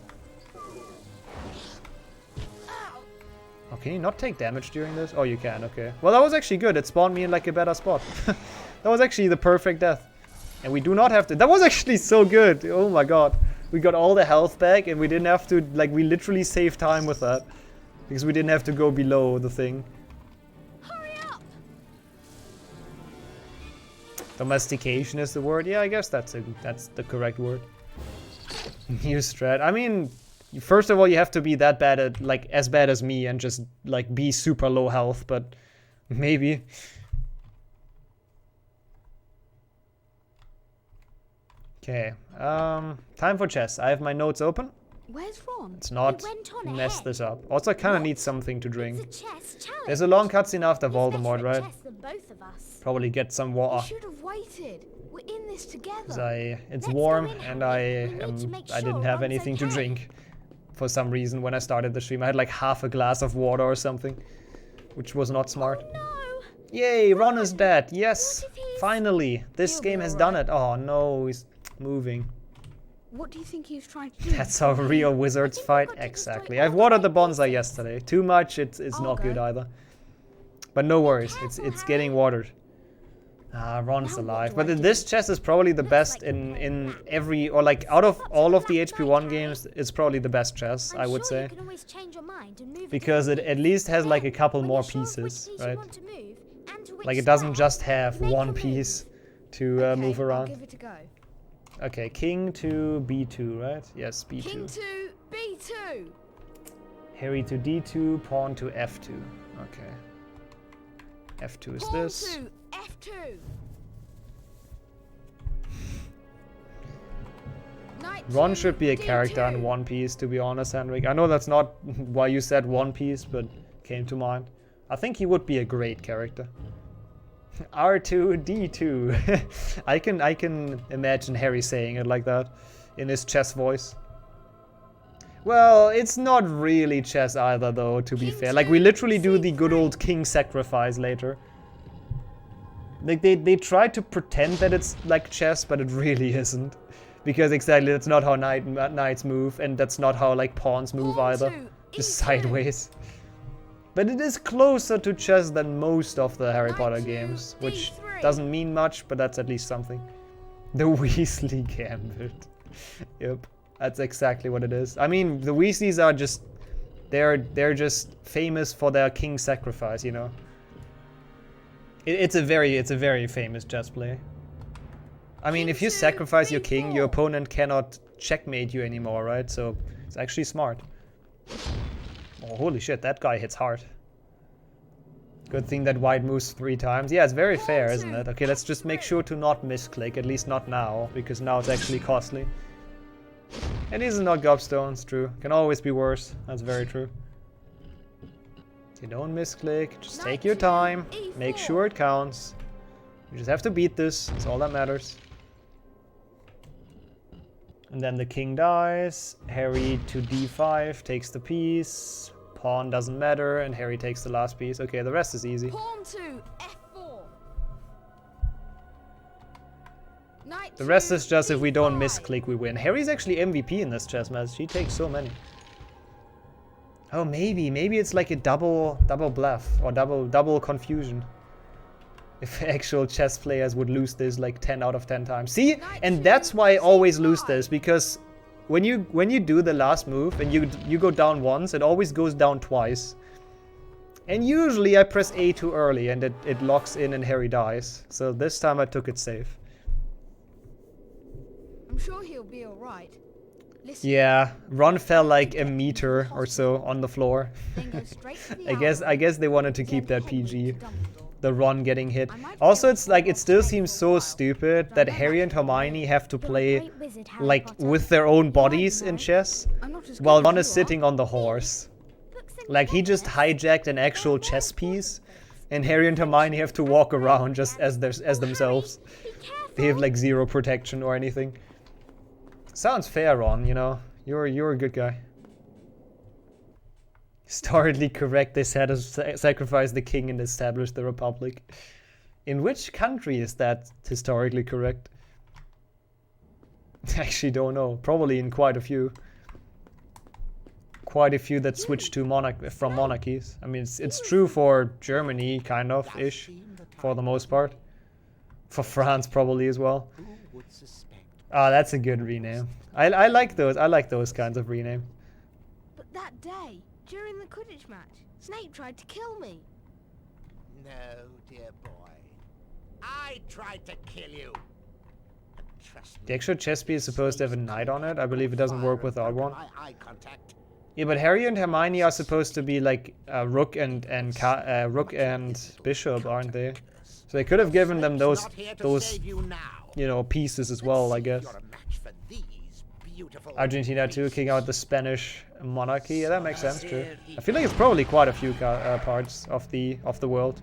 Oh, can you not take damage during this? Oh, you can, okay. Well, that was actually good. It spawned me in like a better spot. That was actually the perfect death. And we do not have to... That was actually so good. Oh my god. We got all the health back and we didn't have to... Like, we literally saved time with that. Because we didn't have to go below the thing. Domestication is the word. Yeah, I guess that's the correct word. New strat. I mean, first of all, you have to be that bad at, like, as bad as me and just, like, be super low health, but maybe. Okay, time for chess. I have my notes open. Where's Ron? Let's not mess this up. Also, I kind of need something to drink. There's a long cutscene after Voldemort, right? Probably get some water. We should have waited. We're in this together. It's warm and I didn't have anything to drink for some reason when I started the stream. I had like half a glass of water or something, which was not smart. Oh, no. Yay, Ron is dead. Yes, finally. This game has done it. Oh no, he's moving. What do you think he was trying to do? That's how real wizards fight. Exactly. I've watered the bonsai yesterday. Too much, it's not good either. But no worries, it's getting watered. Ah, Ron's alive. But this chest is probably the best in every, or like out of all of the HP1 games, it's probably the best chest, I would say. Because it at least has like a couple more pieces, right? Like it doesn't just have one piece to move around. I'll give it a go. Okay, king to b2, right? Yes, b2. King to b2. Harry to d2, pawn to f2. Okay. f2 is Pawn this. to f2. Ron should be a character in One Piece, to be honest, Henrik. I know that's not why you said One Piece, but came to mind. I think he would be a great character. R2, D2. I can imagine Harry saying it like that in his chess voice. Well, it's not really chess either, though, to be fair. Like, we literally do the good old king sacrifice later. Like, they try to pretend that it's like chess, but it really isn't. Because exactly, that's not how knights move, and that's not how, like, pawns move either. Just sideways. But it is closer to chess than most of the Harry Potter games, which doesn't mean much, but that's at least something. The Weasley Gambit. Yep, that's exactly what it is. I mean, the Weasleys are just... They're just famous for their king sacrifice, you know. It's a very famous chess play. I mean, if you sacrifice your king, your opponent cannot checkmate you anymore, right? So it's actually smart. Oh, holy shit, that guy hits hard. Good thing that white moves 3 times. Yeah, it's very fair, isn't it? Okay, let's just make sure to not misclick, at least not now, because now it's actually costly. And these are not gobstones, true. Can always be worse, that's very true. You don't misclick, just take your time, make sure it counts. You just have to beat this, that's all that matters. And then the king dies, Harry to d5 takes the piece, pawn doesn't matter, and Harry takes the last piece. Okay, the rest is easy. Pawn to f4. Knight The rest is just if we don't misclick, we win. Harry's actually MVP in this chess match, he takes so many. Oh, maybe it's like a double bluff, or double confusion. If actual chess players would lose this like 10 out of 10 times. See? And that's why I always lose this, because when you do the last move and you go down once, it always goes down twice. And usually I press A too early and it locks in and Harry dies. So this time I took it safe. I'm sure he'll be alright. Yeah, Ron fell like a meter or so on the floor. I guess they wanted to keep that PG. The Ron getting hit. Also, it's like, it still seems so stupid that Harry and Hermione have to play like with their own bodies in chess, while Ron is sitting on the horse. Like, he just hijacked an actual chess piece, and Harry and Hermione have to walk around just as themselves. They have like 0 protection or anything. Sounds fair, Ron, you know. You're a good guy. Historically correct, they had to sacrifice the king and establish the republic. In which country is that historically correct? I actually don't know. Probably in quite a few. Quite a few that switched to from monarchies. I mean, it's true for Germany, kind of, ish, for the most part. For France, probably as well. Ah, that's a good rename. I like those. I like those kinds of rename. But that day, during the Quidditch match, Snape tried to kill me. No, dear boy. I tried to kill you. Trust me. The actual chess piece is supposed to have a knight on it. I believe it doesn't work without one. Yeah, but Harry and Hermione are supposed to be like rook and bishop, aren't they? So they could have given them those you know, pieces as well, I guess. Argentina too, king out the Spanish monarchy. Yeah, that makes sense too. I feel like it's probably quite a few parts of the world.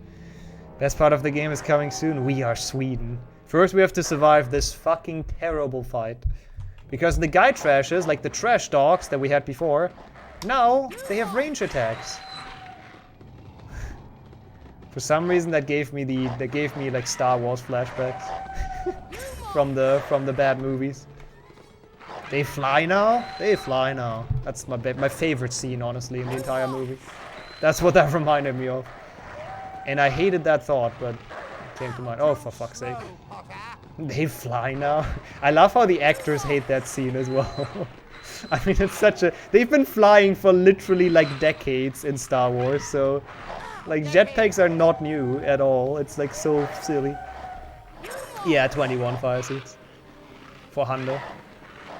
Best part of the game is coming soon. We are Sweden. First, we have to survive this fucking terrible fight, because the guy trashes, like the trash dogs that we had before, now they have range attacks. For some reason, that gave me like Star Wars flashbacks from the bad movies. They fly now? They fly now. That's my favorite scene, honestly, in the entire movie. That's what that reminded me of. And I hated that thought, but it came to mind. Oh, for fuck's sake. They fly now? I love how the actors hate that scene as well. I mean, it's such a... They've been flying for literally, like, decades in Star Wars, so... Like, jetpacks are not new at all. It's, like, so silly. Yeah, 21 fire seats. For Hundo.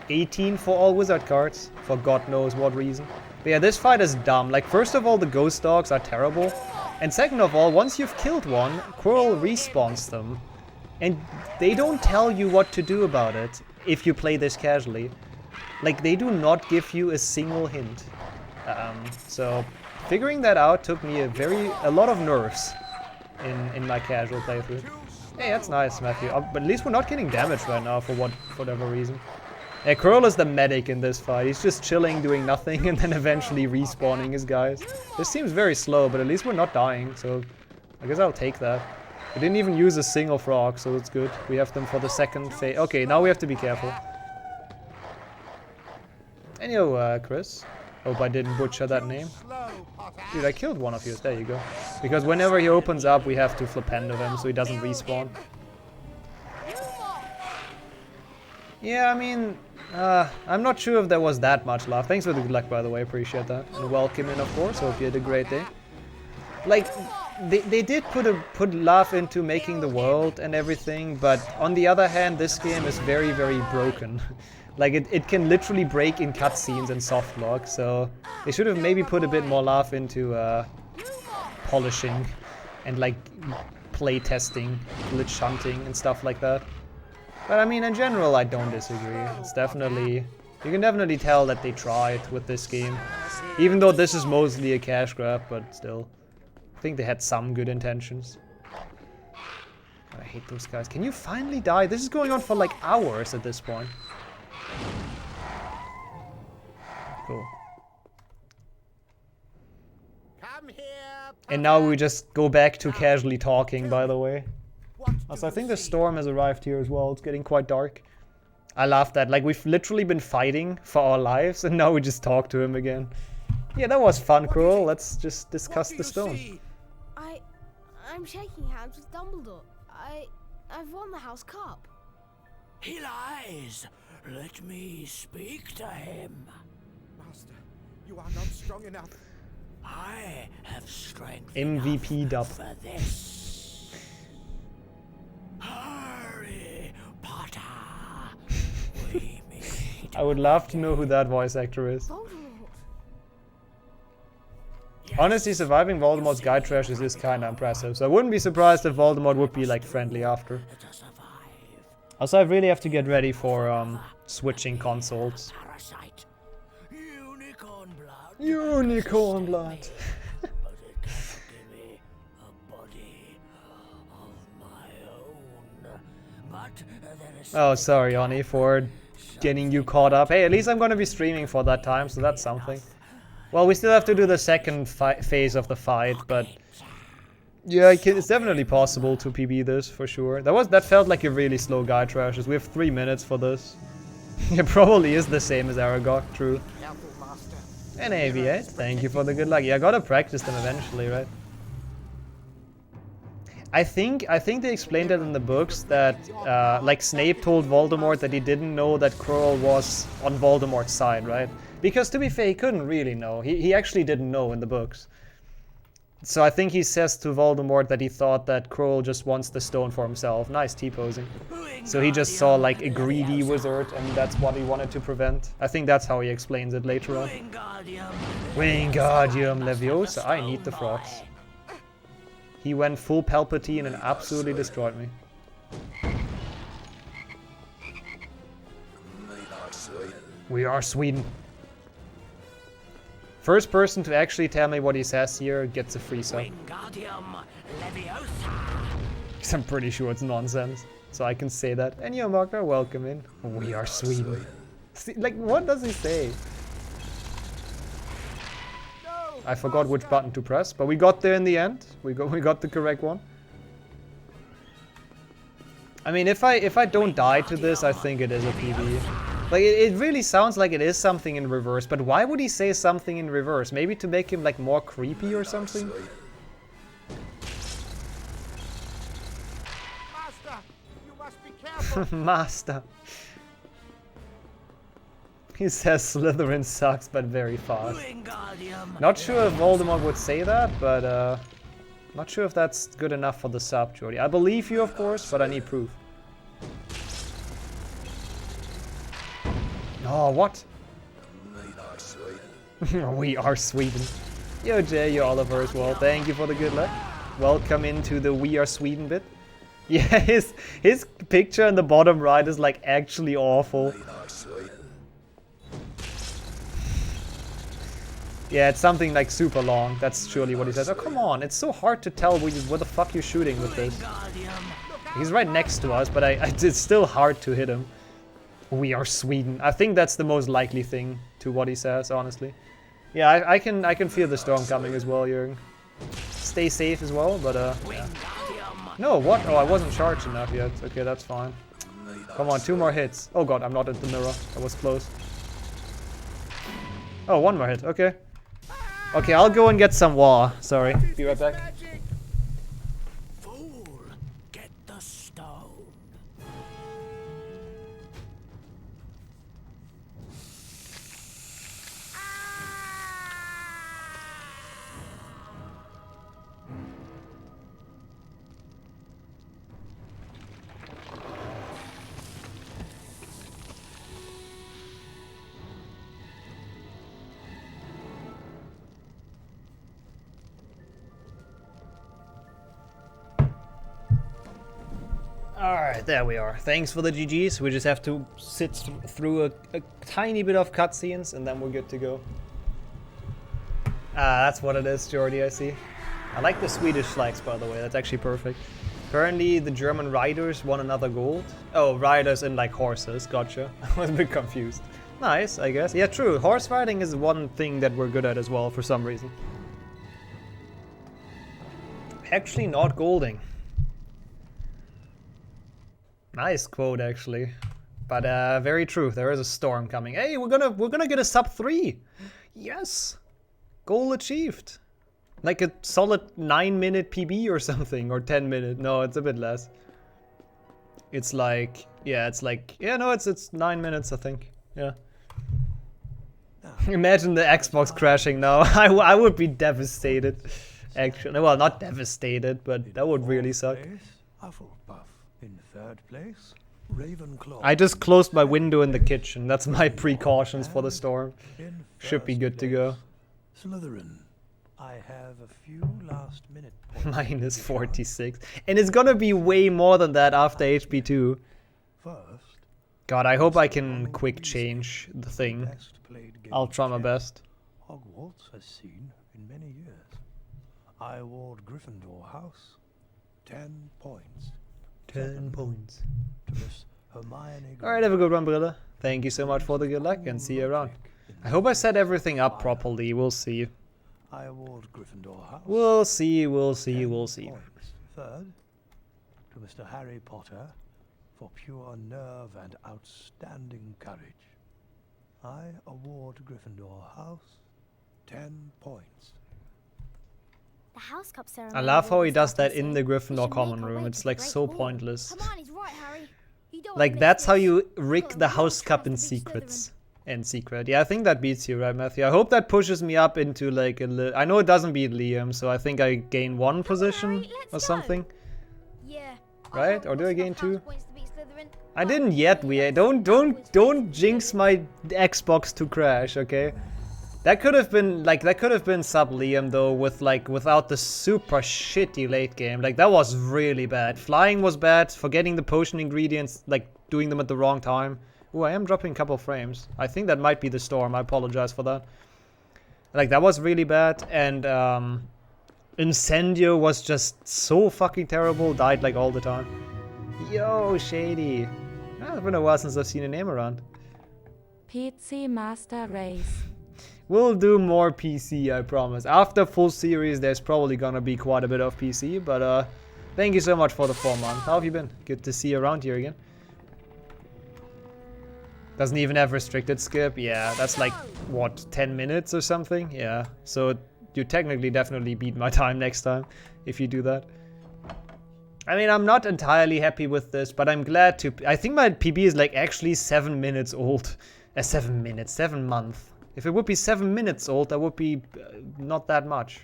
18 for all wizard cards, for God knows what reason. But yeah, this fight is dumb. Like, first of all, the ghost dogs are terrible. And second of all, once you've killed one, Quirrell respawns them. And they don't tell you what to do about it if you play this casually. Like, they do not give you a single hint. So, figuring that out took me a lot of nerves in my casual playthrough. Hey, that's nice, Matthew. But at least we're not getting damaged right now for whatever reason. Yeah, Quirrell is the medic in this fight. He's just chilling, doing nothing, and then eventually respawning his guys. This seems very slow, but at least we're not dying, so I guess I'll take that. We didn't even use a single frog, so it's good. We have them for the second phase. Okay, now we have to be careful. And yo, Chris. Hope I didn't butcher that name. Dude, I killed one of you. There you go. Because whenever he opens up, we have to flipendo him so he doesn't respawn. Yeah, I mean, I'm not sure if there was that much love. Thanks for the good luck, by the way. Appreciate that. And welcome in, of course. Hope you had a great day. Like, they did put love into making the world and everything, but on the other hand, this game is very, very broken. Like, it can literally break in cutscenes and softlock, so they should have maybe put a bit more love into polishing and, like, play testing, glitch hunting and stuff like that. But I mean, in general, I don't disagree. It's definitely... You can definitely tell that they tried with this game. Even though this is mostly a cash grab, but still. I think they had some good intentions. I hate those guys. Can you finally die? This is going on for like hours at this point. Cool. Come here. And now we just go back to casually talking, by the way. Also, I think the storm has arrived here as well. It's getting quite dark. I love that. Like, we've literally been fighting for our lives, and now we just talk to him again. Yeah, that was fun, Cruel. Let's just discuss the stone. I'm shaking hands with Dumbledore. I've won the House Cup. He lies. Let me speak to him. Master, you are not strong enough. I have strength MVP dub. for this. Harry Potter. We meet. I would love to know who that voice actor is. Honestly, surviving Voldemort's guide trashes is kinda impressive, so I wouldn't be surprised if Voldemort would be like friendly after. Also, I really have to get ready for switching consoles. Unicorn blood. Unicorn blood. Oh, sorry, Oni, for getting you caught up. Hey, at least I'm gonna be streaming for that time, so that's something. Well, we still have to do the second phase of the fight, but yeah, it's definitely possible to PB this for sure. That felt like a really slow guide trashes. We have 3 minutes for this. It probably is the same as Aragog, true. And AV8, thank you for the good luck. Yeah, I gotta practice them eventually, right? I think they explained it in the books that like Snape told Voldemort that he didn't know that Quirrell was on Voldemort's side, right? Because to be fair, he couldn't really know. He actually didn't know in the books. So I think he says to Voldemort that he thought that Quirrell just wants the stone for himself. Nice T-posing. So he just saw like a greedy wizard and that's what he wanted to prevent. I think that's how he explains it later on. Wingardium Leviosa. I need the frogs. He went full Palpatine and absolutely destroyed me. We are Sweden. First person to actually tell me what he says here gets a free sub. Because I'm pretty sure it's nonsense. So I can say that. And yo, Marker, welcome in. We are Sweden. See, like, what does he say? I forgot which button to press, but we got there in the end. We got the correct one. I mean, if I don't die to this, I think it is a PB. Like, it really sounds like it is something in reverse, but why would he say something in reverse? Maybe to make him, like, more creepy or something? Master, you must be careful. Master. He says Slytherin sucks, but very fast. Not sure if Voldemort would say that, but not sure if that's good enough for the sub, Jordy. I believe you, of course, but I need proof. Oh, what? We are Sweden. Yo, Jay, yo, Oliver as well. Thank you for the good luck. Welcome into the We Are Sweden bit. Yeah, his picture in the bottom right is like actually awful. Yeah, it's something like super long. That's surely what he says. Oh, come on. It's so hard to tell where the fuck you're shooting with this. He's right next to us, but it's still hard to hit him. We are Sweden. I think that's the most likely thing to what he says, honestly. Yeah, I can feel the storm coming as well, Jürgen. Stay safe as well, but yeah. No, what? Oh, I wasn't charged enough yet. Okay, that's fine. Come on, 2 more hits. Oh god, I'm not at the mirror. That was close. Oh, 1 more hit. Okay. Okay, I'll go and get some water. Sorry. Be right back. Fool, get the stone. Alright, there we are. Thanks for the GGs. We just have to sit through a tiny bit of cutscenes and then we're good to go. Ah, that's what it is, Jordy, I see. I like the Swedish flags, by the way. That's actually perfect. Apparently, the German riders won another gold. Oh, riders in like horses. Gotcha. I was a bit confused. Nice, I guess. Yeah, true. Horse riding is one thing that we're good at as well for some reason. Actually, not golding. Nice quote, actually, but very true. There is a storm coming. Hey, we're gonna get a sub 3. Yes, goal achieved. Like a solid 9-minute PB or something, or 10-minute. No, it's a bit less. It's like no, it's 9 minutes, I think. Yeah. Imagine the Xbox crashing now. I would be devastated. Actually, well, not devastated, but that would really suck. In third place, Ravenclaw. I just closed my window in the kitchen. That's my precautions for the storm. Should be good to go. Slytherin. I have a few last-minute Minus 46. And it's gonna be way more than that after HP2. First, God, I hope I can quick change the thing. I'll try my best. Hogwarts has seen in many years. I award Gryffindor House 10 points. 10 points. To Miss Hermione. Alright, have a good one, brother. Thank you so much for the good luck and see you around. I hope I set everything up properly. We'll see. I award Gryffindor House. We'll see. Third, to Mr. Harry Potter for pure nerve and outstanding courage. I award Gryffindor House 10 points. The house cup ceremony. I love how he does that in the Gryffindor common room. It's like so pointless. Like that's how you rig the house cup in secrets. In secret. Yeah, I think that beats you, right, Matthew? I hope that pushes me up into like a I know it doesn't beat Liam, so I think I gain 1 position or something. Yeah. Right? Or do I gain 2? I didn't yet. Don't jinx my Xbox to crash, okay? That could have been sub Liam though, with like without the super shitty late game. Like that was really bad. Flying was bad, forgetting the potion ingredients, like doing them at the wrong time. Oh, I am dropping a couple frames. I think that might be the storm. I apologize for that. Like that was really bad, and Incendio was just so fucking terrible. Died like all the time. Yo, Shady. It's been a while since I've seen a name around. PC Master Race. We'll do more PC, I promise. After full series, there's probably gonna be quite a bit of PC, but thank you so much for the 4 months. How have you been? Good to see you around here again. Doesn't even have restricted skip. Yeah, that's like, what, 10 minutes or something? Yeah, so you technically definitely beat my time next time if you do that. I mean, I'm not entirely happy with this, but I'm glad to... I think my PB is like actually 7 minutes old. 7 months. If it would be 7 minutes old, that would be not that much.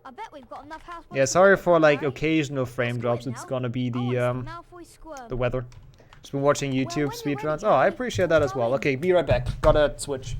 I bet we've got enough house. Yeah, sorry for like occasional frame drops. It's gonna be the weather. Just been watching YouTube speedruns. Oh, I appreciate that as well. Okay, be right back. Gotta switch.